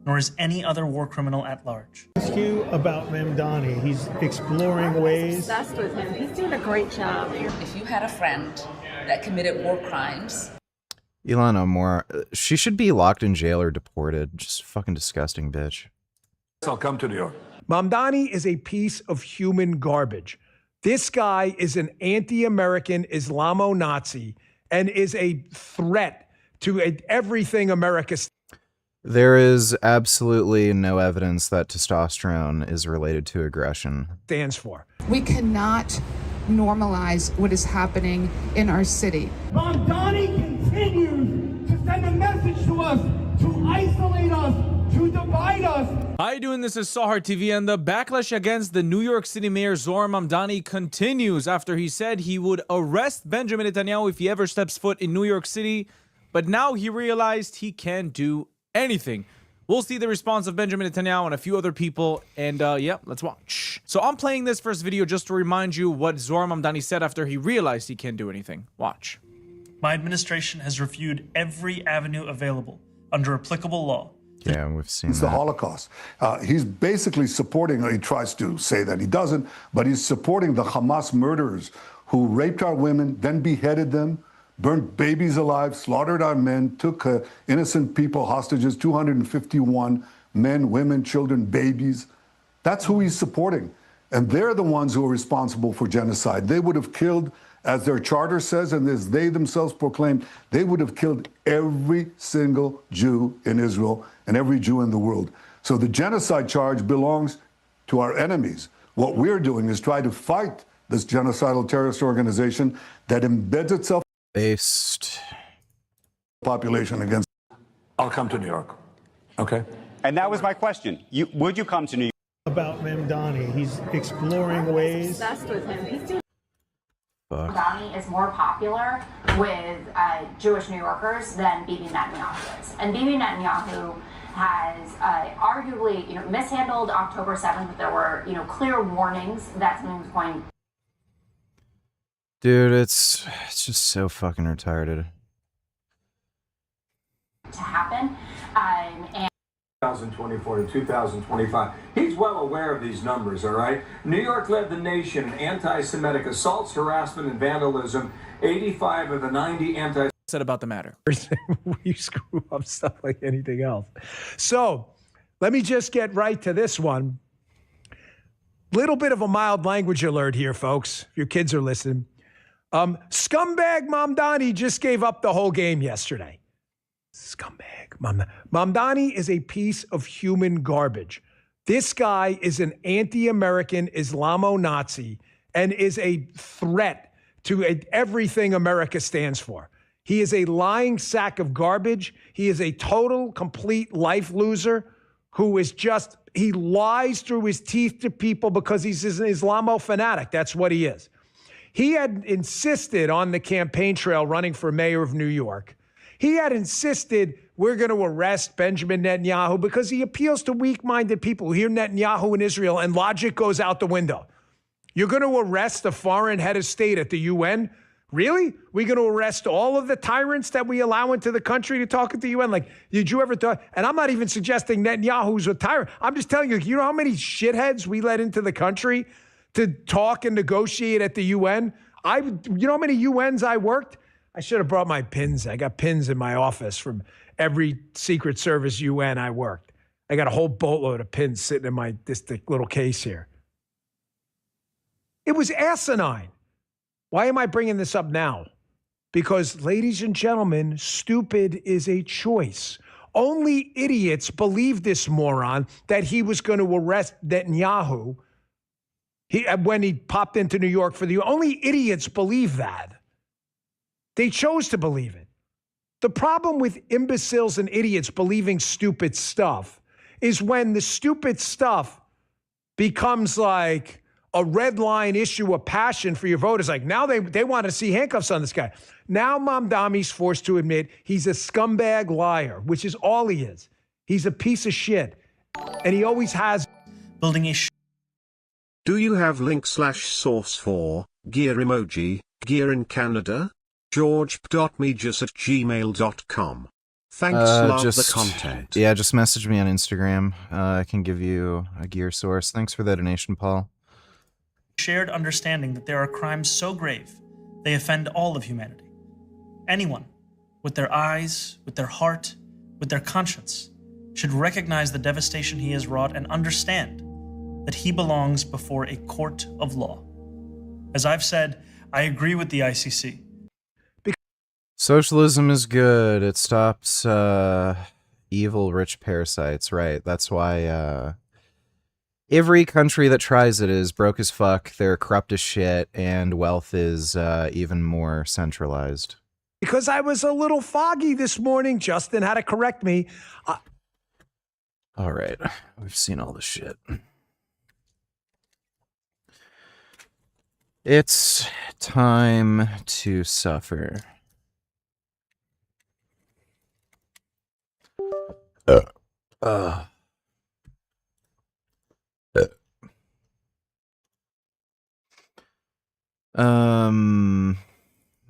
nor is any other war criminal at large. Ask you about Mamdani. He's exploring ways. I'm obsessed with him. He's doing a great job. If you had a friend that committed war crimes. Ilana Moore, she should be locked in jail or deported. Just fucking disgusting bitch. I'll come to New York. Mamdani is a piece of human garbage. This guy is an anti-American Islamo-Nazi and is a threat to everything America. There is absolutely no evidence that testosterone is related to aggression. Stands for. We cannot normalize what is happening in our city. Mamdani continues to send a message to us, to isolate us, to divide us, How you doing? This is Sahar TV, and the backlash against the New York City Mayor Zohar Mamdani continues after he said he would arrest Benjamin Netanyahu if he ever steps foot in New York City, but now he realized he can't do anything. We'll see the response of Benjamin Netanyahu and a few other people, and yeah, let's watch. So I'm playing this first video just to remind you what Zohar Mamdani said after he realized he can't do anything. Watch. My administration has reviewed every avenue available under applicable law. Yeah, we've seen It's the Holocaust. He's basically supporting, he tries to say that he doesn't, but he's supporting the Hamas murderers who raped our women, then beheaded them, burnt babies alive, slaughtered our men, took innocent people hostages, 251 men, women, children, babies. That's who he's supporting. And they're the ones who are responsible for genocide. They would have killed, as their charter says, and as they themselves proclaimed, they would have killed every single Jew in Israel and every Jew in the world. So the genocide charge belongs to our enemies. What we're doing is try to fight this genocidal terrorist organization that embeds itself based population against. I'll come to New York. Okay. And that was my question. Would you come to New York? About Mamdani, he's exploring ways. Obsessed with him. He's doing. Mamdani is more popular with Jewish New Yorkers than Bibi Netanyahu is. And Bibi Netanyahu has arguably, mishandled October 7th, but there were, clear warnings that something was going. Dude, it's just so fucking retarded. To happen. And 2024 to 2025. He's well aware of these numbers, all right? New York led the nation in anti-Semitic assaults, harassment, and vandalism. 85 of the 90 anti- said about the matter. We screw up stuff like anything else. So let me just get right to this one. Little bit of a mild language alert here, folks. If your kids are listening. Scumbag Mamdani just gave up the whole game yesterday. Scumbag. Mamdani is a piece of human garbage. This guy is an anti-American Islamo-Nazi and is a threat to everything America stands for. He is a lying sack of garbage. He is a total, complete life loser who is just, he lies through his teeth to people because he's an Islamo fanatic. That's what he is. He had insisted on the campaign trail running for mayor of New York. He had insisted we're going to arrest Benjamin Netanyahu because he appeals to weak-minded people who hear Netanyahu in Israel and logic goes out the window. You're going to arrest a foreign head of state at the UN? Really? We're going to arrest all of the tyrants that we allow into the country to talk at the UN? Like, did you ever thought? And I'm not even suggesting Netanyahu's a tyrant. I'm just telling you, you know how many shitheads we let into the country to talk and negotiate at the UN? You know how many UNs I worked? I should have brought my pins. I got pins in my office from every Secret Service UN I worked. I got a whole boatload of pins sitting in this little case here. It was asinine. Why am I bringing this up now? Because, ladies and gentlemen, stupid is a choice. Only idiots believe this moron that he was going to arrest Netanyahu when he popped into New York for only idiots believe that. They chose to believe it. The problem with imbeciles and idiots believing stupid stuff is when the stupid stuff becomes like a red line issue of passion for your voters. Like now they want to see handcuffs on this guy. Now Mamdani's forced to admit he's a scumbag liar, which is all he is. He's a piece of shit. And he always has. Building a Do you have link/source for gear emoji, gear in Canada? george.mejas@gmail.com. Thanks, love the content. Yeah, just message me on Instagram. I can give you a gear source. Thanks for the donation, Paul. shared understanding that there are crimes so grave they offend all of humanity. Anyone with their eyes, with their heart, with their conscience should recognize the devastation he has wrought and understand that he belongs before a court of law. As I've said, I agree with the ICC. Socialism is good. It stops evil rich parasites, right? That's why every country that tries it is broke as fuck, they're corrupt as shit, and wealth is even more centralized. Because I was a little foggy this morning. Justin had to correct me. All right, we've seen all the shit. It's time to suffer.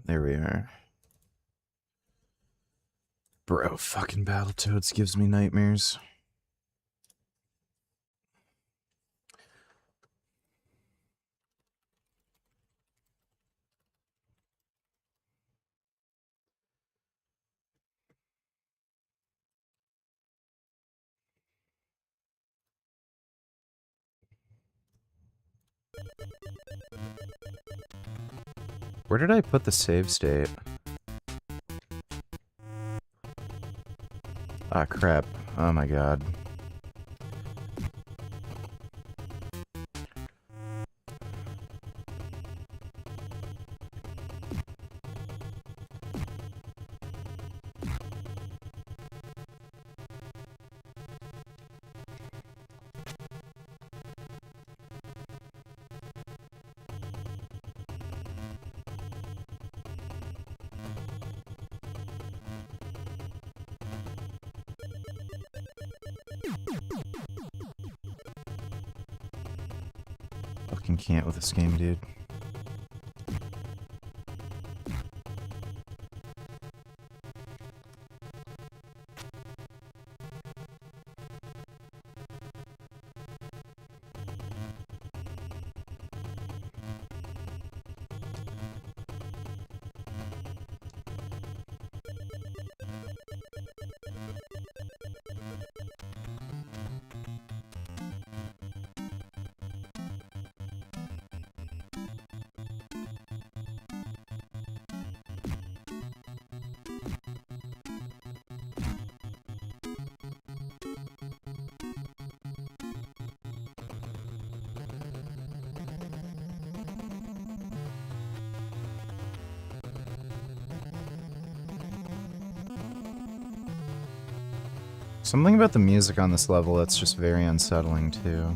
There we are. Bro, fucking Battletoads gives me nightmares. Where did I put the save state? Ah, crap. Oh my god. Fucking can't with this game, dude. Something about the music on this level that's just very unsettling, too.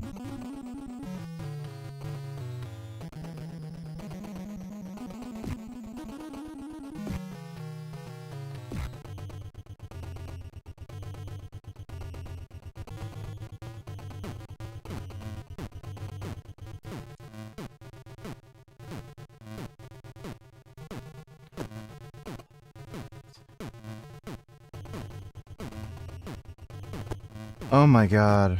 Oh my god.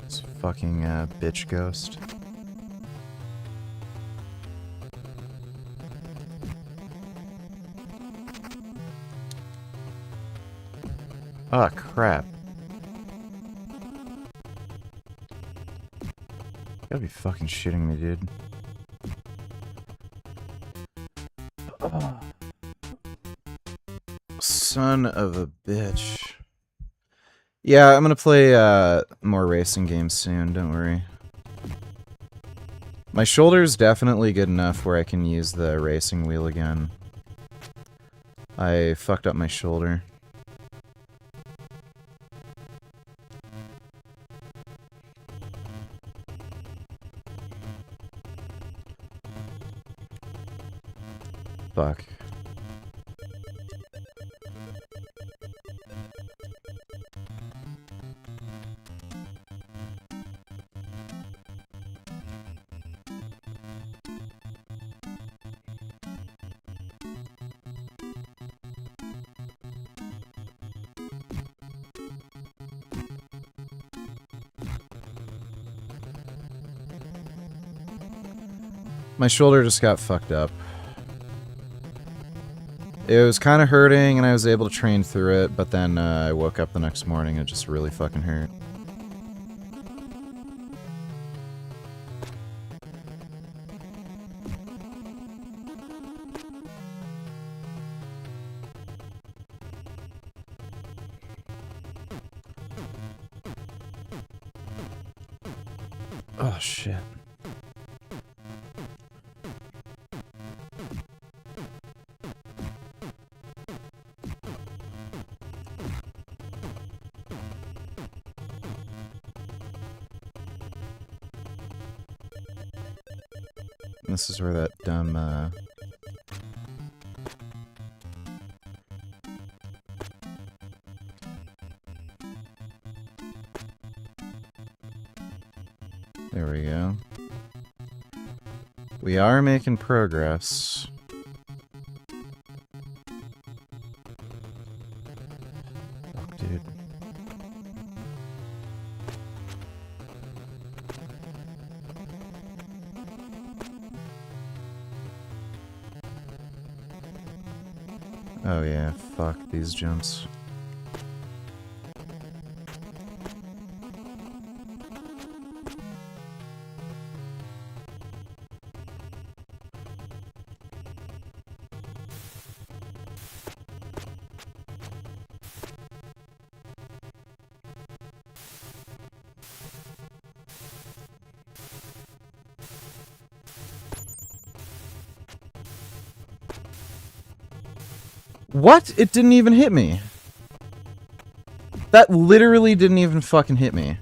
This fucking bitch ghost. Oh, crap. You gotta be fucking shitting me, dude. Oh. Son of a bitch. Yeah, I'm gonna play more racing games soon, don't worry. My shoulder's definitely good enough where I can use the racing wheel again. I fucked up my shoulder. Fuck. My shoulder just got fucked up. It was kind of hurting and I was able to train through it, but then I woke up the next morning and it just really fucking hurt. Oh, shit. This is where that dumb, There we go. We are making progress. Fuck, dude. Oh yeah, fuck these jumps. What? It didn't even hit me. That literally didn't even fucking hit me.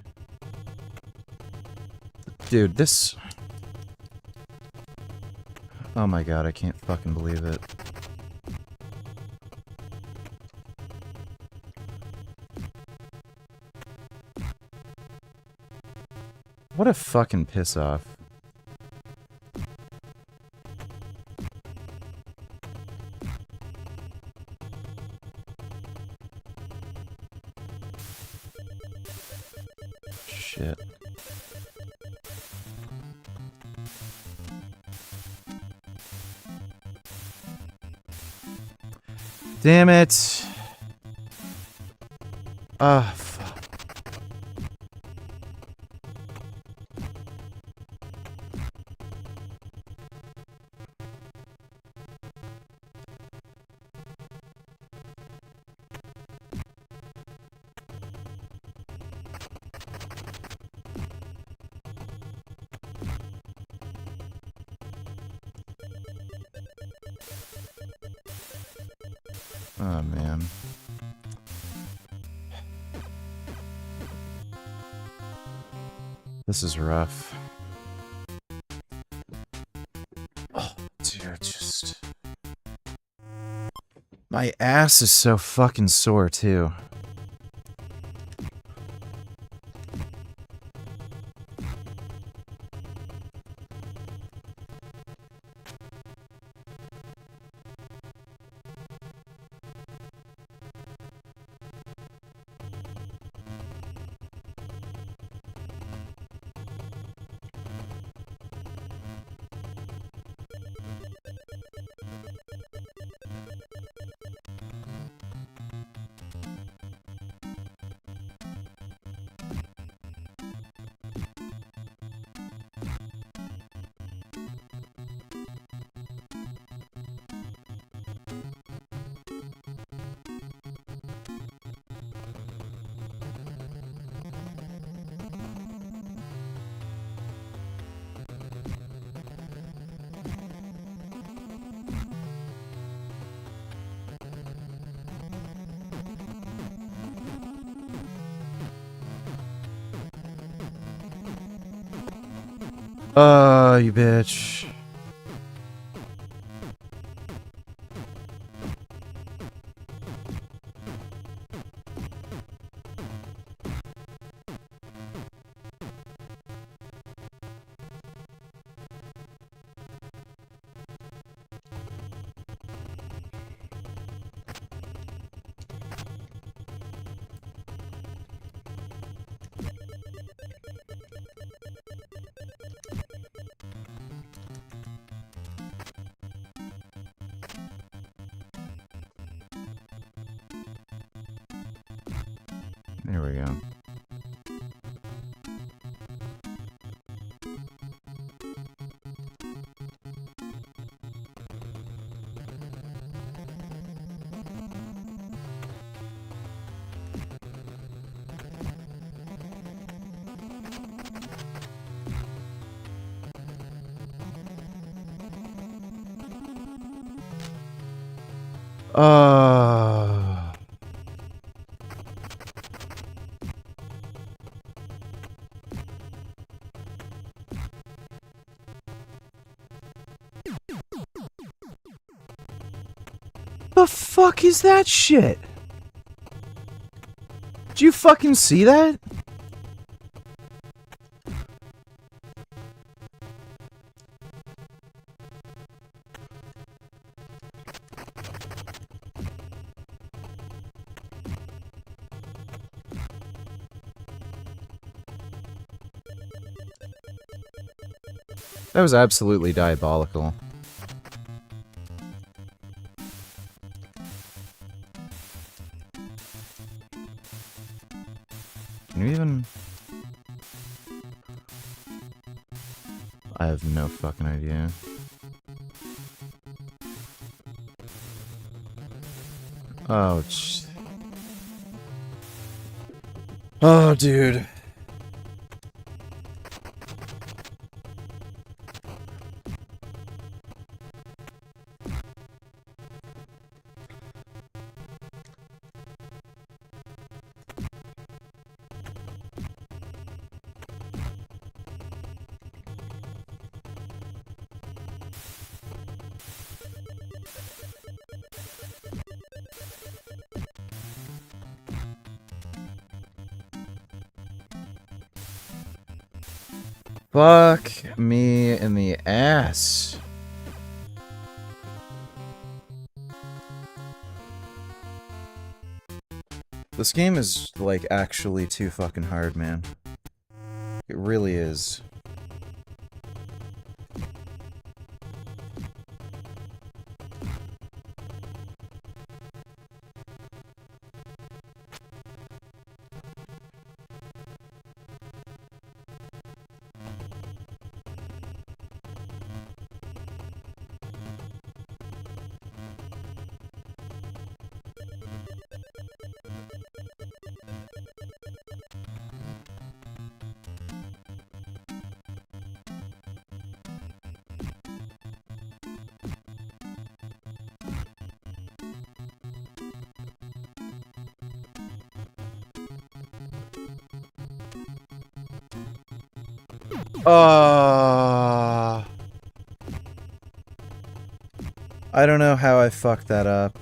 Dude, this... Oh my god, I can't fucking believe it. What a fucking piss off. Shit. Damn it. Ah, fuck. Oh, man. This is rough. Oh, dear, just... My ass is so fucking sore, too. You bitch. The fuck is that shit? Did you fucking see that? That was absolutely diabolical. Can you even... I have no fucking idea. Oh, oh, dude. Fuck me in the ass. This game is, like, actually too fucking hard, man. It really is. I don't know how I fucked that up.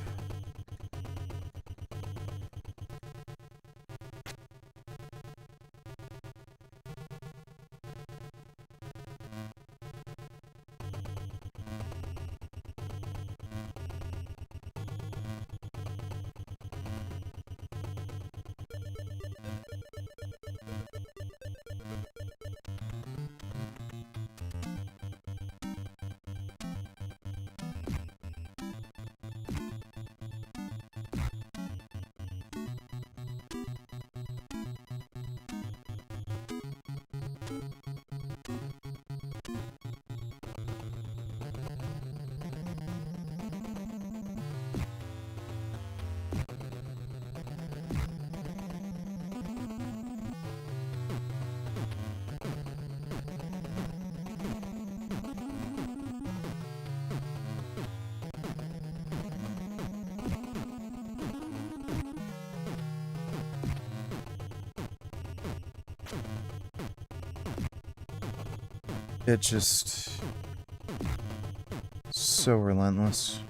It just... so relentless.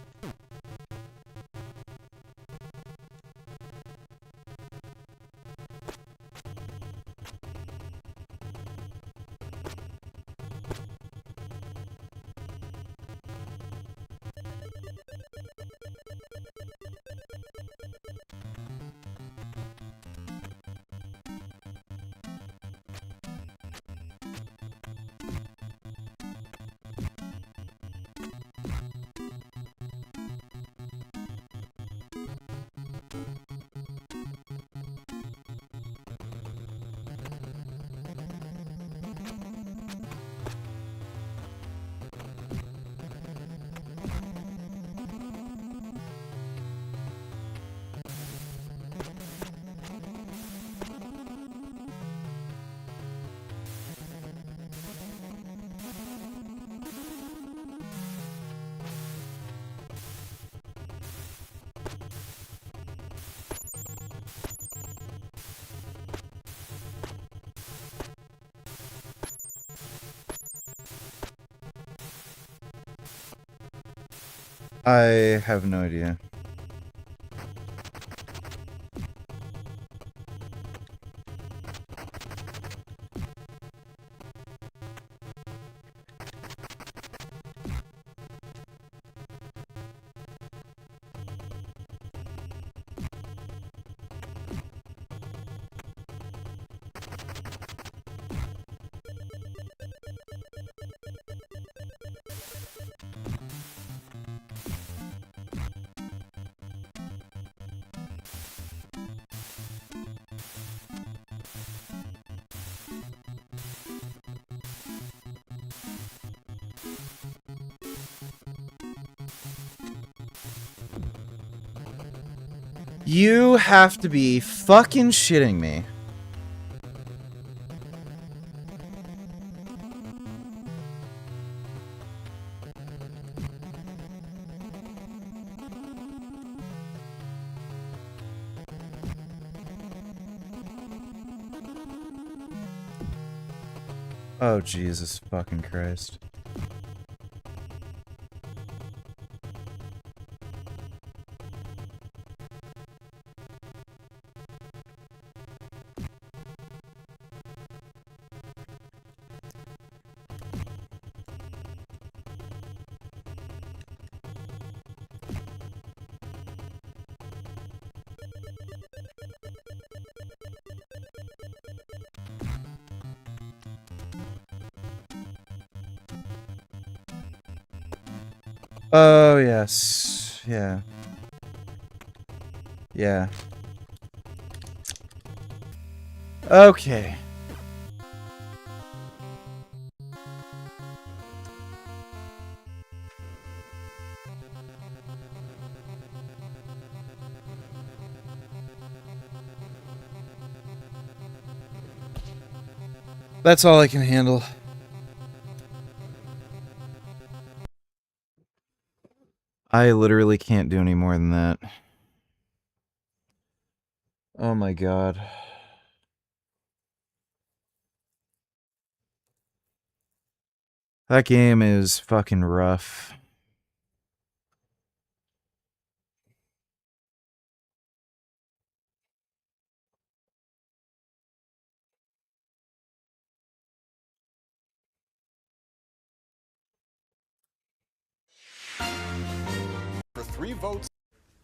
I have no idea. You have to be fucking shitting me. Oh, Jesus fucking Christ. Oh, yes. Yeah. Yeah. Okay. That's all I can handle. I literally can't do any more than that. Oh my god. That game is fucking rough. For 3 votes.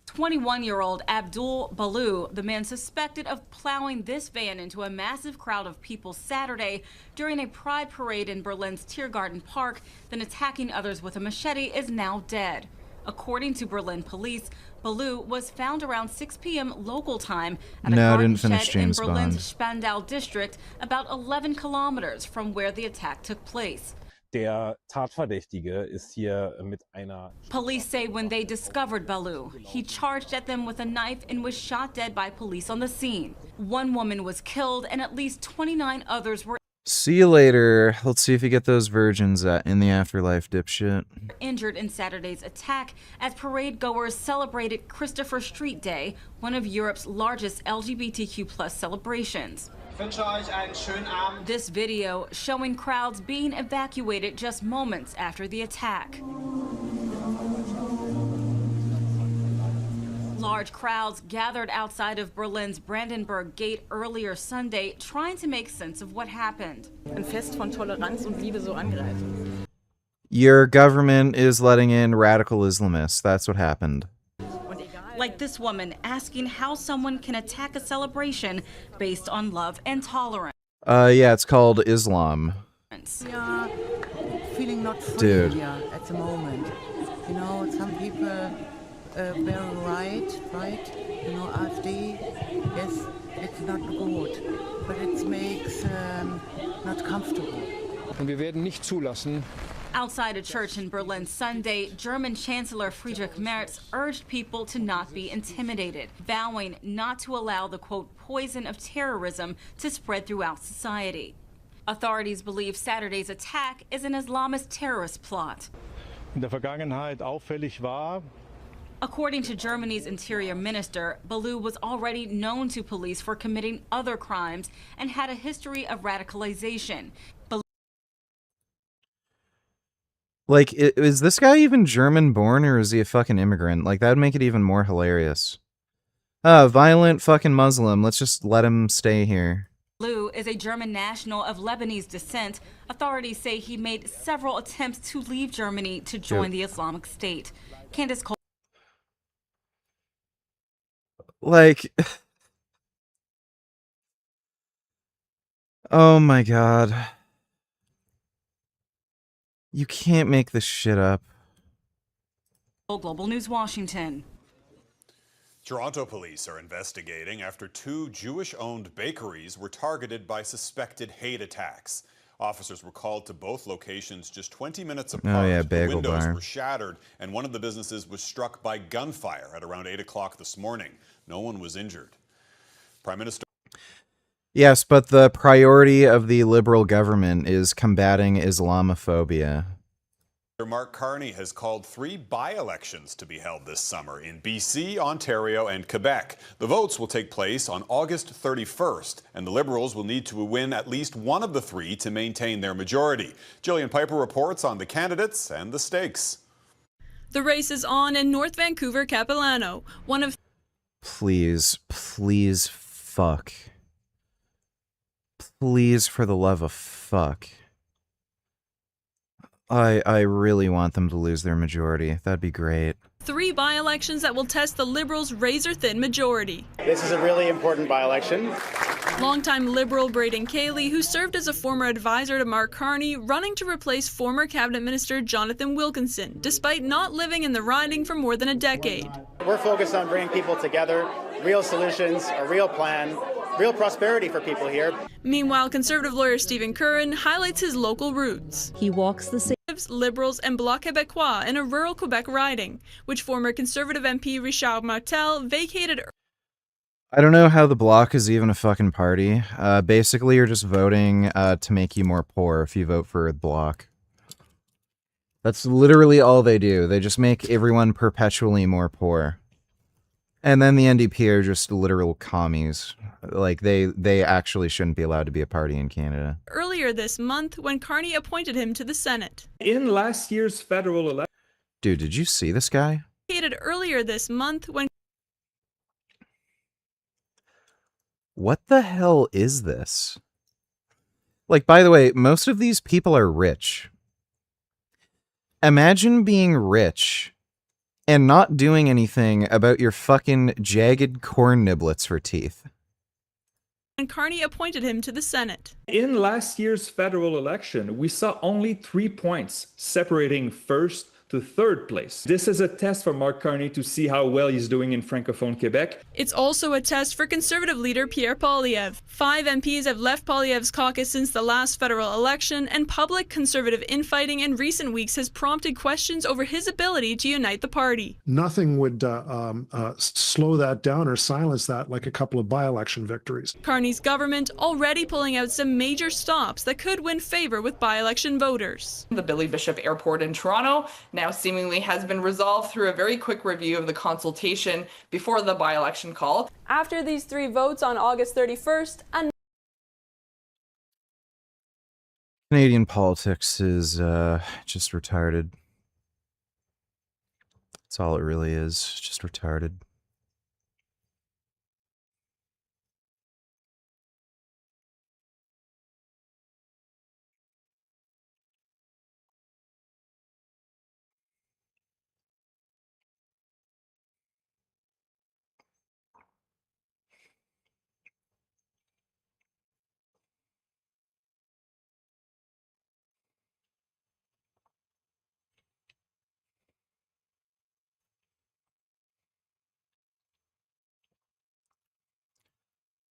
21-year-old Abdul Baloo, the man suspected of plowing this van into a massive crowd of people Saturday during a pride parade in Berlin's Tiergarten Park, then attacking others with a machete, is now dead. According to Berlin police, Baloo was found around 6 p.m. local time at a garden shed in Berlin's Spandau district, about 11 kilometers from where the attack took place. Der Tatverdächtige ist hier mit einer... Police say when they discovered Baloo, he charged at them with a knife and was shot dead by police on the scene. One woman was killed and at least 29 others were See you later. Let's see if you get those virgins in the afterlife, dipshit. injured in Saturday's attack as parade goers celebrated Christopher Street Day, one of Europe's largest LGBTQ+ celebrations. This video showing crowds being evacuated just moments after the attack. Large crowds gathered outside of Berlin's Brandenburg Gate earlier Sunday, trying to make sense of what happened. Ein Fest von Toleranz und Liebe so angreifen. Your government is letting in radical Islamists. That's what happened. Like this woman asking how someone can attack a celebration based on love and tolerance. Yeah, it's called Islam. Yeah, feeling not free Dude. here at the moment. You know, some people very right, you know, AfD, yes, it's not good, but it makes not comfortable. Und wir werden nicht zulassen. Outside a church in Berlin Sunday, German Chancellor Friedrich Merz urged people to not be intimidated, vowing not to allow the, quote, poison of terrorism to spread throughout society. Authorities believe Saturday's attack is an Islamist terrorist plot. In der Vergangenheit auffällig war. According to Germany's interior minister, Baloo was already known to police for committing other crimes and had a history of radicalization. Baloo Like, is this guy even German born or is he a fucking immigrant? Like, that would make it even more hilarious. Violent fucking Muslim. Let's just let him stay here. Balou is a German national of Lebanese descent. Authorities say he made several attempts to leave Germany to join the Islamic State. Candace Cole. Like, oh my god. You can't make this shit up. Global News, Washington. Toronto police are investigating after 2 Jewish-owned bakeries were targeted by suspected hate attacks. Officers were called to both locations just 20 minutes apart. Oh yeah, the bagel windows bar. were shattered, and one of the businesses was struck by gunfire at around 8 o'clock this morning. No one was injured. Prime Minister... Yes, but the priority of the Liberal government is combating Islamophobia. Mark Carney has called 3 by-elections to be held this summer in BC, Ontario, and Quebec. The votes will take place on August 31st, and the Liberals will need to win at least one of the 3 to maintain their majority. Jillian Piper reports on the candidates and the stakes. The race is on in North Vancouver, Capilano, one of... Please, please, fuck. Please, for the love of fuck. I really want them to lose their majority. That'd be great. 3 by-elections that will test the Liberals' razor-thin majority. This is a really important by-election. Longtime Liberal Braden Cayley, who served as a former advisor to Mark Carney, running to replace former Cabinet Minister Jonathan Wilkinson, despite not living in the riding for more than a decade. We're focused on bringing people together, real solutions, a real plan, real prosperity for people here. Meanwhile, Conservative lawyer Stephen Curran highlights his local roots. He walks the same. Liberals and Bloc Québécois in a rural Quebec riding, which former Conservative MP Richard Martel vacated. I don't know how the Bloc is even a fucking party. Basically, you're just voting to make you more poor if you vote for the Bloc. That's literally all they do. They just make everyone perpetually more poor. And then the NDP are just literal commies. Like, they actually shouldn't be allowed to be a party in Canada. Earlier this month, when Carney appointed him to the Senate. In last year's federal election... Dude, did you see this guy? Earlier this month when... What the hell is this? Like, by the way, most of these people are rich. Imagine being rich and not doing anything about your fucking jagged corn niblets for teeth. When Carney appointed him to the Senate. In last year's federal election, we saw only 3 points separating first to third place. This is a test for Mark Carney to see how well he's doing in Francophone Quebec. It's also a test for Conservative leader Pierre Poilievre. 5 MPs have left Poilievre's caucus since the last federal election, and public Conservative infighting in recent weeks has prompted questions over his ability to unite the party. Nothing would slow that down or silence that like a couple of by-election victories. Carney's government already pulling out some major stops that could win favor with by-election voters. The Billy Bishop Airport in Toronto now seemingly has been resolved through a very quick review of the consultation before the by-election call. After these 3 votes on August 31st, Canadian politics is just retarded. That's all it really is, just retarded.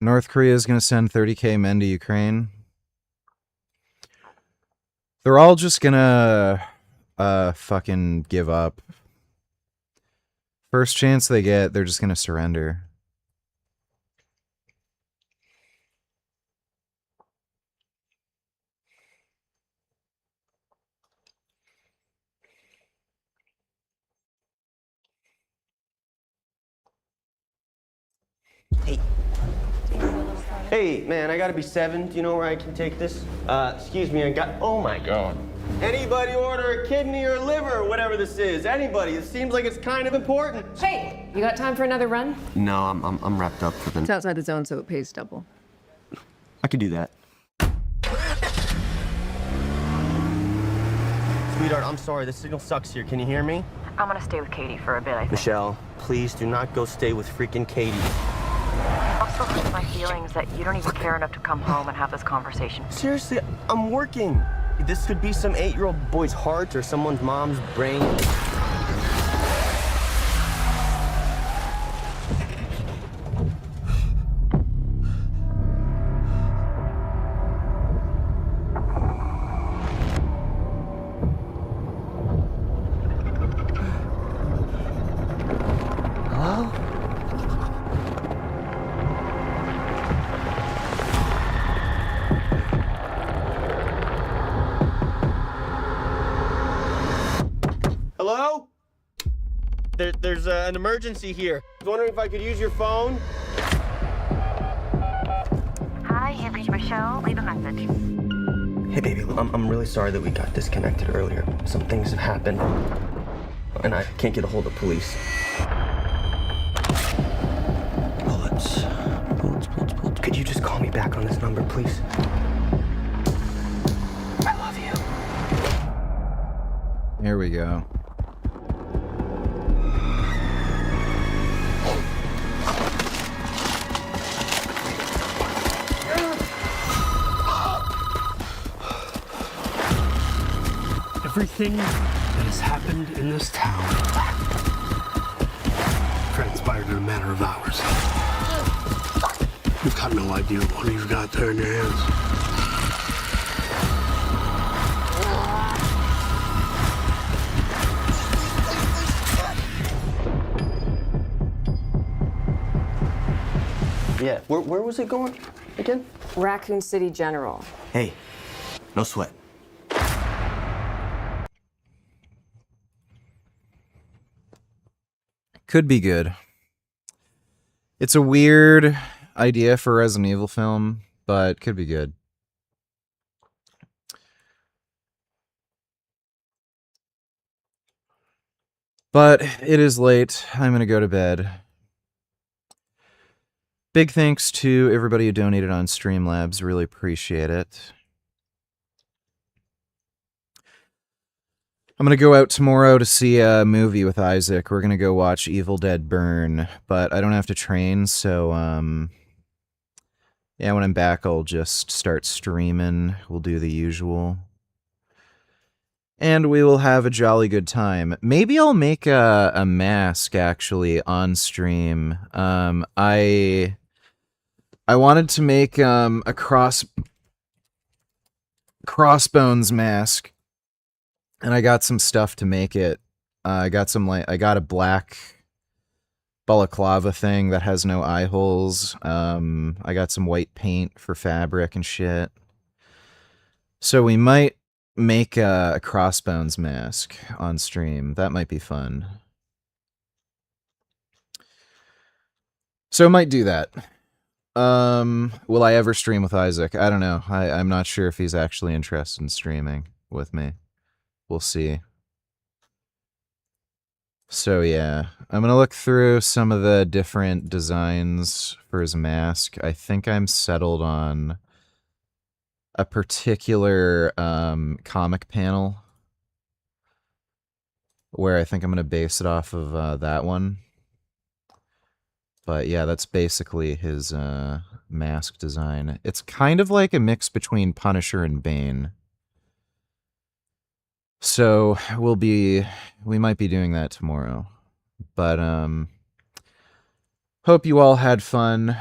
North Korea is going to send 30k men to Ukraine. They're all just going to fucking give up. First chance they get, they're just going to surrender. Hey. Hey, man, I gotta be 7. Do you know where I can take this? Excuse me, oh my God. Anybody order a kidney or liver, whatever this is? Anybody? It seems like it's kind of important. Hey, you got time for another run? No, I'm wrapped up for the... It's outside the zone, so it pays double. I could do that. Sweetheart, I'm sorry. The signal sucks here. Can you hear me? I'm gonna stay with Katie for a bit, I think. Michelle, please do not go stay with freaking Katie. It also hurts my feelings that you don't even care enough to come home and have this conversation. Seriously, I'm working. This could be some 8-year-old boy's heart or someone's mom's brain. Hello? Hello? There's an emergency here. I was wondering if I could use your phone. Hi, you've reached Michelle. Leave a message. Hey, baby, I'm really sorry that we got disconnected earlier. Some things have happened, and I can't get a hold of police. Bullets. Could you just call me back on this number, please? I love you. Here we go. Everything that has happened in this town transpired in a matter of hours. You've got no idea what you've got there in your hands. Yeah, where was it going again? Raccoon City General. Hey, no sweat. Could be good. It's a weird idea for a Resident Evil film, but could be good. But it is late. I'm going to go to bed. Big thanks to everybody who donated on Streamlabs. Really appreciate it. I'm going to go out tomorrow to see a movie with Isaac. We're going to go watch Evil Dead Burn, but I don't have to train, so yeah, when I'm back, I'll just start streaming. We'll do the usual. And we will have a jolly good time. Maybe I'll make a mask, actually, on stream. I wanted to make a crossbones mask. And I got some stuff to make it. I got a black balaclava thing that has no eye holes. I got some white paint for fabric and shit. So we might make a crossbones mask on stream. That might be fun. So I might do that. Will I ever stream with Isaac? I don't know. I'm not sure if he's actually interested in streaming with me. We'll see. So yeah, I'm going to look through some of the different designs for his mask. I think I'm settled on a particular comic panel where I think I'm going to base it off of that one. But yeah, that's basically his mask design. It's kind of like a mix between Punisher and Bane. So we might be doing that tomorrow. But hope you all had fun.